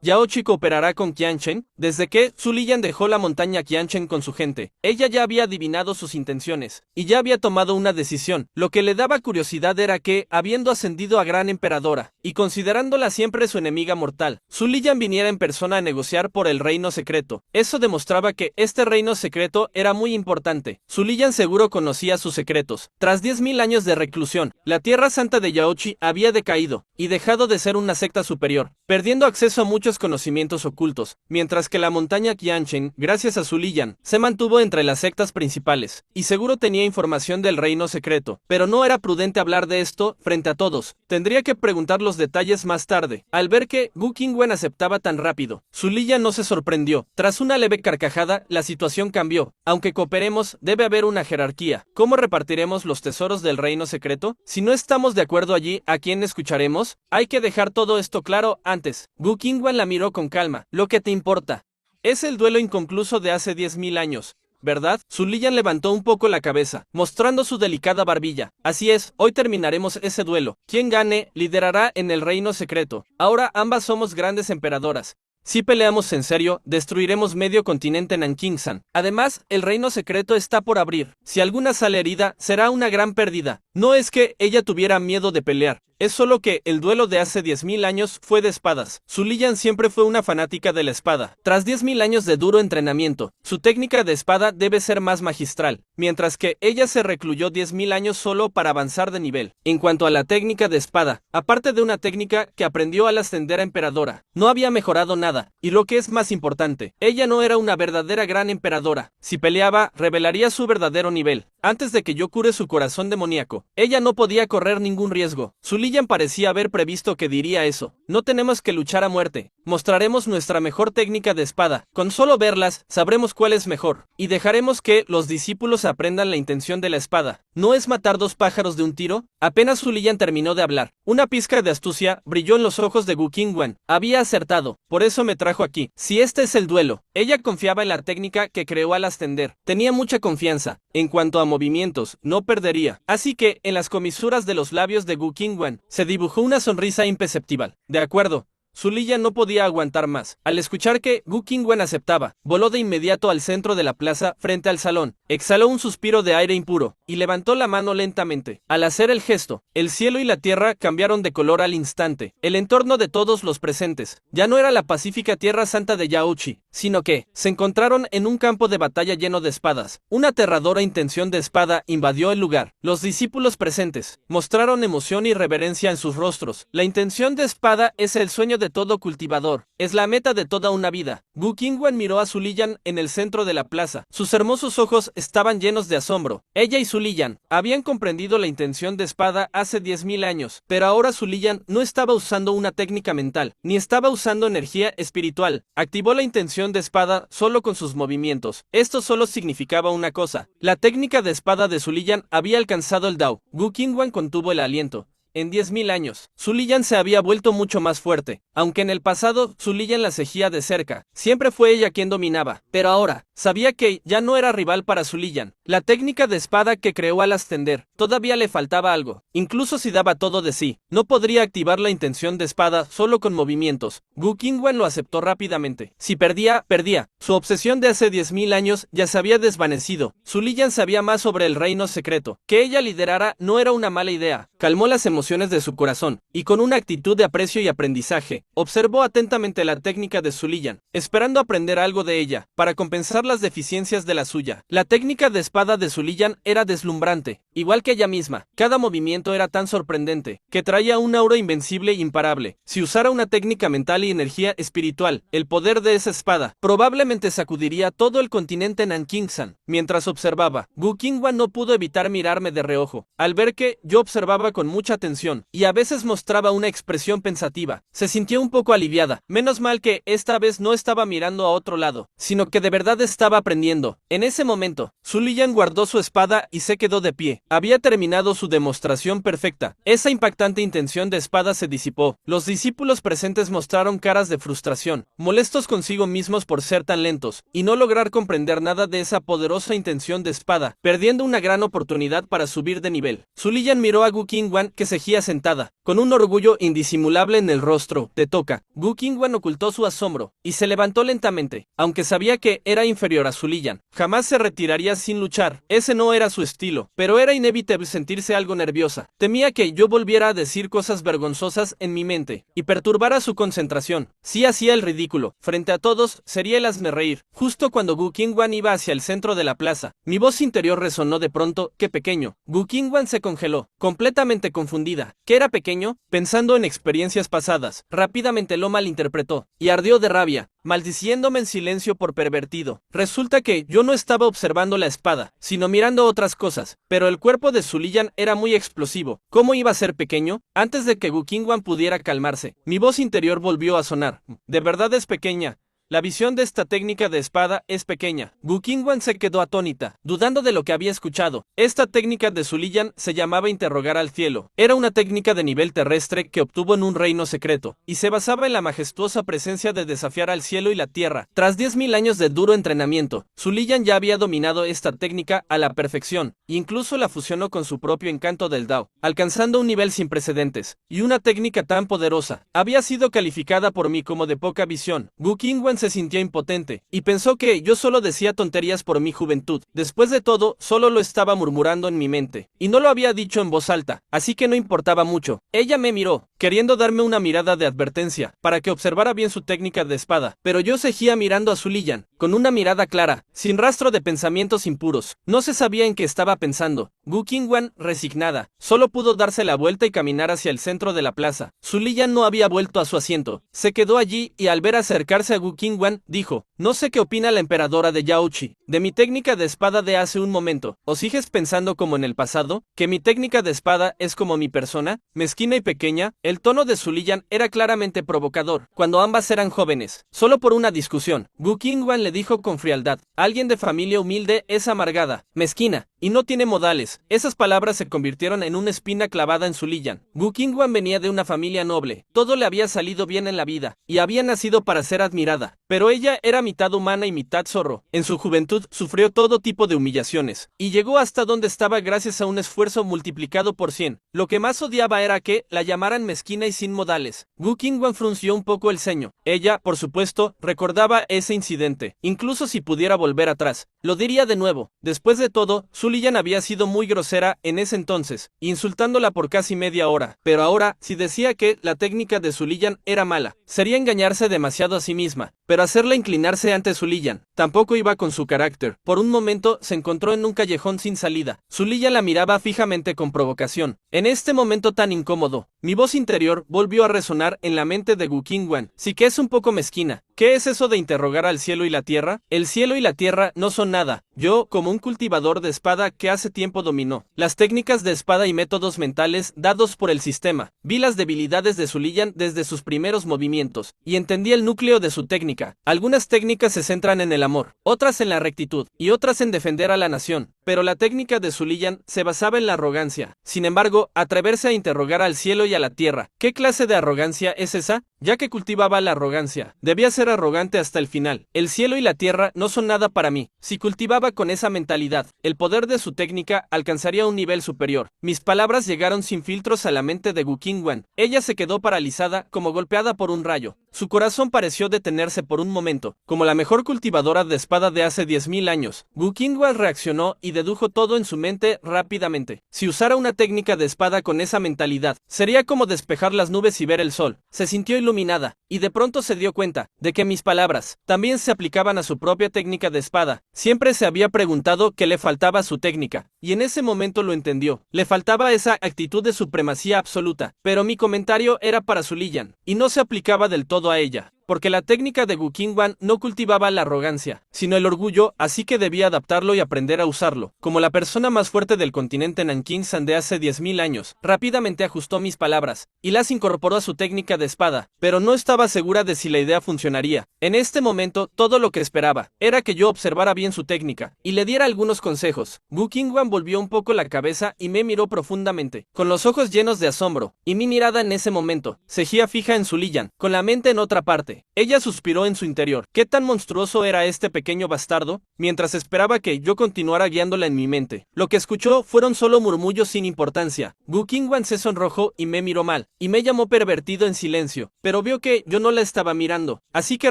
Yaochi cooperará con Qianchen. Desde que Zhu Liyan dejó la montaña Qianchen con su gente, ella ya había adivinado sus intenciones, y ya había tomado una decisión. Lo que le daba curiosidad era que, habiendo ascendido a gran emperadora, y considerándola siempre su enemiga mortal, Zhu Liyan viniera en persona a negociar por el reino secreto. Eso demostraba que este reino secreto era muy importante. Zhu Liyan seguro conocía sus secretos. Tras 10.000 años de reclusión, la Tierra Santa de Yaochi había decaído, y dejado de ser una secta superior, perdiendo acceso a muchos conocimientos ocultos, mientras que la montaña Qianchen, gracias a Zhu Liyan, se mantuvo entre las sectas principales, y seguro tenía información del reino secreto, pero no era prudente hablar de esto frente a todos. Tendría que preguntar los detalles más tarde. Al ver que Gu Qingwen aceptaba tan rápido, Zhu Liyan no se sorprendió. Tras una leve carcajada, la situación cambió. Aunque cooperemos, debe haber una jerarquía. ¿Cómo repartiremos los tesoros del reino secreto? Si no estamos de acuerdo allí, ¿a quién escucharemos? Hay que dejar todo esto claro antes. Gu Qingwen la miró con calma. Lo que te importa es el duelo inconcluso de hace 10.000 años, ¿verdad? Zhu Liyan levantó un poco la cabeza, mostrando su delicada barbilla. Así es, hoy terminaremos ese duelo. Quien gane, liderará en el reino secreto. Ahora ambas somos grandes emperadoras. Si peleamos en serio, destruiremos medio continente Nankingsan. Además, el reino secreto está por abrir. Si alguna sale herida, será una gran pérdida. No es que ella tuviera miedo de pelear. Es solo que el duelo de hace 10.000 años fue de espadas. Zhu Liyan siempre fue una fanática de la espada. Tras 10.000 años de duro entrenamiento, su técnica de espada debe ser más magistral, mientras que ella se recluyó 10.000 años solo para avanzar de nivel. En cuanto a la técnica de espada, aparte de una técnica que aprendió al ascender a emperadora, no había mejorado nada, y lo que es más importante, ella no era una verdadera gran emperadora. Si peleaba, revelaría su verdadero nivel. Antes de que yo cure su corazón demoníaco, ella no podía correr ningún riesgo. Zhu Liyan parecía haber previsto que diría eso. No tenemos que luchar a muerte. Mostraremos nuestra mejor técnica de espada. Con solo verlas, sabremos cuál es mejor. Y dejaremos que los discípulos aprendan la intención de la espada. ¿No es matar dos pájaros de un tiro? Apenas Zhu Liyan terminó de hablar, una pizca de astucia brilló en los ojos de Gu Qingwen. Había acertado. Por eso me trajo aquí. Si este es el duelo. Ella confiaba en la técnica que creó al ascender. Tenía mucha confianza. En cuanto a movimientos, no perdería. Así que, en las comisuras de los labios de Gu Qingwen, se dibujó una sonrisa imperceptible. De acuerdo. Zhu Liyan no podía aguantar más. Al escuchar que Gu Qingwen aceptaba, voló de inmediato al centro de la plaza, frente al salón. Exhaló un suspiro de aire impuro, y levantó la mano lentamente. Al hacer el gesto, el cielo y la tierra cambiaron de color al instante. El entorno de todos los presentes ya no era la pacífica tierra santa de Yaochi, sino que se encontraron en un campo de batalla lleno de espadas. Una aterradora intención de espada invadió el lugar. Los discípulos presentes mostraron emoción y reverencia en sus rostros. La intención de espada es el sueño de todo cultivador. Es la meta de toda una vida. Gu Qingwen miró a Zhu Liyan en el centro de la plaza. Sus hermosos ojos estaban llenos de asombro. Ella y Zhu Liyan habían comprendido la intención de espada hace 10.000 años, pero ahora Zhu Liyan no estaba usando una técnica mental, ni estaba usando energía espiritual. Activó la intención de espada solo con sus movimientos. Esto solo significaba una cosa. La técnica de espada de Zhu Liyan había alcanzado el Dao. Gu Qingwen contuvo el aliento. En 10.000 años, Zhu Liyan se había vuelto mucho más fuerte. Aunque en el pasado Zhu Liyan la seguía de cerca, siempre fue ella quien dominaba. Pero ahora, sabía que ya no era rival para Zhu Liyan. La técnica de espada que creó al ascender, todavía le faltaba algo. Incluso si daba todo de sí, no podría activar la intención de espada solo con movimientos. Gu Qingwen lo aceptó rápidamente. Si perdía, perdía. Su obsesión de hace 10.000 años ya se había desvanecido. Zhu Liyan sabía más sobre el reino secreto. Que ella liderara no era una mala idea. Calmó las emociones de su corazón, y con una actitud de aprecio y aprendizaje, observó atentamente la técnica de Zhu Liyan, esperando aprender algo de ella, para compensar las deficiencias de la suya. La técnica de espada de Zhu Liyan era deslumbrante, igual que ella misma. Cada movimiento era tan sorprendente, que traía un aura invencible e imparable. Si usara una técnica mental y energía espiritual, el poder de esa espada probablemente sacudiría todo el continente Nankingsan. Mientras observaba, Gu Qingwen no pudo evitar mirarme de reojo. Al ver que yo observaba con mucha atención, y a veces mostraba una expresión pensativa, se sintió un poco aliviada. Menos mal que esta vez no estaba mirando a otro lado, sino que de verdad estaba estaba aprendiendo. En ese momento, Su Liyan guardó su espada y se quedó de pie. Había terminado su demostración perfecta. Esa impactante intención de espada se disipó. Los discípulos presentes mostraron caras de frustración, molestos consigo mismos por ser tan lentos y no lograr comprender nada de esa poderosa intención de espada, perdiendo una gran oportunidad para subir de nivel. Su Liyan miró a Gu Qingwan, que seguía sentada, con un orgullo indisimulable en el rostro. Te toca. Gu Qingwan ocultó su asombro y se levantó lentamente, aunque sabía que era inferior a Su Liyan. Jamás se retiraría sin luchar. Ese no era su estilo, pero era inevitable sentirse algo nerviosa. Temía que yo volviera a decir cosas vergonzosas en mi mente y perturbara su concentración. Si hacía el ridículo frente a todos, sería el hazmerreír. Justo cuando Gu Qingwan iba hacia el centro de la plaza, mi voz interior resonó de pronto. ¡Qué pequeño! Gu Qingwan se congeló, completamente confundida. ¿Qué era pequeño? Pensando en experiencias pasadas, rápidamente lo malinterpretó y ardió de rabia, maldiciéndome en silencio por pervertido. Resulta que yo no estaba observando la espada, sino mirando otras cosas, pero el cuerpo de Su Liyan era muy explosivo. ¿Cómo iba a ser pequeño? Antes de que Gu Qingwan pudiera calmarse, mi voz interior volvió a sonar. ¿De verdad es pequeña? La visión de esta técnica de espada es pequeña. Gu Qingwan se quedó atónita, dudando de lo que había escuchado. Esta técnica de Su Liyan se llamaba interrogar al cielo. Era una técnica de nivel terrestre que obtuvo en un reino secreto, y se basaba en la majestuosa presencia de desafiar al cielo y la tierra. Tras 10.000 años de duro entrenamiento, Su Liyan ya había dominado esta técnica a la perfección, e incluso la fusionó con su propio encanto del Dao, alcanzando un nivel sin precedentes. Y una técnica tan poderosa había sido calificada por mí como de poca visión. Gu Qingwan se sintió impotente, y pensó que yo solo decía tonterías por mi juventud. Después de todo, solo lo estaba murmurando en mi mente, y no lo había dicho en voz alta, así que no importaba mucho. Ella me miró, queriendo darme una mirada de advertencia, para que observara bien su técnica de espada, pero yo seguía mirando a Su Liyan, con una mirada clara, sin rastro de pensamientos impuros. No se sabía en qué estaba pensando. Gu Qingwan, resignada, solo pudo darse la vuelta y caminar hacia el centro de la plaza. Su Liyan no había vuelto a su asiento. Se quedó allí y al ver acercarse a Gu Qingwan, dijo: no sé qué opina la emperadora de Yaochi de mi técnica de espada de hace un momento. ¿O sigues pensando como en el pasado, que mi técnica de espada es como mi persona, mezquina y pequeña? El tono de Su Liyan era claramente provocador, cuando ambas eran jóvenes, solo por una discusión. Gu Qingwan le dijo con frialdad: alguien de familia humilde es amargada, mezquina, y no tiene modales. Esas palabras se convirtieron en una espina clavada en Su Liyan. Gu Qingwan venía de una familia noble, todo le había salido bien en la vida, y había nacido para ser admirada, pero ella era mitad humana y mitad zorro. En su juventud sufrió todo tipo de humillaciones, y llegó hasta donde estaba gracias a un esfuerzo multiplicado por 100. Lo que más odiaba era que la llamaran mezquina y sin modales. Gu Qingwan frunció un poco el ceño. Ella, por supuesto, recordaba ese incidente. Incluso si pudiera volver atrás, lo diría de nuevo. Después de todo, Su Liyan había sido muy grosera en ese entonces, insultándola por casi media hora. Pero ahora, si decía que la técnica de Su Liyan era mala, sería engañarse demasiado a sí misma. Pero hacerla inclinarse ante Su Liyan tampoco iba con su carácter. Por un momento se encontró en un callejón sin salida. Su Liyan la miraba fijamente con provocación. En este momento tan incómodo, mi voz interior volvió a resonar en la mente de Gu Qingwan. Sí que es un poco mezquina. ¿Qué es eso de interrogar al cielo y la tierra? El cielo y la tierra no son nada. Yo, como un cultivador de espada que hace tiempo dominó las técnicas de espada y métodos mentales dados por el sistema, vi las debilidades de Su Liyan desde sus primeros movimientos, y entendí el núcleo de su técnica. Algunas técnicas se centran en el amor, otras en la rectitud, y otras en defender a la nación, pero la técnica de Su Liyan se basaba en la arrogancia. Sin embargo, atreverse a interrogar al cielo y a la tierra, ¿qué clase de arrogancia es esa? Ya que cultivaba la arrogancia, debía ser arrogante hasta el final. El cielo y la tierra no son nada para mí. Si cultivaba con esa mentalidad, el poder de su técnica alcanzaría un nivel superior. Mis palabras llegaron sin filtros a la mente de Gu Qingwan. Ella se quedó paralizada, como golpeada por un rayo. Su corazón pareció detenerse por un momento. Como la mejor cultivadora de espada de hace 10.000 años, Gu Qingwan reaccionó y dedujo todo en su mente rápidamente. Si usara una técnica de espada con esa mentalidad, sería como despejar las nubes y ver el sol. Se sintió iluminada, y de pronto se dio cuenta de que mis palabras también se aplicaban a su propia técnica de espada. Siempre se había preguntado qué le faltaba a su técnica, y en ese momento lo entendió. Le faltaba esa actitud de supremacía absoluta, pero mi comentario era para Su Liyan, y no se aplicaba del todo a ella. porque la técnica de Gu Qingwan no cultivaba la arrogancia, sino el orgullo, así que debía adaptarlo y aprender a usarlo. Como la persona más fuerte del continente Nankingsan de hace 10.000 años, rápidamente ajustó mis palabras, y las incorporó a su técnica de espada, pero no estaba segura de si la idea funcionaría. En este momento, todo lo que esperaba, era que yo observara bien su técnica, y le diera algunos consejos. Gu Qingwan volvió un poco la cabeza y me miró profundamente, con los ojos llenos de asombro, y mi mirada en ese momento, seguía fija en Su Liyan, con la mente en otra parte. Ella suspiró en su interior. ¿Qué tan monstruoso era este pequeño bastardo? Mientras esperaba que yo continuara guiándola en mi mente, lo que escuchó fueron solo murmullos sin importancia. Gu Qingwan se sonrojó y me miró mal, y me llamó pervertido en silencio, pero vio que yo no la estaba mirando, así que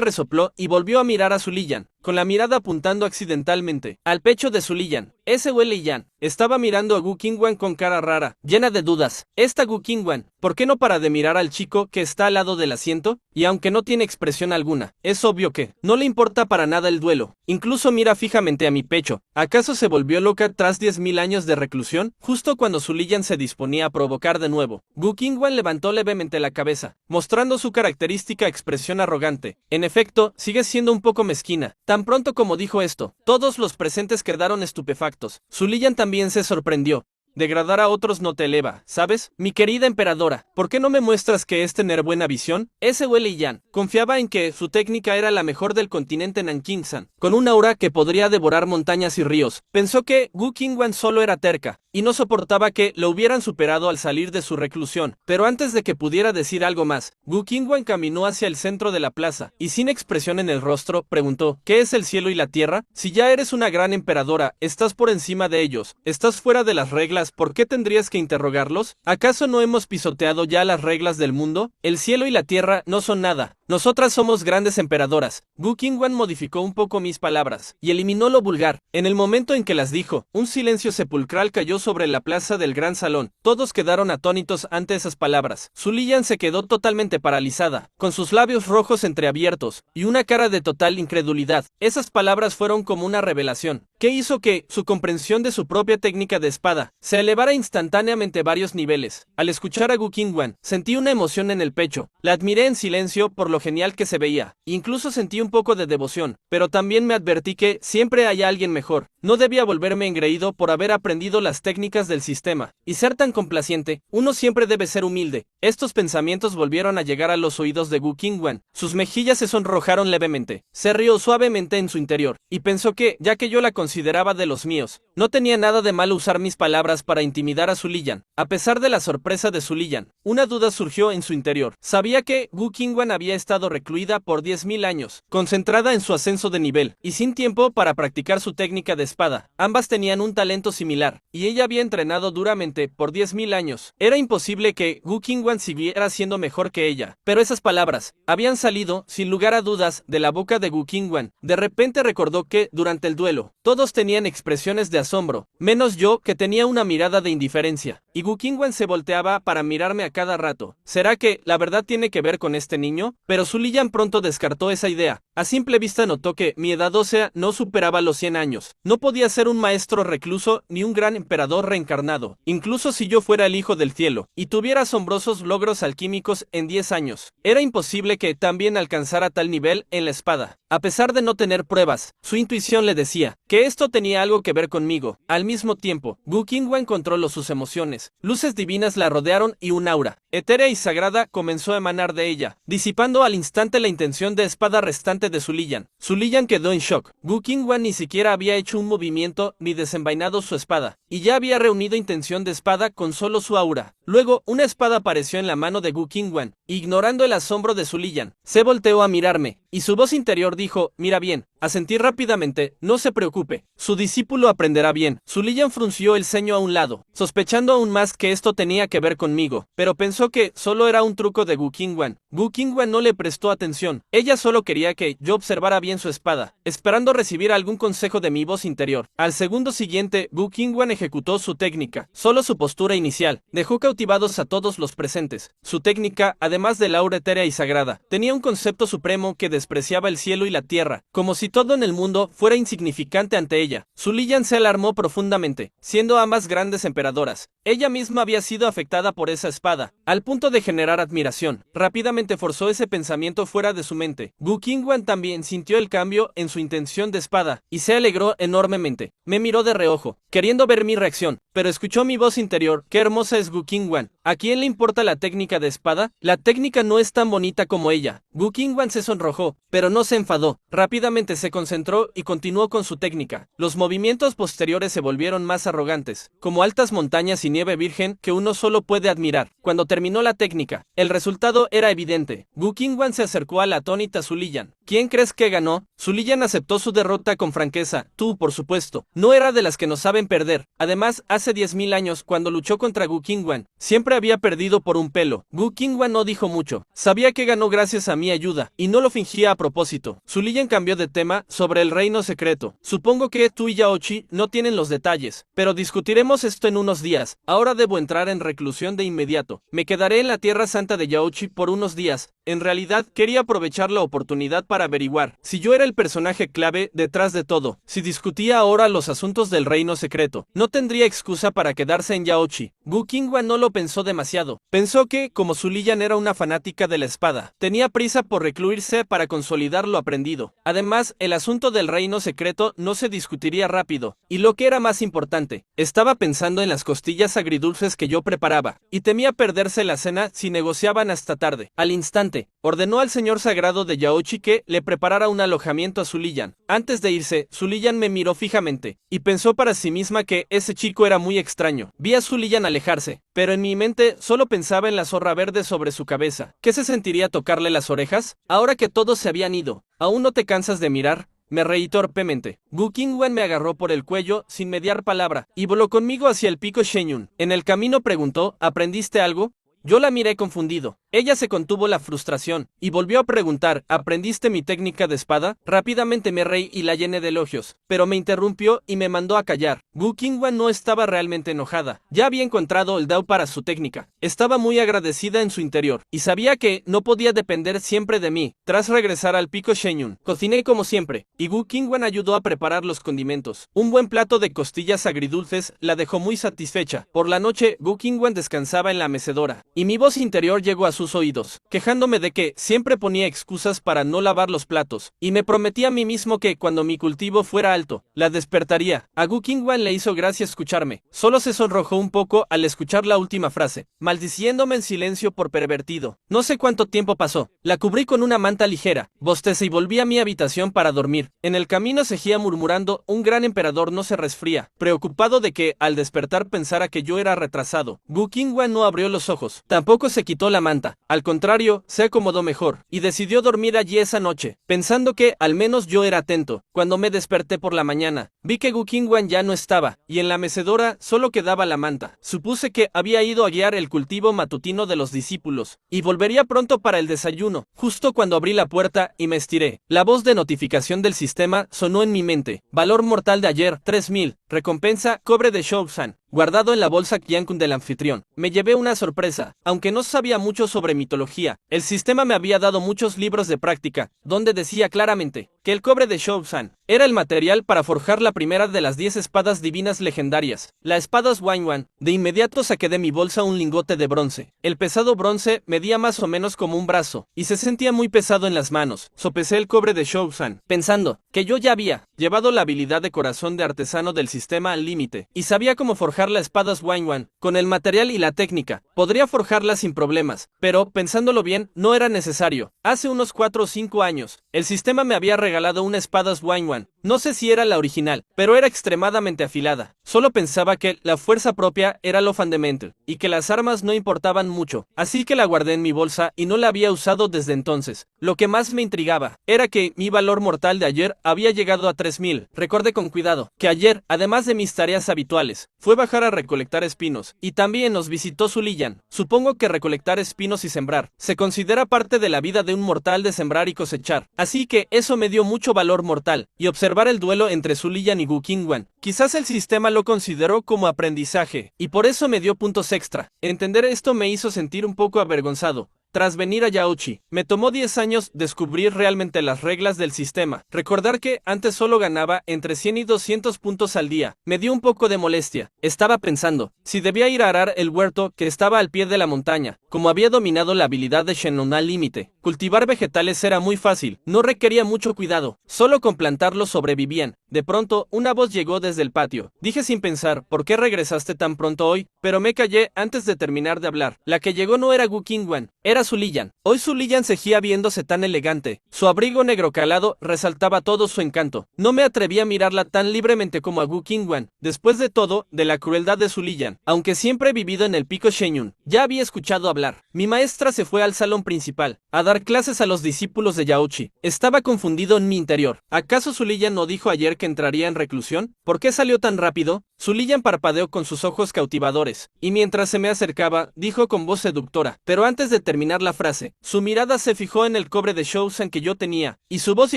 resopló y volvió a mirar a Su Liyan, con la mirada apuntando accidentalmente al pecho de Su Liyan. Ese Wei Liyan estaba mirando a Gu Qingwan con cara rara, llena de dudas. Esta Gu Qingwan, ¿por qué no para de mirar al chico que está al lado del asiento? Y aunque no tiene expresión alguna, es obvio que no le importa para nada el duelo. Incluso mira fijamente a mi pecho. ¿Acaso se volvió loca tras 10.000 años de reclusión? Justo cuando Su Liyan se disponía a provocar de nuevo, Gu Qingwan levantó levemente la cabeza, mostrando su característica expresión arrogante. En efecto, sigue siendo un poco mezquina. Tan pronto como dijo esto, todos los presentes quedaron estupefactos. Su Liyan también se sorprendió. Degradar a otros no te eleva, ¿sabes? Mi querida emperadora, ¿por qué no me muestras que es tener buena visión? Ese Wei Liyan confiaba en que su técnica era la mejor del continente Nankingsan, con un aura que podría devorar montañas y ríos. Pensó que Gu Qingwan solo era terca, y no soportaba que lo hubieran superado al salir de su reclusión. Pero antes de que pudiera decir algo más, Gu Qingwan caminó hacia el centro de la plaza, y sin expresión en el rostro, preguntó, ¿qué es el cielo y la tierra? Si ya eres una gran emperadora, estás por encima de ellos, estás fuera de las reglas. ¿Por qué tendrías que interrogarlos? ¿Acaso no hemos pisoteado ya las reglas del mundo? El cielo y la tierra no son nada. Nosotras somos grandes emperadoras. Gu Qingwan modificó un poco mis palabras y eliminó lo vulgar. En el momento en que las dijo, un silencio sepulcral cayó sobre la plaza del gran salón. Todos quedaron atónitos ante esas palabras. Su Liyan se quedó totalmente paralizada, con sus labios rojos entreabiertos y una cara de total incredulidad. Esas palabras fueron como una revelación, que hizo que su comprensión de su propia técnica de espada se elevara instantáneamente varios niveles. Al escuchar a Gu Qingwan, sentí una emoción en el pecho. La admiré en silencio por lo genial que se veía. Incluso sentí un poco de devoción, pero también me advertí que siempre hay alguien mejor. No debía volverme engreído por haber aprendido las técnicas del sistema y ser tan complaciente. Uno siempre debe ser humilde. Estos pensamientos volvieron a llegar a los oídos de Gu Qingwan. Sus mejillas se sonrojaron levemente. Se rió suavemente en su interior y pensó que, ya que yo la consideraba de los míos, no tenía nada de malo usar mis palabras para intimidar a Su Liyan. A pesar de la sorpresa de Su Liyan, una duda surgió en su interior. Sabía que Gu Qingwan había estado recluida por 10.000 años, concentrada en su ascenso de nivel, y sin tiempo para practicar su técnica de espada. Ambas tenían un talento similar, y ella había entrenado duramente por 10.000 años. Era imposible que Gu Qingwan siguiera siendo mejor que ella. Pero esas palabras habían salido, sin lugar a dudas, de la boca de Gu Qingwan. De repente recordó que, durante el duelo, todos tenían expresiones de asombro, menos yo, que tenía una mirada de indiferencia. Y Gu Qingwan se volteaba para mirarme a cada rato. ¿Será que la verdad tiene que ver con este niño? Pero Su Liyan pronto descartó esa idea. A simple vista notó que mi edad ósea no superaba los 100 años. No podía ser un maestro recluso ni un gran emperador reencarnado, incluso si yo fuera el hijo del cielo y tuviera asombrosos logros alquímicos en 10 años. Era imposible que también alcanzara tal nivel en la espada. A pesar de no tener pruebas, su intuición le decía que esto tenía algo que ver conmigo. Al mismo tiempo, Gu Qingwan controló sus emociones. Luces divinas la rodearon y un aura etérea y sagrada comenzó a emanar de ella, disipando al instante la intención de espada restante de Su Liyan. Su Liyan quedó en shock. Gu Qingwan ni siquiera había hecho un movimiento ni desenvainado su espada, y ya había reunido intención de espada con solo su aura. Luego, una espada apareció en la mano de Gu Qingwan. Ignorando el asombro de Su Liyan, se volteó a mirarme, y su voz interior dijo, mira bien. Asentí rápidamente, no se preocupe, su discípulo aprenderá bien. Su Liyan frunció el ceño a un lado, sospechando aún más que esto tenía que ver conmigo, pero pensó que solo era un truco de Gu Qingwan. Gu Qingwan no le prestó atención, ella solo quería que yo observara bien su espada, esperando recibir algún consejo de mi voz interior. Al segundo siguiente, Gu Qingwan ejecutó su técnica, solo su postura inicial, dejó cautivados a todos los presentes. Su técnica, además de la aura etérea y sagrada, tenía un concepto supremo que despreciaba el cielo y la tierra, como si todo en el mundo fuera insignificante ante ella. Su Liyan se alarmó profundamente, siendo ambas grandes emperadoras. Ella misma había sido afectada por esa espada, al punto de generar admiración. Rápidamente forzó ese pensamiento fuera de su mente. Gu Qingwan también sintió el cambio en su intención de espada, y se alegró enormemente. Me miró de reojo, queriendo ver mi reacción, pero escuchó mi voz interior. ¡Qué hermosa es Gu Qingwan! ¿A quién le importa la técnica de espada? La técnica no es tan bonita como ella. Gu Qingwan se sonrojó, pero no se enfadó. Rápidamente se concentró y continuó con su técnica. Los movimientos posteriores se volvieron más arrogantes, como altas montañas y nieve virgen que uno solo puede admirar. Cuando terminó la técnica, el resultado era evidente. Gu Qingwan se acercó a la atónita Su Liyan. ¿Quién crees que ganó? Su Liyan aceptó su derrota con franqueza. Tú, por supuesto. No era de las que no saben perder. Además, hace 10.000 años, cuando luchó contra Gu Qingwan, siempre había perdido por un pelo. Gu Qingwan no dijo mucho. Sabía que ganó gracias a mi ayuda, y no lo fingía a propósito. Su Liyan cambió de tema sobre el reino secreto. Supongo que tú y Yaochi no tienen los detalles, pero discutiremos esto en unos días. Ahora debo entrar en reclusión de inmediato. Me quedaré en la Tierra Santa de Yaochi por unos días. En realidad, quería aprovechar la oportunidad para averiguar si yo era el personaje clave detrás de todo. Si discutía ahora los asuntos del reino secreto, no tendría excusa para quedarse en Yaochi. Gu Qingwan no lo pensó demasiado. Pensó que, como Su Liyan era una fanática de la espada, tenía prisa por recluirse para consolidar lo aprendido. Además, el asunto del reino secreto no se discutiría rápido, y lo que era más importante, estaba pensando en las costillas agridulces que yo preparaba, y temía perderse la cena si negociaban hasta tarde. Al instante, ordenó al señor sagrado de Yaochi que le preparara un alojamiento a Su Liyan. Antes de irse, Su Liyan me miró fijamente, y pensó para sí misma que ese chico era muy extraño. Vi a Su Liyan alejarse, pero en mi mente solo pensaba en la zorra verde sobre su cabeza. ¿Qué se sentiría tocarle las orejas? Ahora que todos se habían ido, ¿aún no te cansas de mirar? Me reí torpemente. Gu Qingwan me agarró por el cuello sin mediar palabra y voló conmigo hacia el pico Shenyun. En el camino preguntó, ¿aprendiste algo? Yo la miré confundido. Ella se contuvo la frustración y volvió a preguntar, ¿aprendiste mi técnica de espada? Rápidamente me reí y la llené de elogios, pero me interrumpió y me mandó a callar. Gu Qingwan no estaba realmente enojada. Ya había encontrado el Dao para su técnica. Estaba muy agradecida en su interior y sabía que no podía depender siempre de mí. Tras regresar al pico Shenyun, cociné como siempre y Gu Qingwan ayudó a preparar los condimentos. Un buen plato de costillas agridulces la dejó muy satisfecha. Por la noche, Gu Qingwan descansaba en la mecedora y mi voz interior llegó a sus oídos, quejándome de que siempre ponía excusas para no lavar los platos, y me prometí a mí mismo que cuando mi cultivo fuera alto, la despertaría. A Gu Qingwan le hizo gracia escucharme, solo se sonrojó un poco al escuchar la última frase, maldiciéndome en silencio por pervertido. No sé cuánto tiempo pasó, la cubrí con una manta ligera, bostecé y volví a mi habitación para dormir. En el camino seguía murmurando, un gran emperador no se resfría, preocupado de que, al despertar pensara que yo era retrasado. Gu Qingwan no abrió los ojos, tampoco se quitó la manta. Al contrario, se acomodó mejor, y decidió dormir allí esa noche, pensando que, al menos yo era atento. Cuando me desperté por la mañana, vi que Gu Qingwan ya no estaba, y en la mecedora solo quedaba la manta. Supuse que había ido a guiar el cultivo matutino de los discípulos, y volvería pronto para el desayuno. Justo cuando abrí la puerta y me estiré, la voz de notificación del sistema sonó en mi mente. Valor mortal de ayer, 3000. Recompensa, cobre de Shousan. Guardado en la bolsa Qiankun del anfitrión. Me llevé una sorpresa, aunque no sabía mucho sobre mitología. El sistema me había dado muchos libros de práctica, donde decía claramente que el cobre de Shousan era el material para forjar la primera de las 10 espadas divinas legendarias, la espada Wanwan. De inmediato saqué de mi bolsa un lingote de bronce. El pesado bronce medía más o menos como un brazo, y se sentía muy pesado en las manos. Sopesé el cobre de Shousan, pensando que yo ya había llevado la habilidad de corazón de artesano del sistema al límite, y sabía cómo forjar las espadas Wanwan. Con el material y la técnica, podría forjarlas sin problemas, pero, pensándolo bien, no era necesario. Hace unos 4 o 5 años, el sistema me había regalado una espada Wanwan. No sé si era la original, pero era extremadamente afilada. Solo pensaba que la fuerza propia era lo fundamental, y que las armas no importaban mucho, así que la guardé en mi bolsa y no la había usado desde entonces. Lo que más me intrigaba era que mi valor mortal de ayer había llegado a 3000. Recordé con cuidado que ayer, además de mis tareas habituales, fue bajar a recolectar espinos, y también nos visitó Su Liyan. Supongo que recolectar espinos y sembrar se considera parte de la vida de un mortal, de sembrar y cosechar, así que eso me dio mucho valor mortal, y observar el duelo entre Su Liyan y Gu Qingwan. Quizás el sistema lo consideró como aprendizaje, y por eso me dio puntos extra. Entender esto me hizo sentir un poco avergonzado, Tras venir a Yaochi, me tomó 10 años descubrir realmente las reglas del sistema. Recordar que antes solo ganaba entre 100 y 200 puntos al día. Me dio un poco de molestia. Estaba pensando, si debía ir a arar el huerto que estaba al pie de la montaña. Como había dominado la habilidad de Shenron al límite, cultivar vegetales era muy fácil, no requería mucho cuidado, solo con plantarlos sobrevivían. De pronto, una voz llegó desde el patio. Dije sin pensar, ¿por qué regresaste tan pronto hoy? Pero me callé antes de terminar de hablar. La que llegó no era Gu Qingwan, era Zuliyan. Hoy Zuliyan seguía viéndose tan elegante. Su abrigo negro calado resaltaba todo su encanto. No me atreví a mirarla tan libremente como a Gu Qingwan. Después de todo, de la crueldad de Zuliyan, aunque siempre he vivido en el pico Shenyun, ya había escuchado hablar. Mi maestra se fue al salón principal, a dar clases a los discípulos de Yaochi. Estaba confundido en mi interior. ¿Acaso Zuliyan no dijo ayer que entraría en reclusión? ¿Por qué salió tan rápido? Zuliyan parpadeó con sus ojos cautivadores, y mientras se me acercaba, dijo con voz seductora, pero antes de terminar la frase, su mirada se fijó en el cobre de Shousan que yo tenía, y su voz y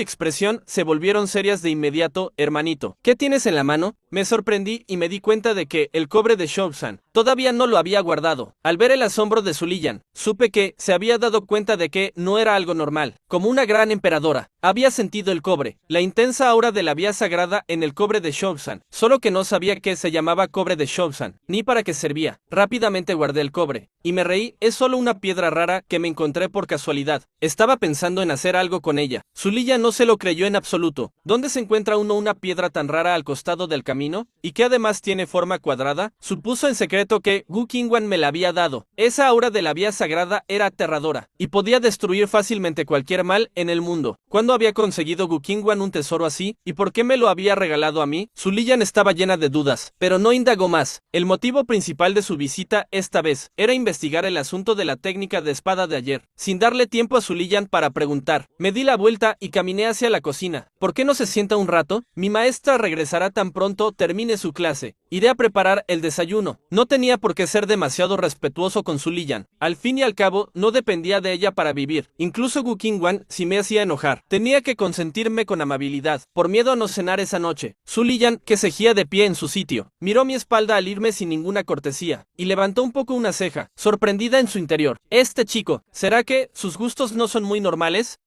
expresión se volvieron serias de inmediato. Hermanito, ¿qué tienes en la mano? Me sorprendí y me di cuenta de que el cobre de Shousan todavía no lo había guardado. Al ver el asombro de Zuliyan, supe que se había dado cuenta de que no era algo normal. Como una gran emperadora, había sentido el cobre, la intensa aura de la vía sagrada en el cobre de Shousan, solo que no sabía que se llamaba cobre de Shousan, ni para qué servía. Rápidamente guardé el cobre, y me reí. Es solo una piedra rara que me encontré por casualidad. Estaba pensando en hacer algo con ella. Zuliyan no se lo creyó en absoluto. ¿Dónde se encuentra uno una piedra tan rara al costado del camino? ¿Y que además tiene forma cuadrada? Supuso en secreto que Gu Qingwan me la había dado. Esa aura de la vía sagrada era aterradora, y podía destruir fácilmente cualquier mal en el mundo. ¿Cuándo había conseguido Gu Qingwan un tesoro así? ¿Y por qué me lo había regalado a mí? Zuliyan estaba llena de dudas, pero no indagó más. El motivo principal de su visita esta vez era investigar el asunto de la técnica de espada de ayer. Sin darle tiempo a Zuliyan para preguntar, me di la vuelta y caminé hacia la cocina. ¿Por qué no se sienta un rato? Mi maestra regresará tan pronto termine su clase. Iré a preparar el desayuno. No tenía por qué ser demasiado respetuoso con Zuliyan. Al fin y al cabo, no dependía de ella para vivir. Incluso Gu Qingwan, si me hacía enojar, tenía que consentirme con amabilidad, por miedo a no cenar esa noche. Zuliyan, que seguía de pie en su sitio, miró mi espalda al irme sin ninguna cortesía, y levantó un poco una ceja, sorprendida en su interior. Este chico, ¿será que sus gustos no son muy normales?